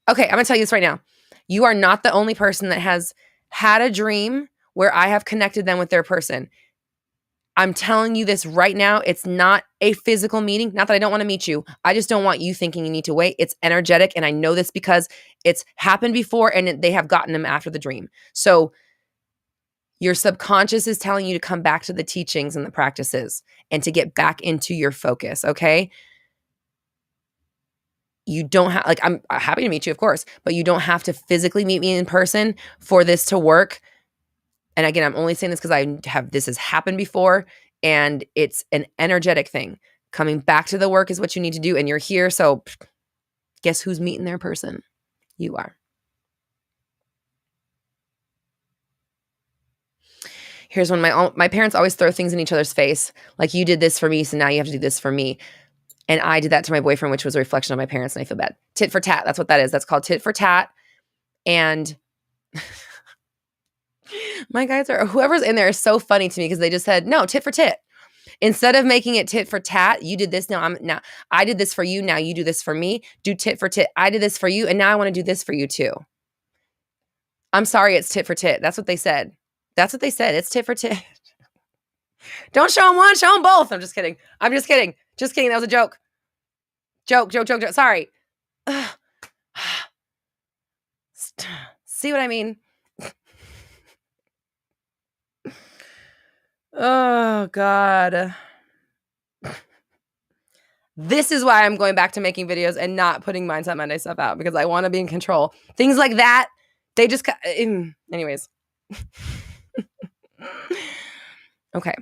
I'm going to tell you this right now. You are not the only person that has had a dream where I have connected them with their person. I'm telling you this right now. It's not a physical meeting. Not that I don't want to meet you. I just don't want you thinking you need to wait. It's energetic. And I know this because it's happened before and they have gotten them after the dream. So your subconscious is telling you to come back to the teachings and the practices and to get back into your focus. Okay. You don't have, like, I'm happy to meet you, of course, but you don't have to physically meet me in person for this to work. And again, I'm only saying this because this has happened before and it's an energetic thing. Coming back to the work is what you need to do. And you're here. So guess who's meeting their person? You are. Here's one. My parents always throw things in each other's face. Like, you did this for me, so now you have to do this for me. And I did that to my boyfriend, which was a reflection of my parents, and I feel bad. Tit for tat. That's what that is. That's called tit for tat. And my guys whoever's in there is so funny to me because they just said, no, tit for tit. Instead of making it tit for tat, you did this, now I did this for you, now you do this for me. Do tit for tit. I did this for you, and now I want to do this for you too. I'm sorry, it's tit for tit. That's what they said. That's what they said. It's tit for tit. Don't show them one, show them both. I'm just kidding. Just kidding. That was a joke. Joke. Sorry. See what I mean? Oh, God. This is why I'm going back to making videos and not putting Mindset Monday stuff out, because I want to be in control. Things like that, they just... Anyways. Okay.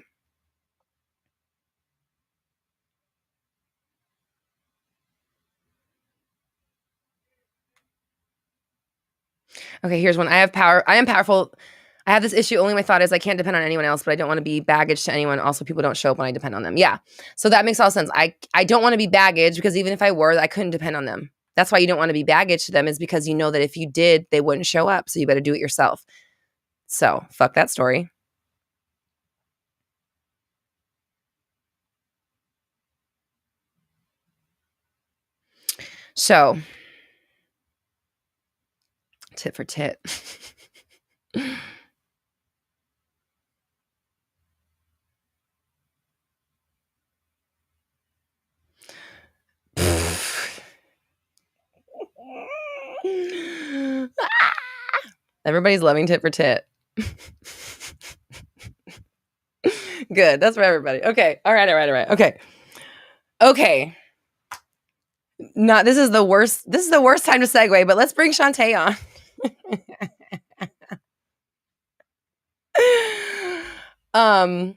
Okay, here's one. I have power. I am powerful. I have this issue. Only my thought is I can't depend on anyone else, but I don't want to be baggage to anyone. Also, people don't show up when I depend on them. Yeah. So that makes all sense. I don't want to be baggage, because even if I were, I couldn't depend on them. That's why you don't want to be baggage to them, is because you know that if you did, they wouldn't show up. So you better do it yourself. So fuck that story. So tit for tit. Everybody's loving tit for tit. Good. That's for everybody. Okay. All right. Okay. This is the worst time to segue, but let's bring Shantae on. I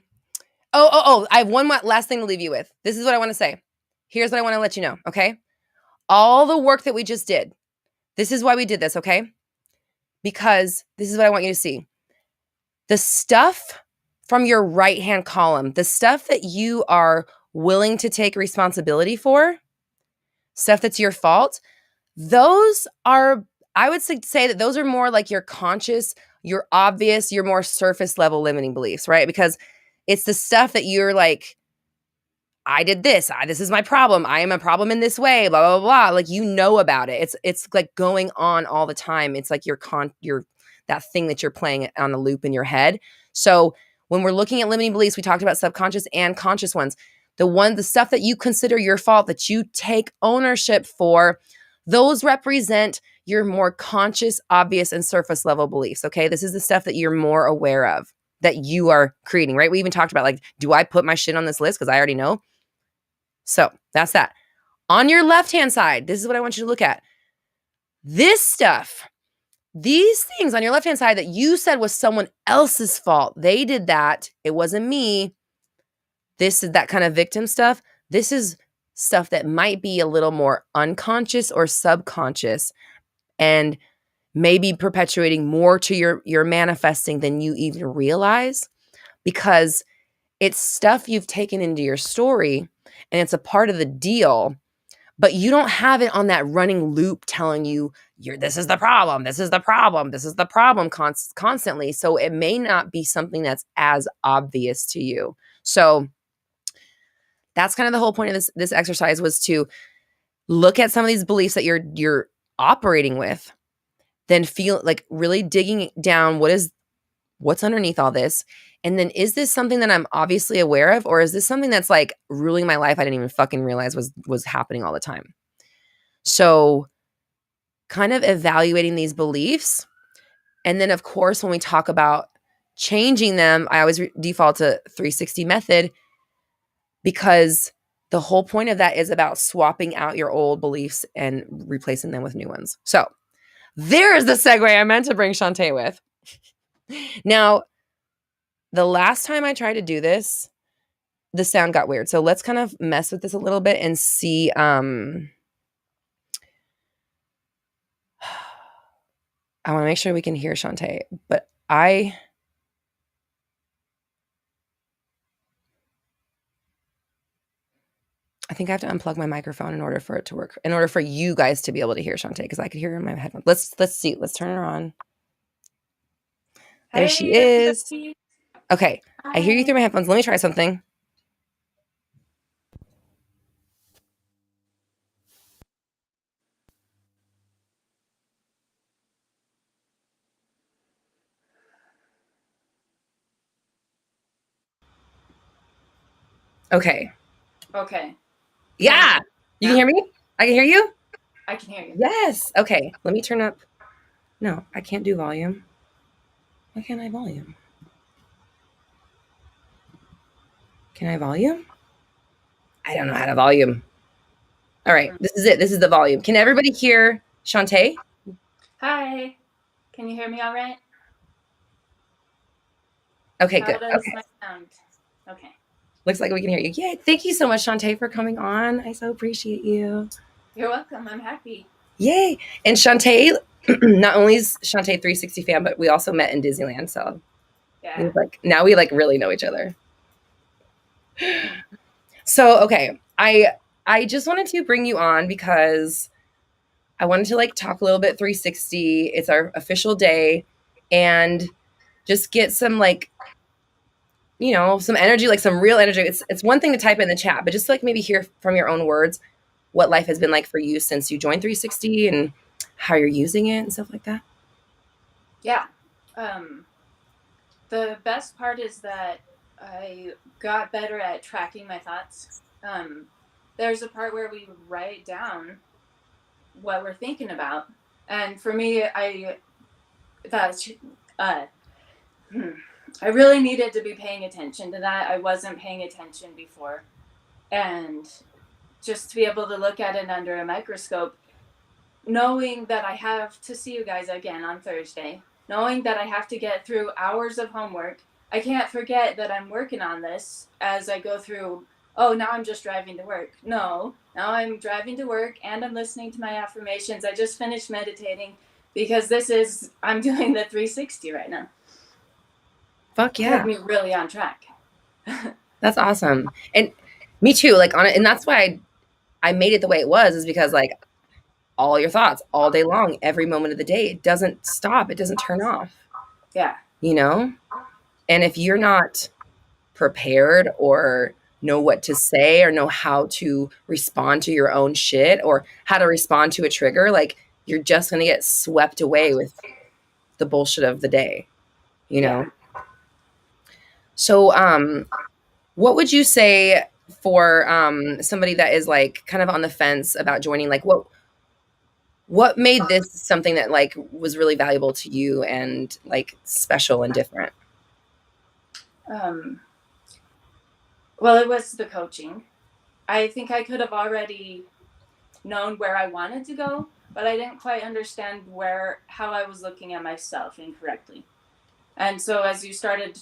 have one last thing to leave you with. This is what I want to say. Here's what I want to let you know, okay? All the work that we just did, this is why we did this, okay? Because this is what I want you to see. The stuff from your right-hand column, the stuff that you are willing to take responsibility for, stuff that's your fault, those are, I would say that those are more like your conscious, your obvious, your more surface level limiting beliefs, right? Because it's the stuff that you're like, I did this. This is my problem. I am a problem in this way, blah, blah, blah. Like, you know about it. It's like going on all the time. It's like your that thing that you're playing on the loop in your head. So when we're looking at limiting beliefs, we talked about subconscious and conscious ones. The stuff that you consider your fault, that you take ownership for, those represent your more conscious, obvious, and surface level beliefs, okay? This is the stuff that you're more aware of, that you are creating, right? We even talked about, like, do I put my shit on this list because I already know? So that's that. On your left-hand side, this is what I want you to look at. This stuff, these things on your left-hand side that you said was someone else's fault. They did that. It wasn't me. This is that kind of victim stuff. This is stuff that might be a little more unconscious or subconscious, and maybe perpetuating more to your manifesting than you even realize, because it's stuff you've taken into your story and it's a part of the deal, but you don't have it on that running loop telling you this is the problem, constantly. So it may not be something that's as obvious to you. So that's kind of the whole point of this exercise, was to look at some of these beliefs that you're operating with, then feel like really digging down, what's underneath all this? And then, is this something that I'm obviously aware of, or is this something that's like ruling my life I didn't even fucking realize was happening all the time? So kind of evaluating these beliefs. And then, of course, when we talk about changing them, I always default to 360 method, because the whole point of that is about swapping out your old beliefs and replacing them with new ones. So there's the segue I meant to bring Shantae with. Now, the last time I tried to do this, the sound got weird. So let's kind of mess with this a little bit and see. I want to make sure we can hear Shantae, but I think I have to unplug my microphone in order for it to work, in order for you guys to be able to hear Shantae, because I could hear her in my headphones. Let's see. Let's turn her on. There she is. Okay. I hear you through my headphones. Let me try something. Okay. Okay. Yeah. You can hear me? I can hear you? I can hear you. Yes. Okay. Let me turn up. No, I can't do volume. Why can't I volume? Can I volume? I don't know how to volume. All right. This is it. This is the volume. Can everybody hear Shantae? Hi. Can you hear me all right? Okay, How good. does Okay. my sound? Okay. Looks like we can hear you. Yay. Thank you so much, Shantae, for coming on. I so appreciate you. You're welcome. I'm happy. Yay. And Shantae, not only is Shantae 360 fan, but we also met in Disneyland. So Yeah. now we like really know each other. So okay. I just wanted to bring you on because I wanted to like talk a little bit 360. It's our official day and just get some like, some energy, like some real energy. It's one thing to type in the chat, but just like maybe hear from your own words what life has been like for you since you joined 360 and how you're using it and stuff like that. Yeah. The best part is that I got better at tracking my thoughts. There's a part where we write down what we're thinking about, and for me, that's uh, I really needed to be paying attention to that. I wasn't paying attention before, and just to be able to look at it under a microscope, knowing that I have to see you guys again on Thursday, knowing that I have to get through hours of homework. I can't forget that I'm working on this as I go through. Oh, now I'm just driving to work. No, now I'm driving to work and I'm listening to my affirmations. I just finished meditating because I'm doing the 360 right now. Fuck Kept yeah. me really on track. That's awesome. And me too, like on it. And that's why I made it the way it was, is because like all your thoughts all day long, every moment of the day, it doesn't stop. It doesn't turn off, Yeah. you know? And if you're not prepared or know what to say or know how to respond to your own shit or how to respond to a trigger, like you're just going to get swept away with the bullshit of the day, you Yeah. know? So, what would you say for somebody that is like kind of on the fence about joining? Like, what made this something that like was really valuable to you and like special and different? Um, well, it was the coaching. I think I could have already known where I wanted to go, but I didn't quite understand how I was looking at myself incorrectly. And so as you started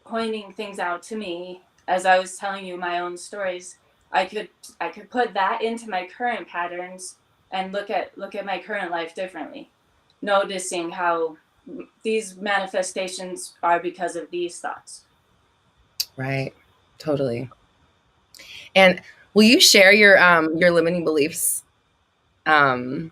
pointing things out to me, as I was telling you my own stories, I could put that into my current patterns and look at my current life differently, noticing how these manifestations are because of these thoughts. Right. Totally. And will you share your limiting beliefs, um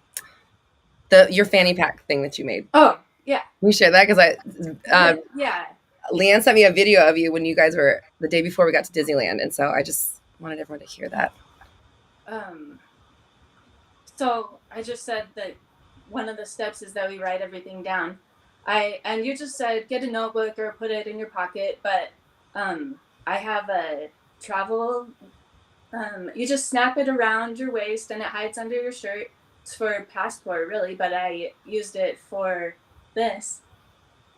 the your fanny pack thing that you made? Oh, yeah. Can you share that? Because Yeah. Leanne sent me a video of you when you guys were the day before we got to Disneyland, and so I just wanted everyone to hear that. Um, so I just said that one of the steps is that we write everything down. And you just said get a notebook or put it in your pocket, but I have a travel. You just snap it around your waist and it hides under your shirt. It's for a passport, really, but I used it for this.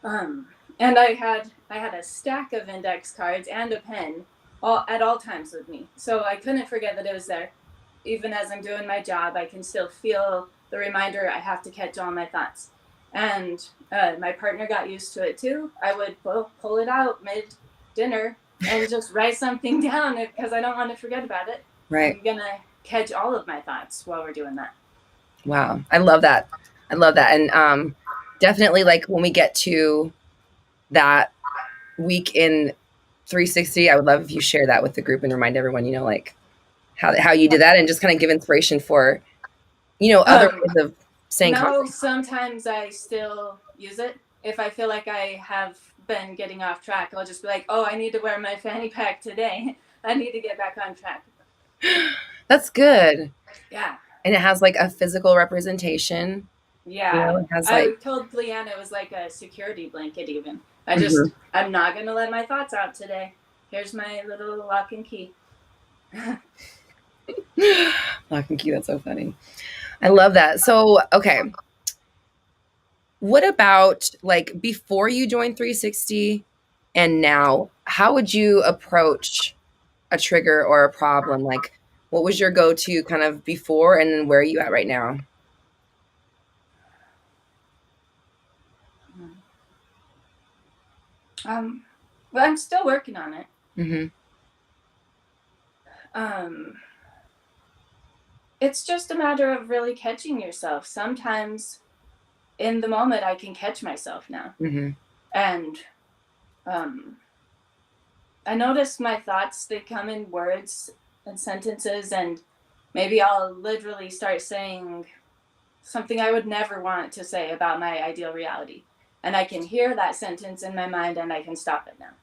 And I had a stack of index cards and a pen all times with me, so I couldn't forget that it was there. Even as I'm doing my job, I can still feel the reminder I have to catch all my thoughts. And my partner got used to it too. I would pull it out mid dinner and just write something down because I don't want to forget about it. Right. I'm gonna catch all of my thoughts while we're doing that. Wow. I love that. I love that. And definitely like when we get to that week in 360, I would love if you share that with the group and remind everyone, like how you did that and just kind of give inspiration for, other ways of saying Now, content. sometimes I still use it. If I feel like I have been getting off track, I'll just be like, oh, I need to wear my fanny pack today. I need to get back on track. That's good. Yeah. And it has like a physical representation. Yeah. It has I like, told Leanne it was like a security blanket, even. mhm. I'm not going to let my thoughts out today. Here's my little lock and key. Lock and key, that's so funny. I love that. So, okay. What about like before you joined 360 and now, how would you approach a trigger or a problem? Like, what was your go-to kind of before, and then where are you at right now? Well, I'm still working on it. Mm-hmm. It's just a matter of really catching yourself. Sometimes in the moment, I can catch myself now. Mm-hmm. And I notice my thoughts, they come in words and sentences, and maybe I'll literally start saying something I would never want to say about my ideal reality. And I can hear that sentence in my mind and I can stop it now.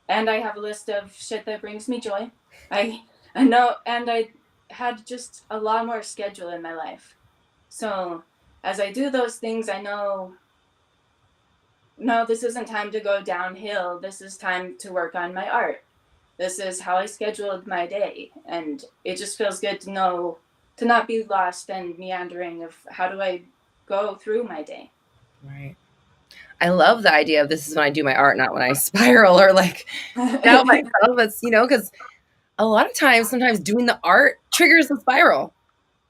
And I have a list of shit that brings me joy. I know, and I had just a lot more schedule in my life. So as I do those things, I know, no, this isn't time to go downhill. This is time to work on my art. This is how I scheduled my day. And it just feels good to know, to not be lost and meandering of how do I go through my day. Right. I love the idea of this is when I do my art, not when I spiral or like doubt myself. It's, because a lot of times, sometimes doing the art triggers the spiral,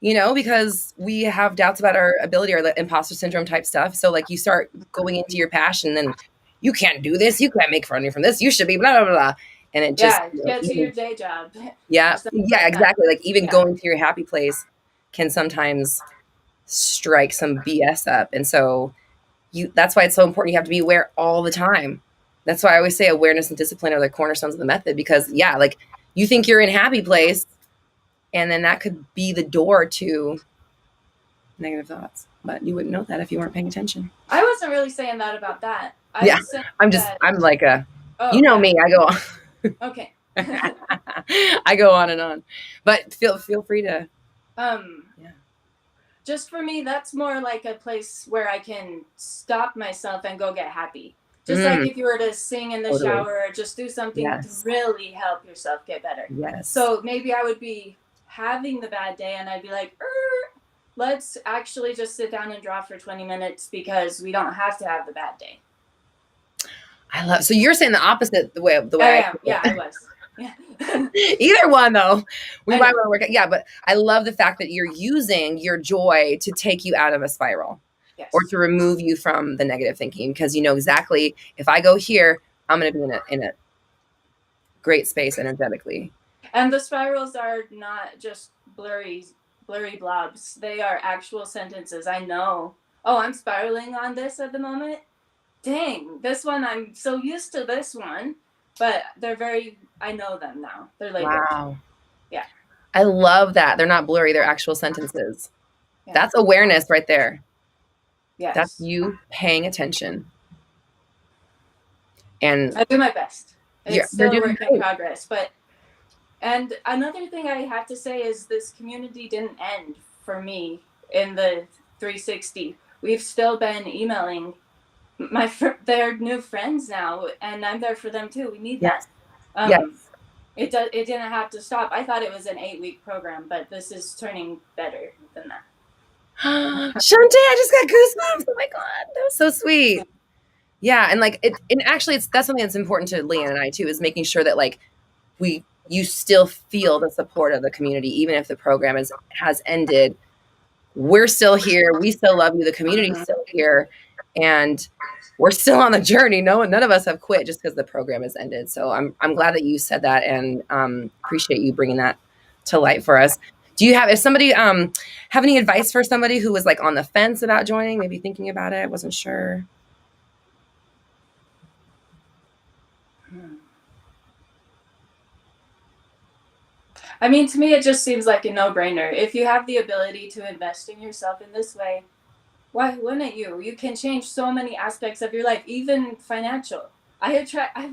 because we have doubts about our ability or the imposter syndrome type stuff. So like you start going into your passion, then you can't do this. You can't make money from this. You should be blah, blah, blah, blah. And it just, Yeah, get to your day job. yeah, yeah, exactly. Like even Yeah. going to your happy place can sometimes strike some BS up. And so that's why it's so important. You have to be aware all the time. That's why I always say awareness and discipline are the cornerstones of the method, because like you think you're in happy place, and then that could be the door to negative thoughts, but you wouldn't know that if you weren't paying attention. I wasn't really saying that about that. I'm like me, I go on. Okay. I go on and on, but feel free to. Just for me, that's more like a place where I can stop myself and go get happy. Just like if you were to sing in the shower or just do something to really help yourself get better. Yes. So maybe I would be having the bad day and I'd be like, let's actually just sit down and draw for 20 minutes because we don't have to have the bad day. So you're saying the opposite the way I am. Yeah, I was. Yeah. Either one though, we might want to work out. Yeah, but I love the fact that you're using your joy to take you out of a spiral. Yes. Or to remove you from the negative thinking, because you know exactly, if I go here, I'm going to be in a great space energetically. And the spirals are not just blurry blobs. They are actual sentences. I know, I'm spiraling on this at the moment. Dang, this one, I'm so used to this one, but I know them now. They're labeled. Wow. Yeah. I love that. They're not blurry. They're actual sentences. Yeah. That's awareness right there. Yes. That's you paying attention. And I do my best. It's still a work in progress. And another thing I have to say is this community didn't end for me in the 360. We've still been emailing. They're new friends now, and I'm there for them too. We need that. Yes. It didn't have to stop. I thought it was an 8-week program, but this is turning better than that. Shante, I just got goosebumps. Oh my God, that was so sweet. Yeah, and like actually that's something that's important to Leanne and I too, is making sure that like you still feel the support of the community, even if the program has ended. We're still here. We still love you. The community's still here, and we're still on the journey. None of us have quit just because the program has ended. So I'm glad that you said that, and appreciate you bringing that to light for us. Do you have, if somebody have any advice for somebody who was like on the fence about joining, maybe thinking about it, wasn't sure? I mean, to me, it just seems like a no-brainer. If you have the ability to invest in yourself in this way, why wouldn't you? You can change so many aspects of your life, even financial. I've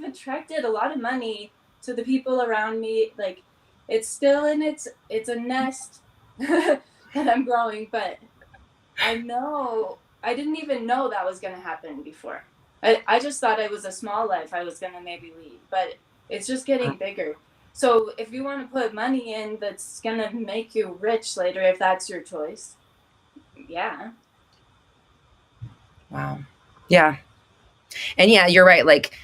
attracted a lot of money to the people around me. Like, it's still it's a nest that I'm growing, but I didn't even know that was going to happen before. I just thought it was a small life I was going to maybe lead, but it's just getting bigger. So if you want to put money in that's going to make you rich later, if that's your choice, yeah. Wow. Yeah. And yeah, you're right. Like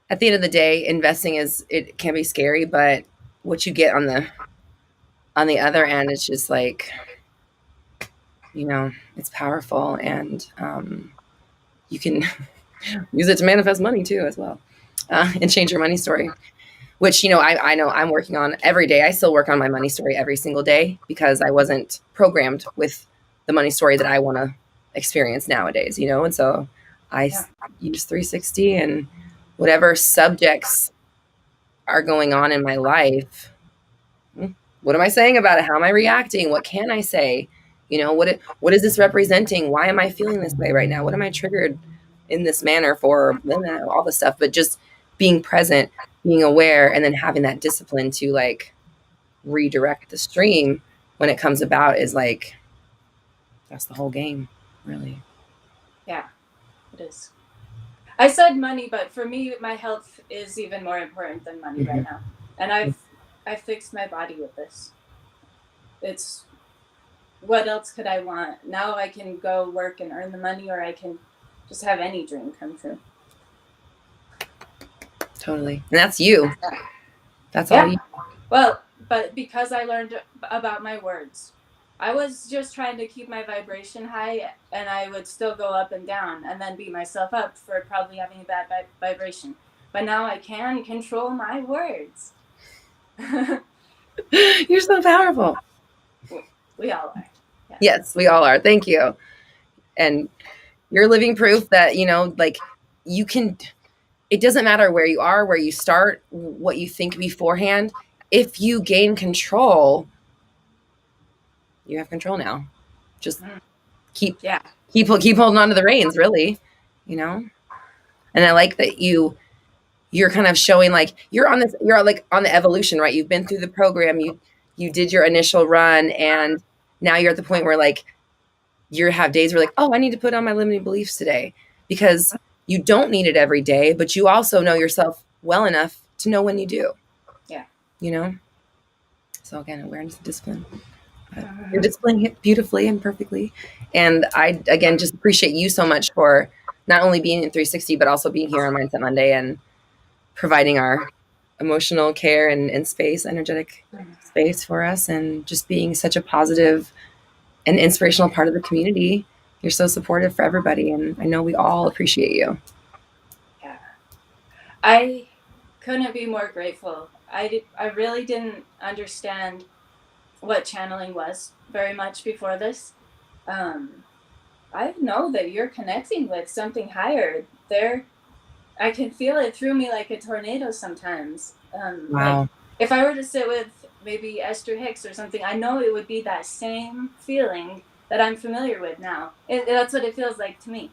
at the end of the day, investing it can be scary, but what you get on the other end, it's just like, it's powerful, and you can use it to manifest money too as well, and change your money story, which, I know I'm working on every day. I still work on my money story every single day because I wasn't programmed with the money story that I want to experience nowadays, and so I use 360 and whatever subjects are going on in my life. What am I saying about it? How am I reacting? What can I say? What is this representing? Why am I feeling this way right now? What am I triggered in this manner for? All the stuff, but just being present, being aware, and then having that discipline to like redirect the stream when it comes about is like, that's the whole game, really. Yeah, it is. I said money, but for me, my health is even more important than money right now. And I've fixed my body with this. It's, what else could I want? Now I can go work and earn the money, or I can just have any dream come true. Totally. And that's you. That's all you. Well, but because I learned about my words, I was just trying to keep my vibration high, and I would still go up and down and then beat myself up for probably having a bad vibration. But now I can control my words. You're so powerful. We all are. Yeah. Yes, we all are. Thank you. And you're living proof that, like you can, it doesn't matter where you are, where you start, what you think beforehand. If you gain control, you have control now. Just keep holding on to the reins, really, And I like that you're kind of showing like you're like on the evolution, right? You've been through the program, you did your initial run, and now you're at the point where like you have days where like, oh, I need to put on my limiting beliefs today, because you don't need it every day, but you also know yourself well enough to know when you do. Yeah. So again, awareness and discipline. You're displaying it beautifully and perfectly. And I, again, just appreciate you so much for not only being in 360, but also being here on Mindset Monday and providing our emotional care and space, energetic space for us, and just being such a positive and inspirational part of the community. You're so supportive for everybody, and I know we all appreciate you. Yeah. I couldn't be more grateful. I really didn't understand what channeling was very much before this. I know that you're connecting with something higher. I can feel it through me like a tornado sometimes. Wow. Like if I were to sit with maybe Esther Hicks or something, I know it would be that same feeling that I'm familiar with now. That's what it feels like to me.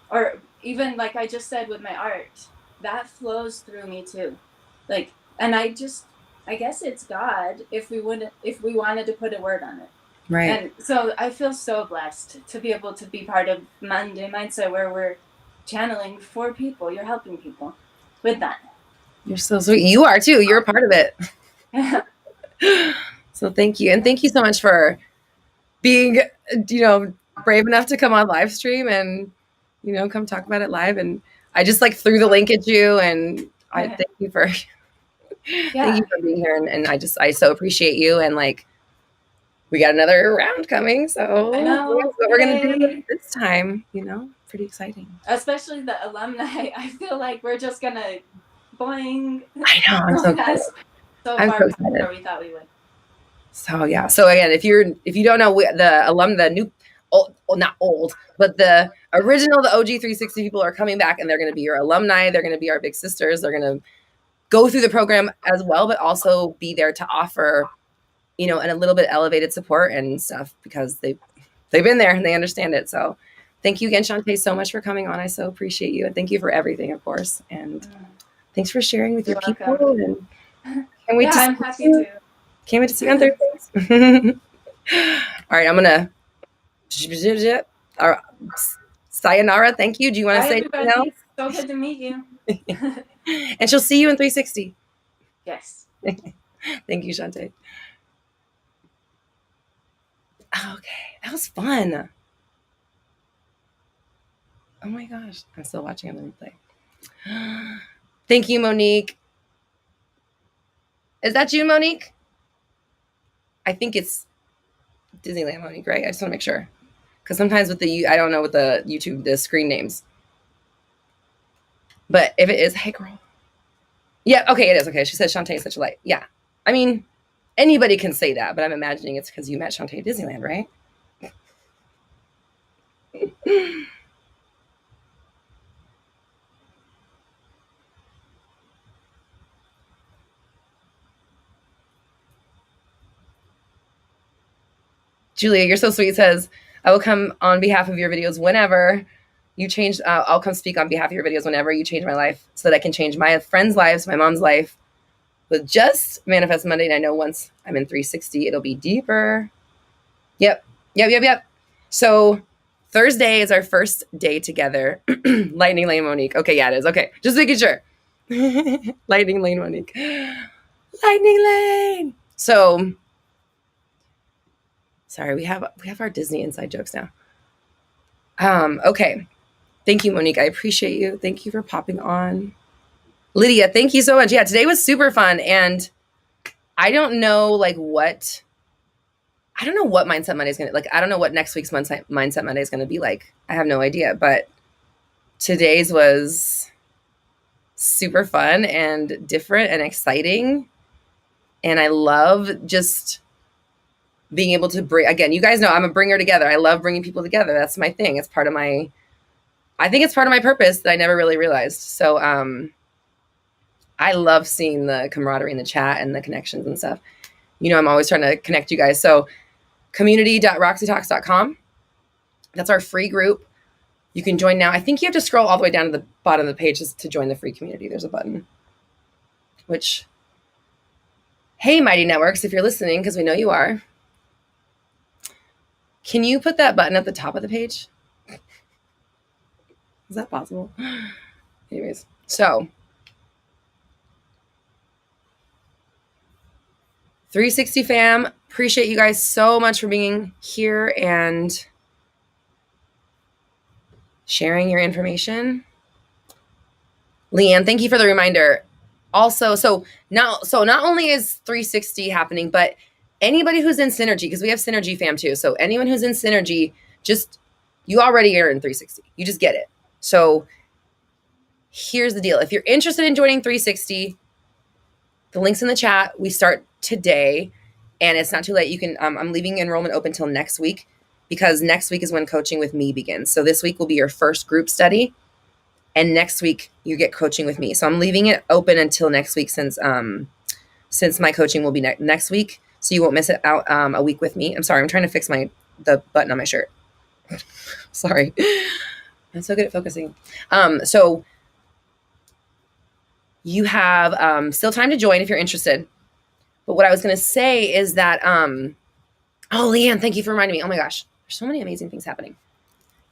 Or even like I just said with my art, that flows through me too. Like, and I guess it's God if we wanted to put a word on it. Right. And so I feel so blessed to be able to be part of Monday Mindset, where we're channeling for people. You're helping people with that. You're so sweet. You are too. You're a part of it. So thank you. And thank you so much for being, brave enough to come on live stream and, come talk about it live. And I just like threw the link at you, and I thank you for, thank you for being here. And I so appreciate you. And like, we got another round coming. So I know what we're going to do this time, pretty exciting. Especially the alumni. I feel like we're just going to boing. I know. I'm so excited. I'm so excited. Where we thought we would. So yeah. So again, if you don't know, the new, not old, but the original, the OG 360 people are coming back, and they're going to be your alumni. They're going to be our big sisters. They're going to go through the program as well, but also be there to offer, and a little bit elevated support and stuff, because they've been there and they understand it. So thank you again, Shantae, so much for coming on. I so appreciate you, and thank you for everything, of course. And thanks for sharing with your people. And can't wait I'm happy to. Can't wait to see you on Thursdays. All right, I'm gonna. Sayonara. Thank you. Do you want to say anything else? So good to meet you. And she'll see you in 360. Yes. Thank you, Shantae. Okay, that was fun. Oh my gosh, I'm still watching on the replay. Thank you, Monique. Is that you, Monique? I think it's Disneyland Monique, right? I just want to make sure. Because sometimes with I don't know with the YouTube, the screen names. But if it is, hey girl. Yeah, okay, it is. Okay, she said Shantae is such a light. Yeah. I mean, anybody can say that, but I'm imagining it's because you met Shantae at Disneyland, right? Julia, you're so sweet. Says, I will come on behalf of your videos whenever you change. I'll come speak on behalf of your videos whenever you change my life so that I can change my friends' lives, my mom's life with just Manifest Monday. And I know once I'm in 360, it'll be deeper. Yep. So Thursday is our first day together. Lightning Lane Monique. Okay, yeah, it is. Okay, just making sure. Lightning Lane Monique. Lightning Lane. So sorry, we have our Disney inside jokes now. Okay. Thank you, Monique. I appreciate you. Thank you for popping on. Lydia, thank you so much. Yeah, today was super fun. And I don't know what Mindset Monday is going to, I don't know what next week's Mindset Monday is going to be like. I have no idea. But today's was super fun and different and exciting. And I love just being able to bring, again, you guys know I'm a bringer together. I love bringing people together. That's my thing. It's part of I think it's part of my purpose that I never really realized. So I love seeing the camaraderie in the chat and the connections and stuff. You know, I'm always trying to connect you guys. So community.roxytalks.com. That's our free group. You can join now. I think you have to scroll all the way down to the bottom of the page to join the free community. There's a button, which, hey, Mighty Networks, if you're listening, because we know you are, can you put that button at the top of the page? Is that possible? Anyways, so 360 fam, appreciate you guys so much for being here and sharing your information. Leanne, thank you for the reminder. Also, so not only is 360 happening, but anybody who's in Synergy, because we have Synergy fam too. So anyone who's in Synergy, you already are in 360. You just get it. So here's the deal. If you're interested in joining 360, the link's in the chat. We start today and it's not too late. You can, I'm leaving enrollment open till next week because next week is when coaching with me begins. So this week will be your first group study. And next week you get coaching with me. So I'm leaving it open until next week since my coaching will be next week. So you won't miss it out a week with me. I'm sorry. I'm trying to fix the button on my shirt. Sorry. I'm so good at focusing. So you have still time to join if you're interested. But what I was going to say is that, oh, Leanne, thank you for reminding me. Oh my gosh, there's so many amazing things happening.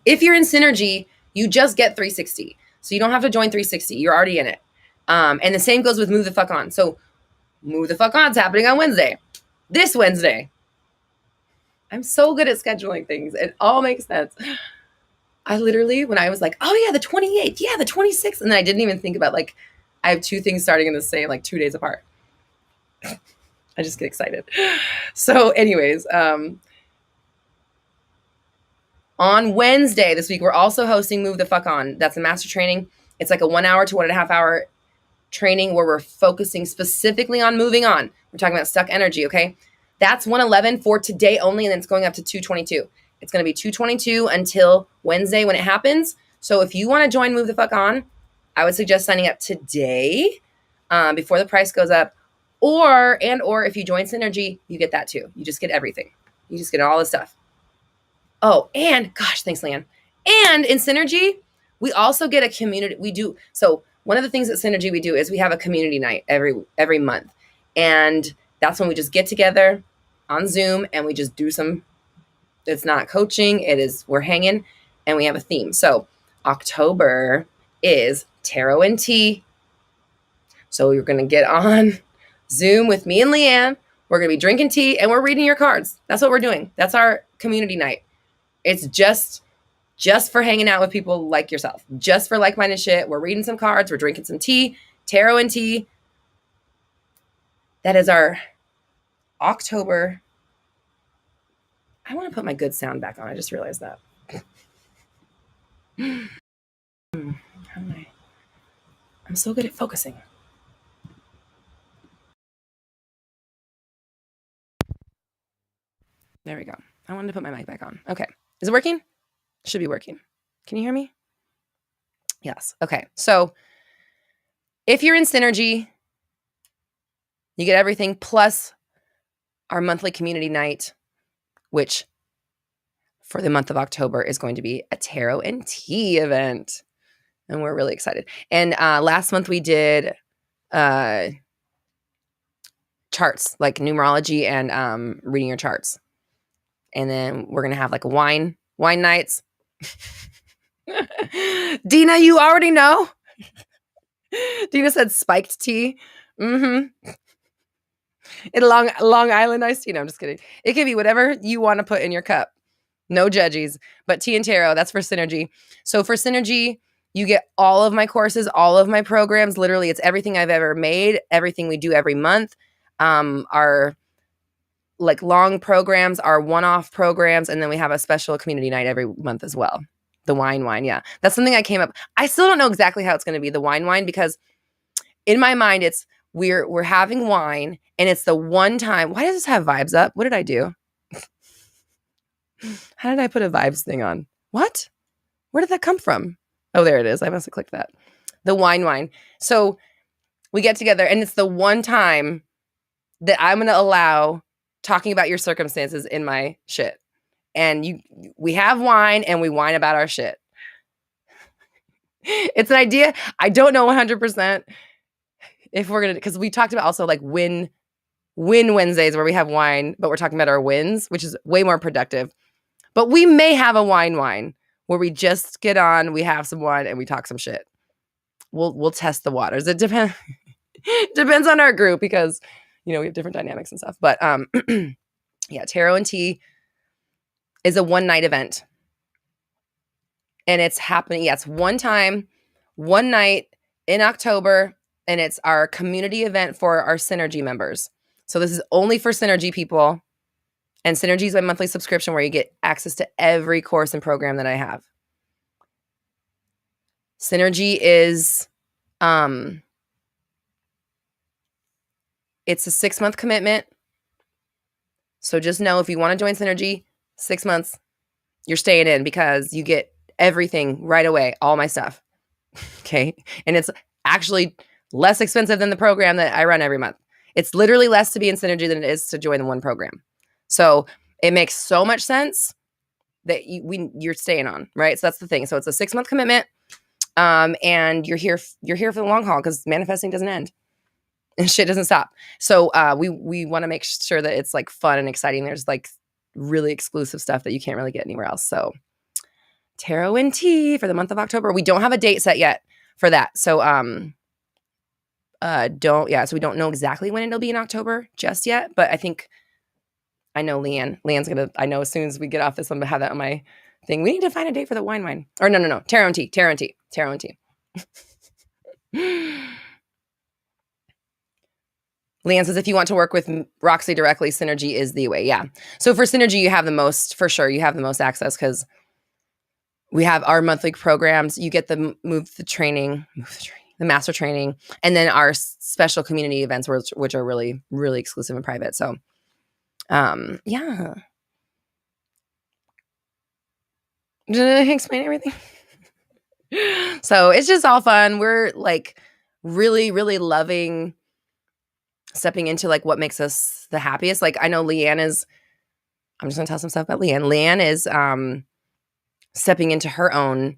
If you're in Synergy, you just get 360. So you don't have to join 360. You're already in it. And the same goes with Move the Fuck On. So Move the Fuck On's happening on Wednesday. This Wednesday. I'm so good at scheduling things. It all makes sense. I literally, when I was like, oh yeah, the 28th, yeah, the 26th. And then I didn't even think about I have two things starting in the same, 2 days apart. I just get excited. So anyways, on Wednesday this week, we're also hosting Move the Fuck On. That's a master training. It's like a 1 hour to 1.5 hour training where we're focusing specifically on moving on. We're talking about stuck energy, okay? That's 111 for today only, and then it's going up to 222. It's going to be 222 until Wednesday when it happens. So if you want to join Move the Fuck On, I would suggest signing up today before the price goes up. Or if you join Synergy, you get that too. You just get everything. You just get all the stuff. Oh, and gosh, thanks, Lan. And in Synergy, we also get a community. So one of the things at Synergy we do is we have a community night every month. And that's when we just get together on Zoom and we just do it's not coaching. We're hanging and we have a theme. So October is tarot and tea. So you're going to get on Zoom with me and Leanne. We're going to be drinking tea and we're reading your cards. That's what we're doing. That's our community night. It's just for hanging out with people like yourself, just for like-minded shit. We're reading some cards. We're drinking some tea, tarot and tea. That is our October. I want to put my good sound back on. I just realized that. I'm so good at focusing. There we go. I wanted to put my mic back on. Okay. Is it working? Should be working. Can you hear me? Yes. Okay. So if you're in Synergy, you get everything plus our monthly community night, which for the month of October is going to be a tarot and tea event. And we're really excited. And last month we did charts, like numerology and reading your charts. And then we're going to have like wine nights. Dina, you already know. Dina said spiked tea. Mm-hmm. In Long Island iced tea. No, I'm just kidding. It can be whatever you want to put in your cup. No judges. But tea and tarot, that's for Synergy. So for Synergy, you get all of my courses, all of my programs. Literally, it's everything I've ever made, everything we do every month. Our like long programs, our one-off programs, and then we have a special community night every month as well. The wine, yeah. That's something I came up. I still don't know exactly how it's going to be, the wine, because in my mind, it's we're having wine, and it's the one time. Why does this have vibes up? What did I do? How did I put a vibes thing on? What? Where did that come from? Oh, there it is. I must have clicked that. The wine. So we get together, and it's the one time that I'm going to allow talking about your circumstances in my shit. And we have wine, and we whine about our shit. It's an idea. I don't know 100% if we're going to, because we talked about also like win Wednesdays where we have wine, but we're talking about our wins, which is way more productive. But we may have a wine where we just get on, we have some wine, and we talk some shit. We'll test the waters. It depends on our group because, we have different dynamics and stuff. But yeah, tarot and tea is a one-night event. And it's happening. Yeah, it's one time, one night in October. And it's our community event for our Synergy members. So this is only for Synergy people. And Synergy is my monthly subscription where you get access to every course and program that I have. Synergy is, it's a 6-month commitment. So just know if you want to join Synergy, 6 months, you're staying in because you get everything right away, all my stuff. Okay. And it's actually less expensive than the program that I run every month. It's literally less to be in Synergy than it is to join the one program. So it makes so much sense that you're staying on, right? So that's the thing. So it's a 6-month commitment, and you're here for the long haul because manifesting doesn't end and shit doesn't stop. So we want to make sure that it's like fun and exciting. There's like really exclusive stuff that you can't really get anywhere else. So tarot and tea for the month of October. We don't have a date set yet for that. So so we don't know exactly when it'll be in October just yet, but I know Leanne's gonna, I know as soon as we get off this, I'm gonna have that on my thing. We need to find a date for the wine. Or no. Tarot and tea. Leanne says, if you want to work with Roxy directly, Synergy is the way. Yeah. So for Synergy, you have the most, for sure, you have the most access because we have our monthly programs. You get the the master training, and then our special community events, which are really, really exclusive and private. So yeah. Did I explain everything? So it's just all fun. We're like really, really loving stepping into like what makes us the happiest. Like I know Leanne is, I'm just gonna tell some stuff about Leanne. Leanne is stepping into her own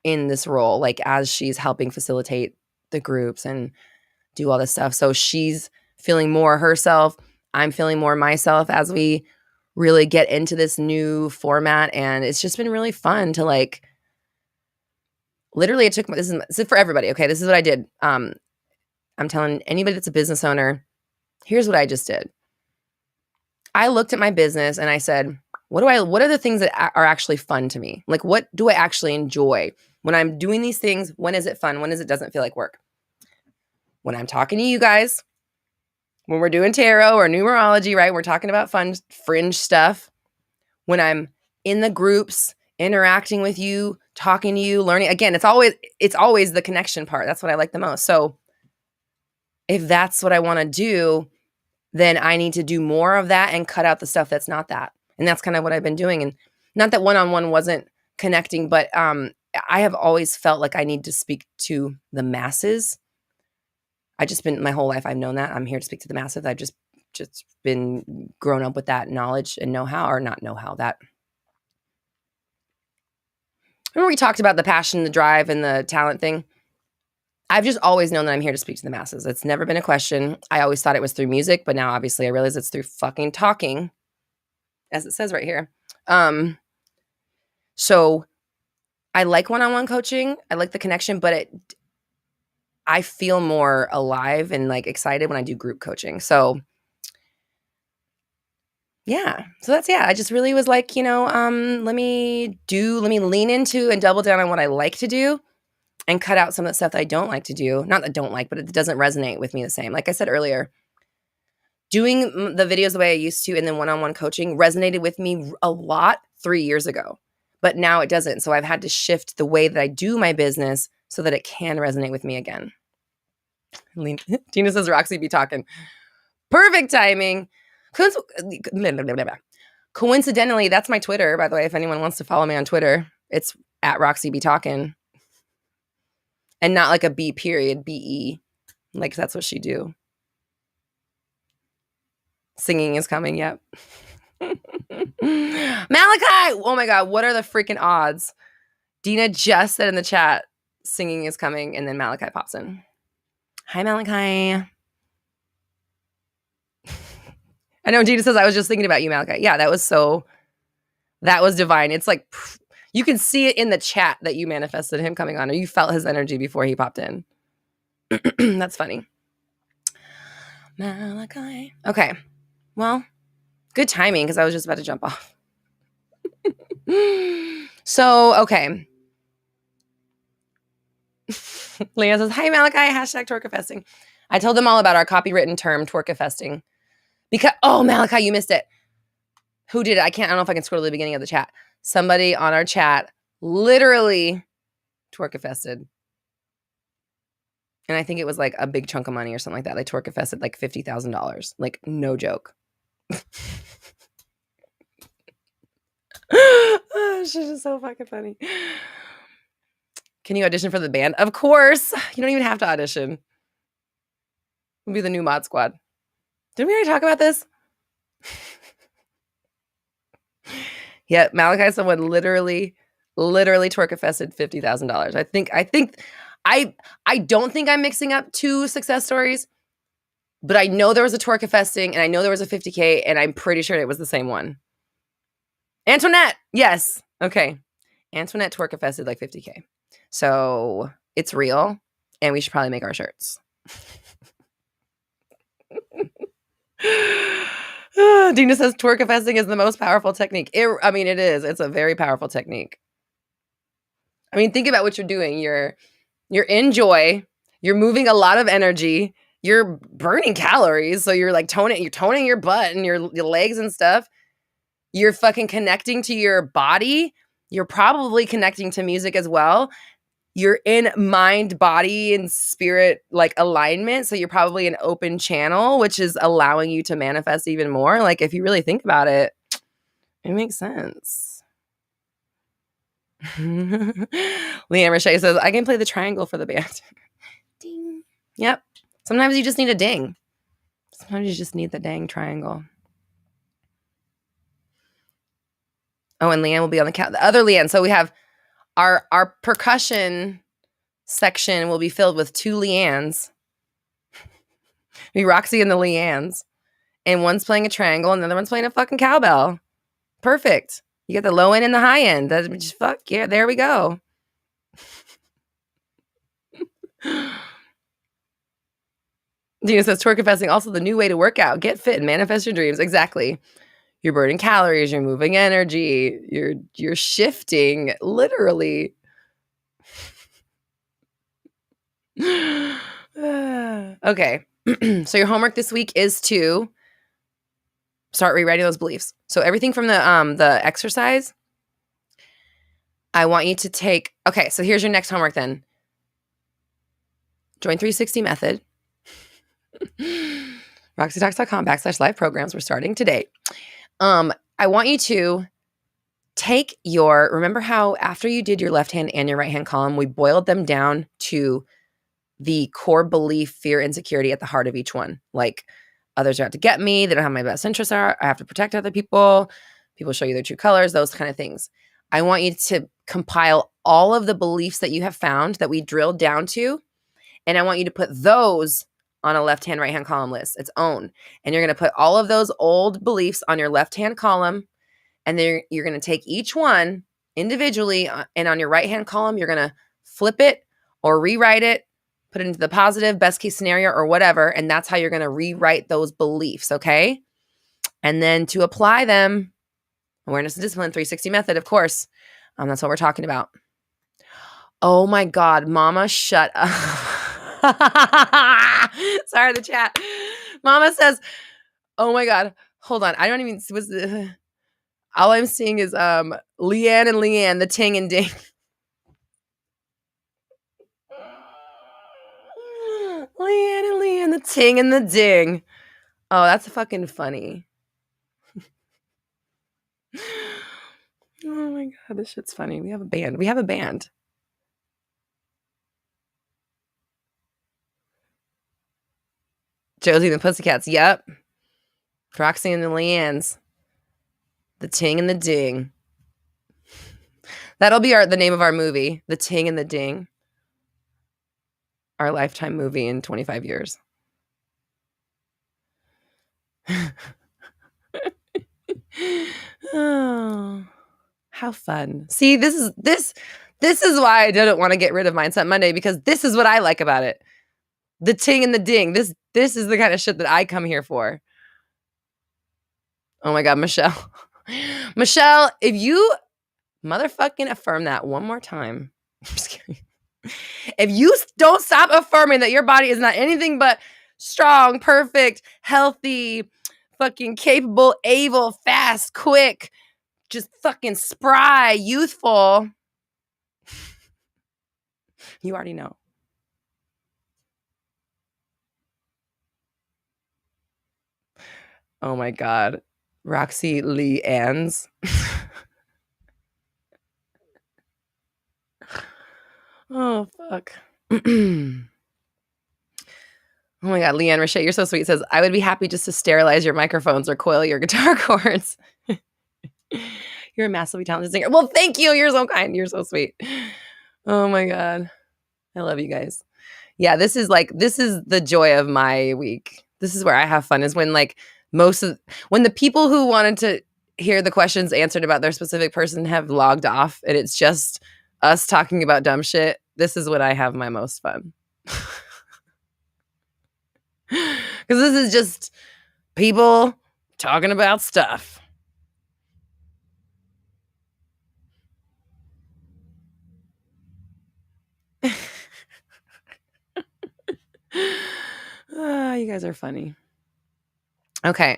in this role, like as she's helping facilitate the groups and do all this stuff. So she's feeling more herself. I'm feeling more myself as we really get into this new format. And it's just been really fun to like, literally this is for everybody. Okay. This is what I did. I'm telling anybody that's a business owner, Here's what I just did. I looked at my business and I said, what are the things that are actually fun to me? Like, what do I actually enjoy when I'm doing these things? When is it fun? When is it doesn't feel like work? When I'm talking to you guys, when we're doing tarot or numerology, right? We're talking about fun, fringe stuff. When I'm in the groups, interacting with you, talking to you, learning. Again, it's always the connection part. That's what I like the most. So if that's what I want to do, then I need to do more of that and cut out the stuff that's not that. And that's kind of what I've been doing. And not that one-on-one wasn't connecting, but I have always felt like I need to speak to the masses. I just been my whole life, I've known that. I'm here to speak to the masses. I've just been grown up with that knowledge and know-how, or not know-how, that. Remember we talked about the passion, the drive, and the talent thing? I've just always known that I'm here to speak to the masses. It's never been a question. I always thought it was through music, but now obviously I realize it's through fucking talking, as it says right here. So I like one-on-one coaching. I like the connection, but I feel more alive and like excited when I do group coaching. So yeah. So that's, I just really was like, let me lean into and double down on what I like to do and cut out some of the stuff that I don't like to do. Not that I don't like, but it doesn't resonate with me the same. Like I said earlier, doing the videos the way I used to and then one-on-one coaching resonated with me a lot 3 years ago, but now it doesn't. So I've had to shift the way that I do my business so that it can resonate with me again. Tina says, Roxy be talking. Perfect timing. Coincidentally, that's my Twitter, by the way, if anyone wants to follow me on Twitter. It's at Roxy be talking. And not like a B period, B-E. Like that's what she do. Singing is coming, yep. Malachi! Oh my God, what are the freaking odds? Dina just said in the chat, singing is coming, and then Malachi pops in. Hi, Malachi. I know Dina says, I was just thinking about you, Malachi. Yeah, that was divine. It's like, you can see it in the chat that you manifested him coming on, or you felt his energy before he popped in. That's funny. Malachi. Okay. Well, good timing because I was just about to jump off. So, okay. Leah says, hi, Malachi, hashtag twerkifesting. I told them all about our copywritten term, twerkifesting. Because, oh, Malachi, you missed it. Who did it? I don't know if I can scroll to the beginning of the chat. Somebody on our chat literally twerkifested. And I think it was like a big chunk of money or something like that. They twerkifested like $50,000. Like, no joke. Oh, shit is so fucking funny. Can you audition for the band? Of course. You don't even have to audition. We'll be the new mod squad. Didn't we already talk about this? Yeah, Malachi, someone literally twerkifested $50,000. I don't think I'm mixing up two success stories, but I know there was a twerkifesting and I know there was a 50K, and I'm pretty sure it was the same one. Antoinette, yes. Okay. Antoinette twerkifested like 50K. So it's real, and we should probably make our shirts. Dina says twerkifesting is the most powerful technique. It is. It's a very powerful technique. I mean, think about what you're doing. You're in joy. You're moving a lot of energy. You're burning calories. So you're like toning your butt and your legs and stuff. You're fucking connecting to your body. You're probably connecting to music as well. You're in mind, body, and spirit like alignment. So you're probably an open channel, which is allowing you to manifest even more. Like if you really think about it, it makes sense. Leanne Roche says, I can play the triangle for the band. Ding. Yep. Sometimes you just need a ding. Sometimes you just need the dang triangle. Oh, and Leanne will be on the other Leanne. So we have our percussion section will be filled with two Leannes. Be Roxy and the Leannes. And one's playing a triangle and the other one's playing a fucking cowbell. Perfect. You get the low end and the high end. That's just fuck yeah, there we go. Dina says, twerk confessing, also the new way to work out, get fit and manifest your dreams. Exactly. You're burning calories, you're moving energy, you're shifting, literally. Okay. So your homework this week is to start rewriting those beliefs. So everything from the exercise, I want you to take. Okay, so here's your next homework then. Join 360 Method. RoxyTalks.com/live programs. We're starting today. I want you to take remember how after you did your left hand and your right hand column, we boiled them down to the core belief, fear, insecurity at the heart of each one. Like, others are out to get me. They don't have my best interests. I have to protect other people. People show you their true colors, those kind of things. I want you to compile all of the beliefs that you have found that we drilled down to. And I want you to put those on a left-hand, right-hand column list, its own. And you're going to put all of those old beliefs on your left-hand column. And then you're going to take each one individually. And on your right-hand column, you're going to flip it or rewrite it, put it into the positive, best case scenario, or whatever. And that's how you're going to rewrite those beliefs, okay? And then to apply them, awareness and discipline, 360 method, of course. That's what we're talking about. Oh my God, Mama, shut up. Sorry, the chat. Mama says, oh my God, hold on. I don't even see all I'm seeing is Leanne and Leanne, the ting and ding. Leanne and Leanne, the ting and the ding. Oh, that's fucking funny. Oh my God, this shit's funny. We have a band. Josie and the Pussycats. Yep. Roxy and the Leannes. The ting and the ding. That'll be the name of our movie. The ting and the ding. Our lifetime movie in 25 years. Oh, how fun. See, this is why I didn't want to get rid of Mindset Monday, because this is what I like about it. The ting and the ding. This is the kind of shit that I come here for. Oh my God, Michelle. Michelle, if you motherfucking affirm that one more time. I'm just kidding. If you don't stop affirming that your body is not anything but strong, perfect, healthy, fucking capable, able, fast, quick, just fucking spry, youthful, you already know. Oh my God. Roxy Lee Ann's. Oh, fuck. Oh my God, Leanne Roche, you're so sweet. Says, I would be happy just to sterilize your microphones or coil your guitar cords. You're a massively talented singer. Well, thank you. You're so kind. You're so sweet. Oh my God. I love you guys. Yeah, this is the joy of my week. This is where I have fun, is when when the people who wanted to hear the questions answered about their specific person have logged off and it's just us talking about dumb shit. This is when I have my most fun. Because this is just people talking about stuff. You guys are funny. Okay.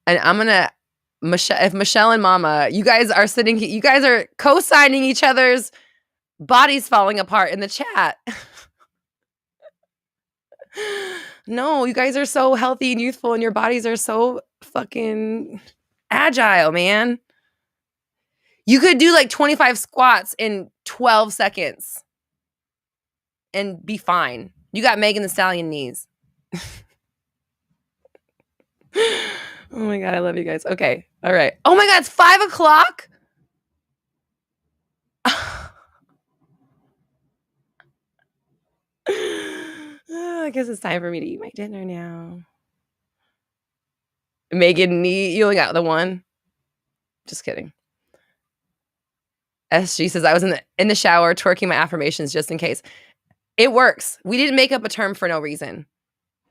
And I'm going to, if Michelle and Mama, you guys are co-signing each other's bodies falling apart in the chat. No, you guys are so healthy and youthful and your bodies are so fucking agile, man. You could do like 25 squats in 12 seconds and be fine. You got Megan Thee Stallion knees. Oh my God, I love you guys. Okay. All right. Oh my God, it's 5 o'clock. I guess it's time for me to eat my dinner now. Megan knee, you only got the one. Just kidding. SG says, I was in the shower twerking my affirmations just in case. It works. We didn't make up a term for no reason.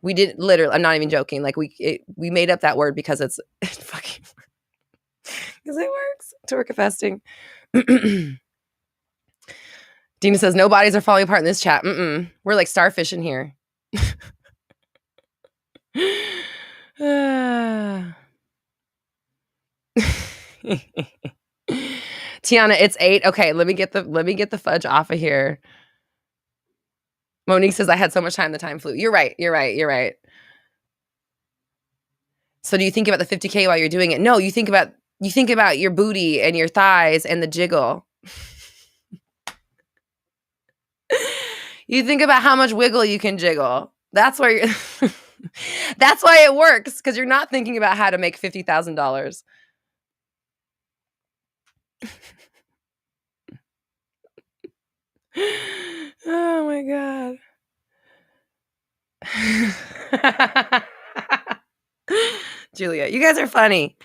We did literally. I'm not even joking. Like we made up that word because it fucking because it works. Torcafesting. Dina says no bodies are falling apart in this chat. We're like starfish in here. Tiana, it's 8. Okay, let me get the fudge off of here. Monique says I had so much time, the time flew. You're right. So do you think about the 50K while you're doing it? No, you think about your booty and your thighs and the jiggle. You think about how much wiggle you can jiggle. That's where you're that's why it works, because you're not thinking about how to make $50,000. Oh my God. Julia, you guys are funny.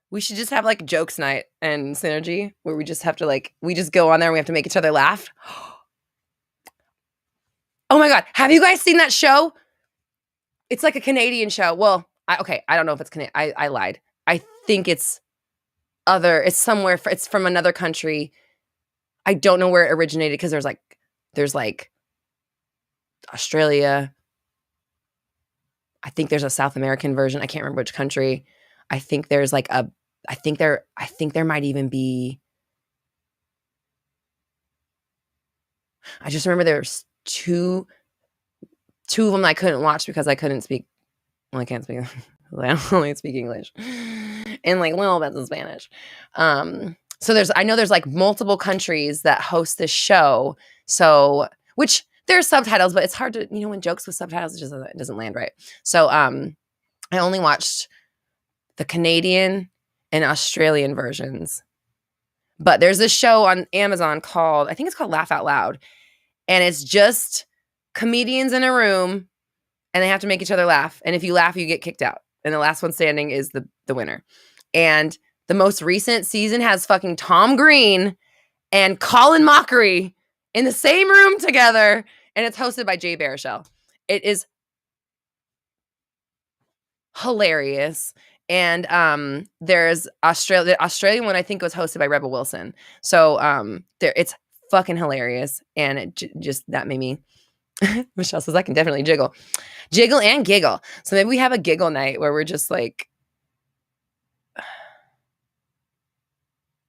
We should just have like jokes night and synergy where we just have to we just go on there and we have to make each other laugh. Oh my God. Have you guys seen that show? It's like a Canadian show. Well, I don't know if it's Canadian. I lied. I think it's somewhere, it's from another country. I don't know where it originated because there's Australia. I think there's a South American version. I can't remember which country. I think there's I think there might even be. I just remember there's two of them I couldn't watch because I couldn't speak. Well, I can't speak. I only speak English and little bits of Spanish. So I know there's multiple countries that host this show. So which there's subtitles, but it's hard to when jokes with subtitles it doesn't land right. So I only watched the Canadian and Australian versions. But there's this show on Amazon called, I think it's called Laugh Out Loud. And it's just comedians in a room and they have to make each other laugh. And if you laugh, you get kicked out. And the last one standing is the winner. And the most recent season has fucking Tom Green and Colin Mockery in the same room together. And it's hosted by Jay Baruchel. It is hilarious. And there's the Australian one, I think, was hosted by Rebel Wilson. So it's fucking hilarious. And it just, that made me, Michelle says, I can definitely jiggle and giggle. So maybe we have a giggle night where we're just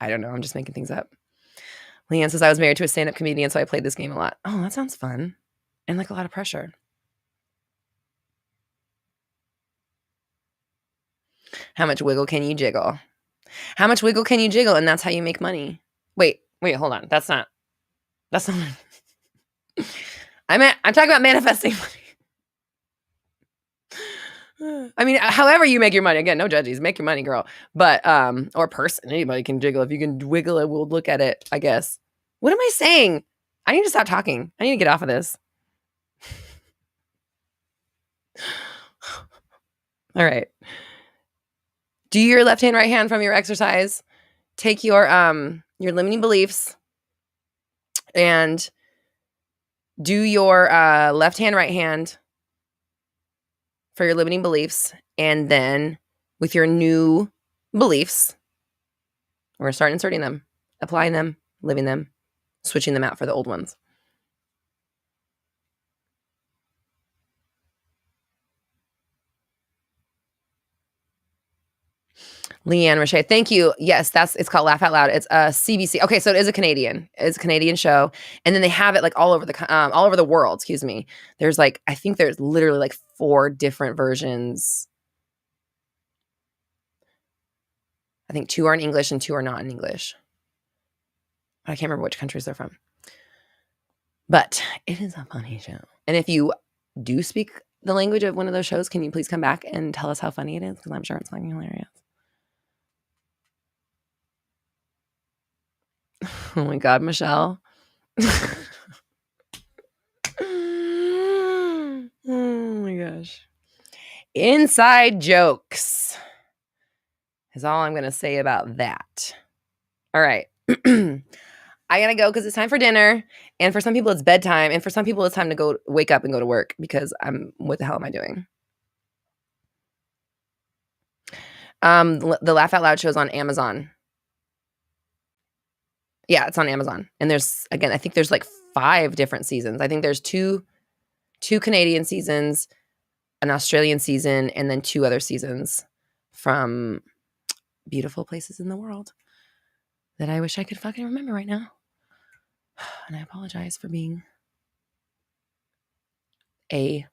I don't know. I'm just making things up. Leanne says, I was married to a stand-up comedian, so I played this game a lot. Oh, that sounds fun. And a lot of pressure. How much wiggle can you jiggle? And that's how you make money. Wait, hold on. That's not I'm talking about manifesting money. I mean, however you make your money. Again, no judges. Make your money, girl. But or person, anybody can jiggle. If you can wiggle it, we'll look at it, I guess. What am I saying? I need to stop talking. I need to get off of this. All right. Do your left hand, right hand from your exercise. Take your limiting beliefs and do your left hand, right hand for your limiting beliefs. And then with your new beliefs, we're going to start inserting them, applying them, living them, switching them out for the old ones. Leanne Roche, thank you. Yes, it's called Laugh Out Loud. It's a CBC. Okay, so it's a Canadian show, and then they have it all over the world. Excuse me. There's I think there's literally 4 different versions. I think 2 are in English and 2 are not in English. I can't remember which countries they're from. But it is a funny show. And if you do speak the language of one of those shows, can you please come back and tell us how funny it is? Because I'm sure it's fucking hilarious. Oh my God, Michelle. Oh my gosh. Inside jokes is all I'm going to say about that. All right. I gotta go because it's time for dinner. And for some people, it's bedtime. And for some people, it's time to go wake up and go to work because what the hell am I doing? The Laugh Out Loud show is on Amazon. Yeah, it's on Amazon. And I think there's like 5 different seasons. I think there's two Canadian seasons, an Australian season, and then 2 other seasons from beautiful places in the world that I wish I could fucking remember right now. And I apologize for being a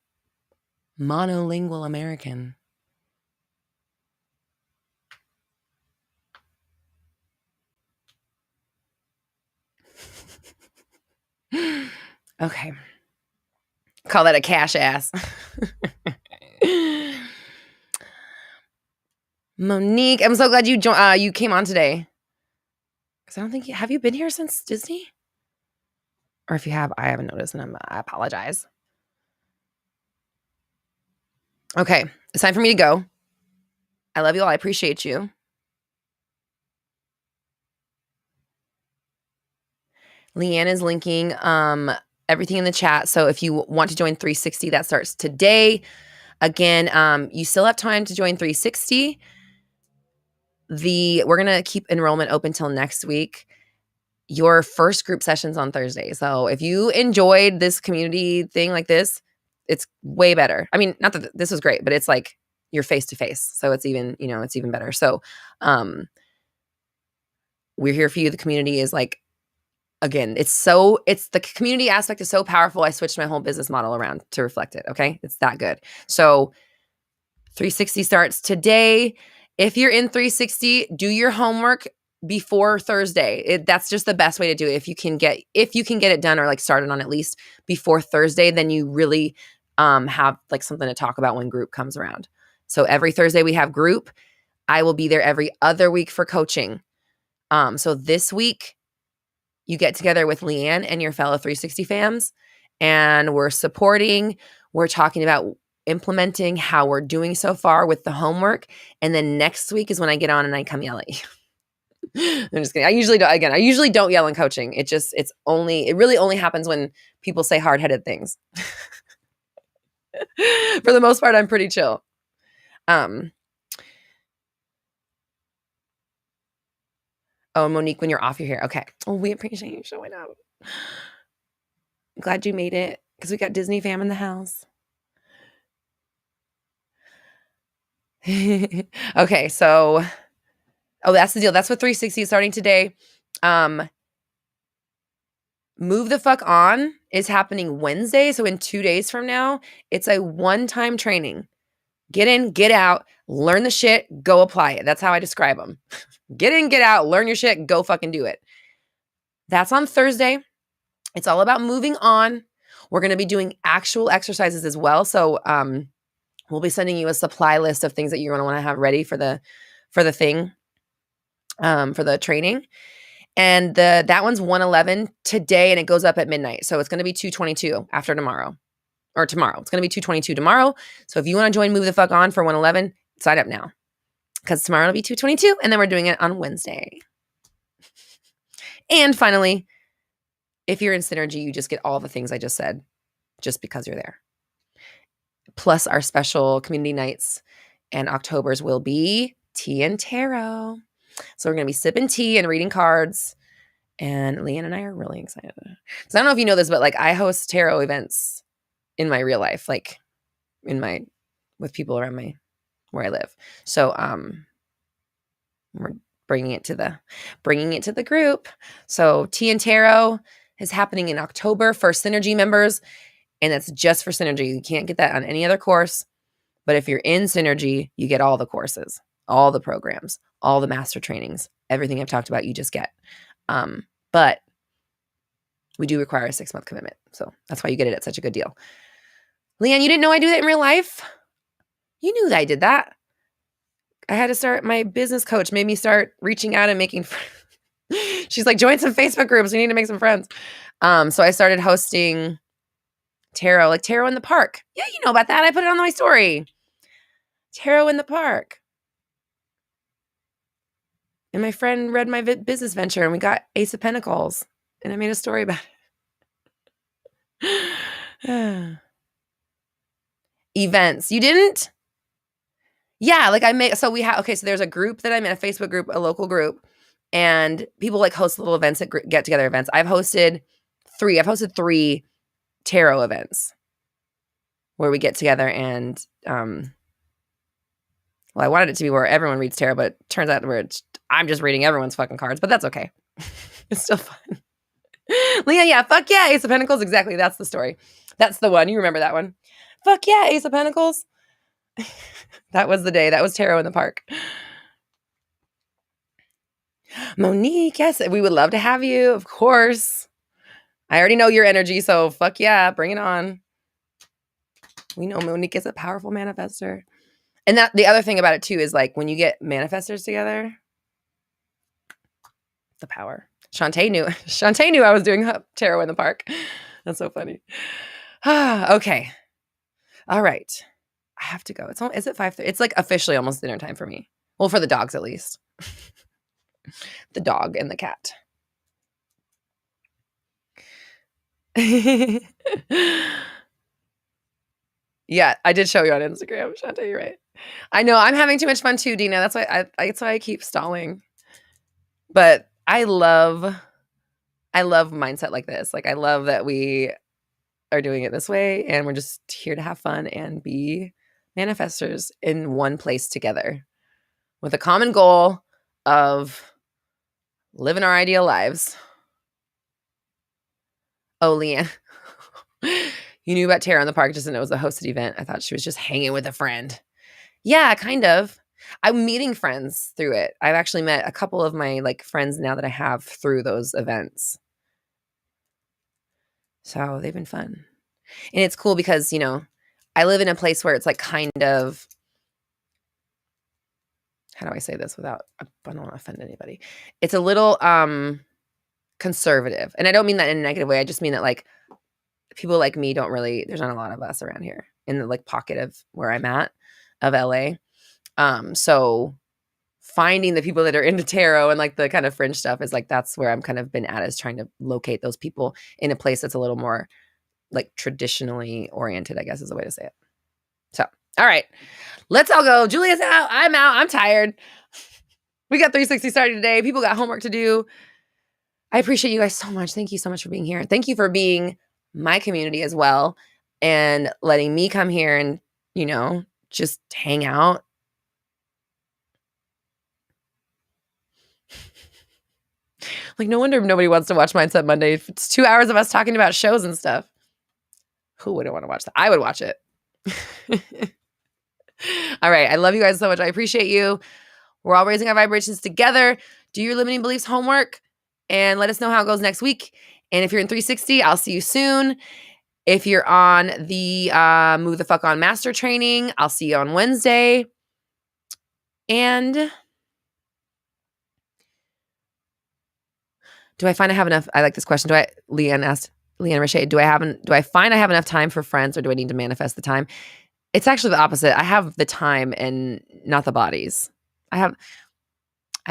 monolingual American. Okay. Call that a cash ass. Monique, I'm so glad you came on today. Because I don't think have you been here since Disney? Or if you have, I haven't noticed, and I apologize. Okay, it's time for me to go. I love you all. I appreciate you. Leanne is linking everything in the chat. So if you want to join 360, that starts today. Again, you still have time to join 360. We're gonna keep enrollment open till next week. Your first group session's on Thursday. So if you enjoyed this community thing like this, it's way better. I mean, not that this was great, but it's like you're face to face. So it's even, it's even better. So we're here for you. The community is like, again, the community aspect is so powerful. I switched my whole business model around to reflect it. Okay. It's that good. So 360 starts today. If you're in 360, do your homework before Thursday. That's just the best way to do it. If you can get it done or like started on at least before Thursday, then you really have like something to talk about when group comes around. So every Thursday we have group. I will be there every other week for coaching. So this week you get together with Leanne and your fellow 360 fams, and we're talking about implementing how we're doing so far with the homework. And then next week is when I get on and I come yell at you. I'm just kidding. I usually don't yell in coaching. It really only happens when people say hard-headed things. For the most part, I'm pretty chill. Oh, Monique, when you're off, you're here. Okay. Well, we appreciate you showing up. I'm glad you made it because we got Disney fam in the house. Okay, so that's the deal. That's what 360 is starting today. Move the Fuck On is happening Wednesday. So in 2 days from now, it's a one-time training. Get in, get out, learn the shit, go apply it. That's how I describe them. Get in, get out, learn your shit, go fucking do it. That's on Thursday. It's all about moving on. We're going to be doing actual exercises as well. So we'll be sending you a supply list of things that you're going to want to have ready for the thing, for the training. And that one's 111 today, and it goes up at midnight. So it's going to be 222 after tomorrow. Or tomorrow. It's going to be 222 tomorrow. So if you want to join Move the Fuck On for 111, sign up now. Because tomorrow will be 222, and then we're doing it on Wednesday. And finally, if you're in Synergy, you just get all the things I just said just because you're there. Plus our special community nights, and October's will be tea and tarot. So we're going to be sipping tea and reading cards. And Leanne and I are really excited. So I don't know if you know this, but like I host tarot events in my real life, like with people around where I live. So we're bringing it to the group. So tea and tarot is happening in October for Synergy members, and it's just for Synergy. You can't get that on any other course. But if you're in Synergy, you get all the courses, all the programs, all the master trainings, everything I've talked about, you just get. But we do require a 6-month commitment. So that's why you get it at such a good deal. Leanne, you didn't know I do that in real life? You knew that I did that. I had to start, my business coach made me start reaching out and making friends. She's like, join some Facebook groups. We need to make some friends. So I started hosting tarot, like tarot in the park. Yeah, you know about that. I put it on my story. Tarot in the park. And my friend read my business venture and we got Ace of Pentacles. And I made a story about it. Events. You didn't? Yeah, like so there's a group that I'm in, a Facebook group, a local group, and people like host little events at get together events. I've hosted 3 tarot events where we get together and, well, I wanted it to be where everyone reads tarot, but it turns out I'm just reading everyone's fucking cards, but that's okay. It's still fun. Leah, yeah, fuck yeah, Ace of Pentacles. Exactly, that's the story. That's the one. You remember that one. Fuck yeah, Ace of Pentacles. That was the day. That was tarot in the park. Monique, yes, we would love to have you, of course. I already know your energy, so fuck yeah, bring it on. We know Monique is a powerful manifester. And that the other thing about it too is like when you get manifestors together, the power. Shantae knew I was doing tarot in the park. That's so funny. Okay. All right. I have to go. Is it 5:30? It's like officially almost dinner time for me. Well, for the dogs at least. The dog and the cat. Yeah, I did show you on Instagram, Shantae. You're right. I know I'm having too much fun too, Dina. That's why I keep stalling. But I love mindset like this. Like I love that we are doing it this way, and we're just here to have fun and be manifestors in one place together with a common goal of living our ideal lives. Oh, Leanne. You knew about Tara in the park, just didn't know it was a hosted event. I thought she was just hanging with a friend. Yeah, kind of. I'm meeting friends through it. I've actually met a couple of my like friends now that I have through those events. So they've been fun. And it's cool because, you know, I live in a place where it's like kind of, how do I say this without, I don't want to offend anybody. It's a little conservative. And I don't mean that in a negative way. I just mean that like people like me there's not a lot of us around here in the like pocket of where I'm at of LA. So finding the people that are into tarot and like the kind of fringe stuff is like, that's where I'm kind of been at, is trying to locate those people in a place that's a little more like traditionally oriented, I guess is the way to say it. So, all right, let's all go. Julia's out. I'm out. I'm tired. We got 360 started today. People got homework to do. I appreciate you guys so much. Thank you so much for being here. Thank you for being my community as well and letting me come here and, you know, just hang out. Like, no wonder nobody wants to watch Mindset Monday. It's 2 hours of us talking about shows and stuff. Who wouldn't want to watch that? I would watch it. All right. I love you guys so much. I appreciate you. We're all raising our vibrations together. Do your limiting beliefs homework and let us know how it goes next week. And if you're in 360, I'll see you soon. If you're on the Move the Fuck On Master Training, I'll see you on Wednesday. And do I find I have enough? I like this question. Leanne Richey, do I find I have enough time for friends, or do I need to manifest the time? It's actually the opposite. I have the time and not the bodies. I have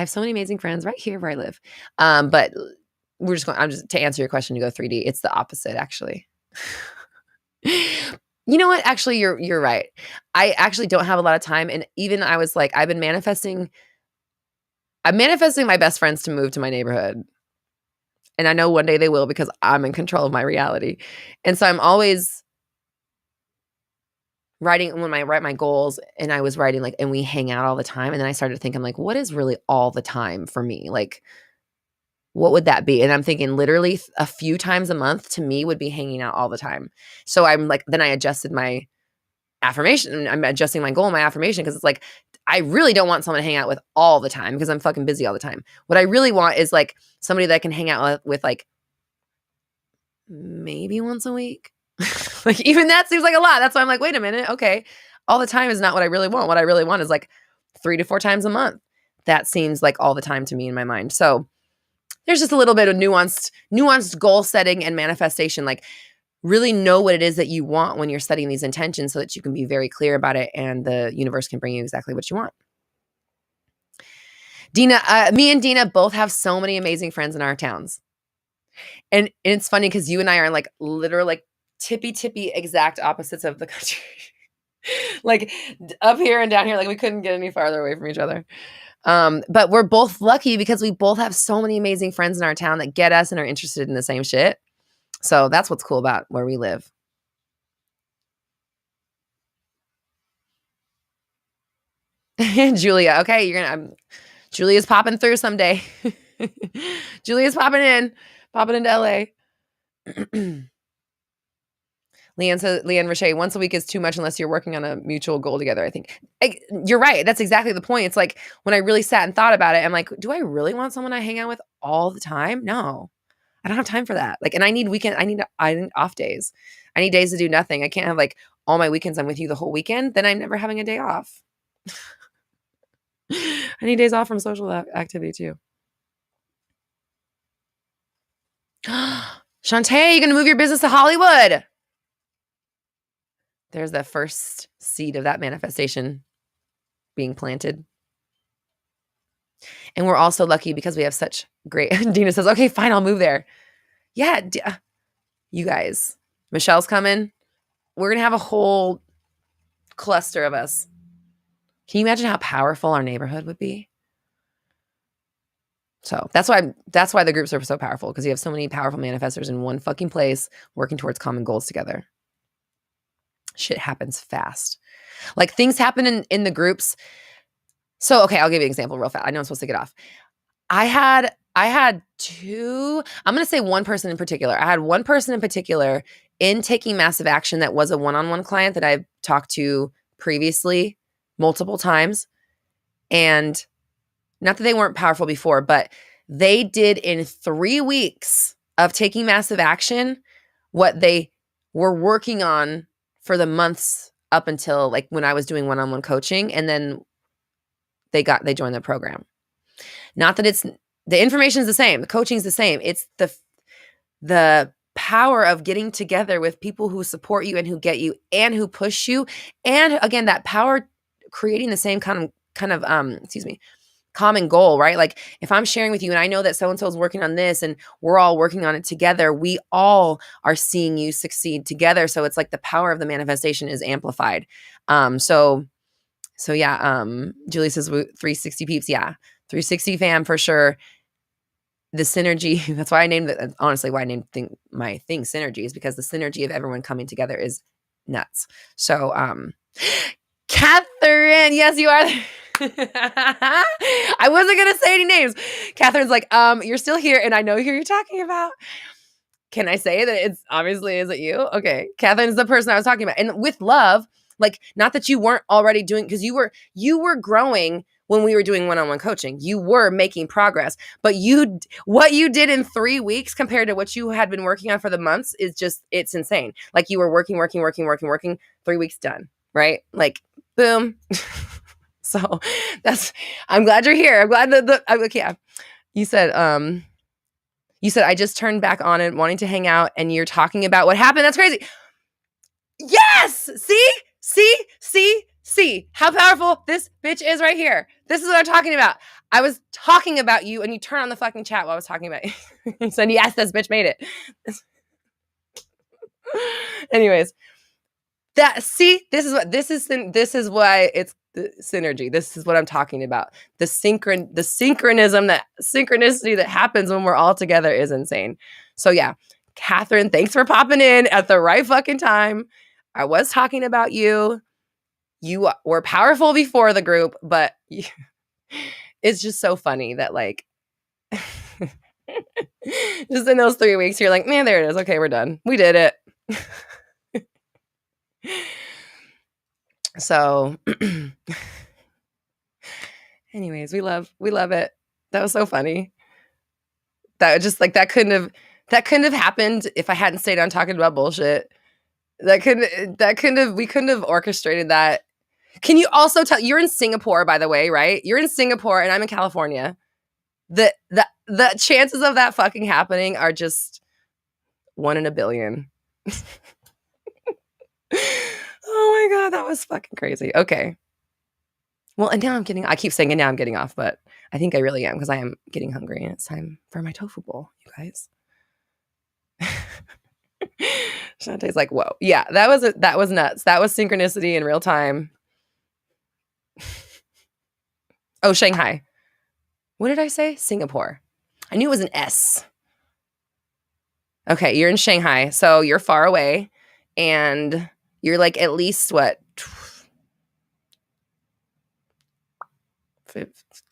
so many amazing friends right here where I live. But to answer your question, to go 3D, it's the opposite actually. You know what? Actually, you're right. I actually don't have a lot of time. And even I was like, I'm manifesting my best friends to move to my neighborhood. And I know one day they will, because I'm in control of my reality. And so I'm always writing, when I write my goals, and I was writing like, and we hang out all the time. And then I started thinking like, what is really all the time for me? Like, what would that be? And I'm thinking literally a few times a month to me would be hanging out all the time. So I'm like, then I adjusted my affirmation. I'm adjusting my goal and my affirmation, because it's like, I really don't want someone to hang out with all the time, because I'm fucking busy all the time. What I really want is like somebody that I can hang out with like maybe once a week. Like even that seems like a lot. That's why I'm like, wait a minute. Okay. All the time is not what I really want. What I really want is like 3 to 4 times a month. That seems like all the time to me in my mind. So there's just a little bit of nuanced goal setting and manifestation. Like really know what it is that you want when you're setting these intentions, so that you can be very clear about it and the universe can bring you exactly what you want. Dina, me and Dina both have so many amazing friends in our towns. And it's funny because you and I are like literal, like tippy exact opposites of the country. Like up here and down here, like we couldn't get any farther away from each other. But we're both lucky because we both have so many amazing friends in our town that get us and are interested in the same shit. So that's what's cool about where we live. Julia, okay, Julia's popping through someday. Julia's popping into LA. Leanne Roche, once a week is too much unless you're working on a mutual goal together, I think. You're right. That's exactly the point. It's like when I really sat and thought about it, I'm like, do I really want someone I hang out with all the time? No, I don't have time for that. Like, and I need off days. I need days to do nothing. I can't have like all my weekends I'm with you the whole weekend. Then I'm never having a day off. I need days off from social activity too. Shantae, you're going to move your business to Hollywood. There's the first seed of that manifestation being planted. And we're also lucky because we have such great, Dina says, okay, fine, I'll move there. Yeah, you guys, Michelle's coming. We're going to have a whole cluster of us. Can you imagine how powerful our neighborhood would be? So that's why the groups are so powerful, because you have so many powerful manifestors in one fucking place working towards common goals together. Shit happens fast. Like things happen in the groups. So, okay, I'll give you an example real fast. I know I'm supposed to get off. I had two, I'm going to say one person in particular. I had one person in particular in Taking Massive Action that was a one-on-one client that I've talked to previously multiple times. And not that they weren't powerful before, but they did in 3 weeks of Taking Massive Action what they were working on for the months up until like when I was doing one-on-one coaching, and then they joined the program. Not that the information is the same, the coaching is the same. It's the power of getting together with people who support you and who get you and who push you, and again that power creating the same kind of common goal, right? Like if I'm sharing with you and I know that so-and-so is working on this and we're all working on it together, we all are seeing you succeed together. So it's like the power of the manifestation is amplified. So yeah, Julie says 360 peeps. Yeah. 360 fam for sure. The synergy, that's why I named it, honestly, why I named my thing synergy, is because the synergy of everyone coming together is nuts. So, Catherine, yes, you are. I wasn't going to say any names. Catherine's like, you're still here and I know who you're talking about. Can I say that it's obviously, is it you? Okay. Catherine is the person I was talking about. And with love, like, not that you weren't already doing, because you were growing when we were doing one-on-one coaching. You were making progress, but what you did in 3 weeks compared to what you had been working on for the months is just, it's insane. Like you were working, 3 weeks done, right? Like, boom. So I'm glad you're here. I'm glad that you said, I just turned back on it, wanting to hang out, and you're talking about what happened. That's crazy. Yes. See how powerful this bitch is right here. This is what I'm talking about. I was talking about you and you turn on the fucking chat while I was talking about you. You said, yes, this bitch made it. Anyways, this is why it's the synergy. This is what I'm talking about. The synchronicity that happens when we're all together is insane. So yeah, Catherine, thanks for popping in at the right fucking time. I was talking about you. You were powerful before the group, but it's just so funny that like just in those 3 weeks, you're like, man, there it is. Okay, we're done. We did it. So anyways, we love it. That was so funny. That just like that couldn't have happened if I hadn't stayed on talking about bullshit. We couldn't have orchestrated that. Can you also tell, you're in Singapore, by the way, right? You're in Singapore and I'm in California. The chances of that fucking happening are just 1 in a billion. Oh my God, that was fucking crazy. Okay. Well, and now I keep saying, and now I'm getting off, but I think I really am, because I am getting hungry and it's time for my tofu bowl, you guys. Shantae's like, whoa. Yeah, that was nuts. That was synchronicity in real time. Oh, Shanghai. What did I say? Singapore. I knew it was an S. Okay, you're in Shanghai, so you're far away, and you're like at least what,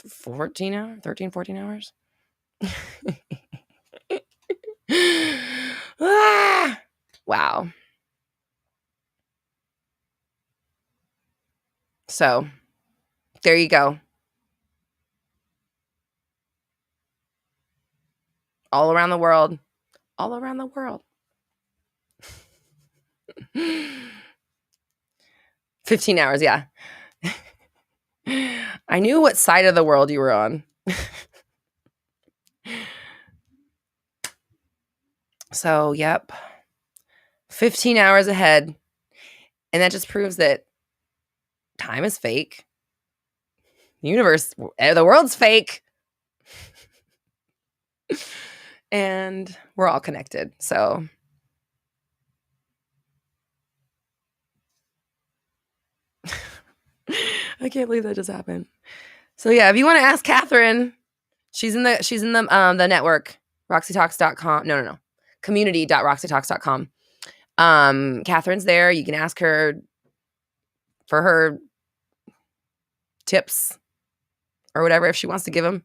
14 hours, 13, 14 hours. Ah, wow. So there you go. All around the world. All around the world. 15 hours, yeah. I knew what side of the world you were on. So, yep. 15 hours ahead. And that just proves that time is fake. Universe, the world's fake. And we're all connected. So, I can't believe that just happened. So yeah, if you want to ask Catherine, she's in the network, roxytalks.com. No. community.roxytalks.com. Catherine's there. You can ask her for her tips or whatever if she wants to give them.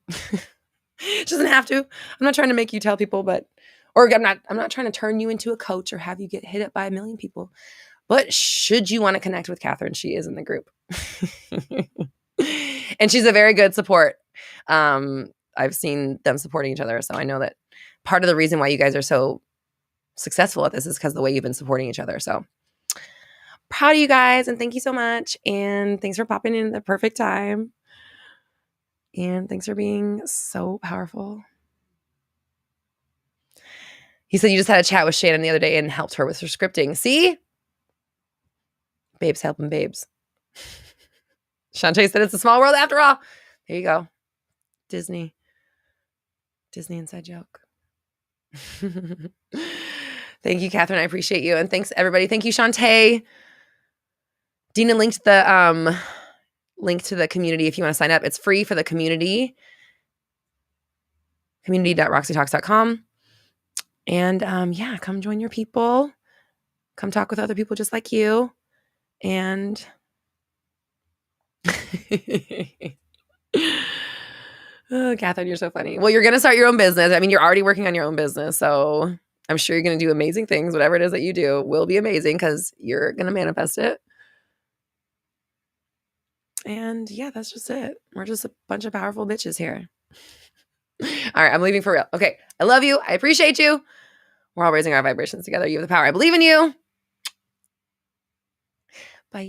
She doesn't have to. I'm not trying to make you tell people, or I'm not trying to turn you into a coach or have you get hit up by a million people. But should you want to connect with Catherine, she is in the group. And she's a very good support. I've seen them supporting each other. So I know that part of the reason why you guys are so successful at this is because of the way you've been supporting each other. So proud of you guys. And thank you so much. And thanks for popping in at the perfect time. And thanks for being so powerful. He said you just had a chat with Shannon the other day and helped her with her scripting. See? Babes helping babes. Shantae said it's a small world after all. There you go. Disney inside joke. Thank you, Catherine. I appreciate you. And thanks, everybody. Thank you, Shantae. Dina linked the link to the community if you want to sign up. It's free for the community. community.roxytalks.com. And yeah, come join your people. Come talk with other people just like you. And oh, Catherine, you're so funny. Well, you're going to start your own business. I mean, you're already working on your own business. So I'm sure you're going to do amazing things. Whatever it is that you do will be amazing because you're going to manifest it. And yeah, that's just it. We're just a bunch of powerful bitches here. All right, I'm leaving for real. Okay, I love you. I appreciate you. We're all raising our vibrations together. You have the power. I believe in you. Bye.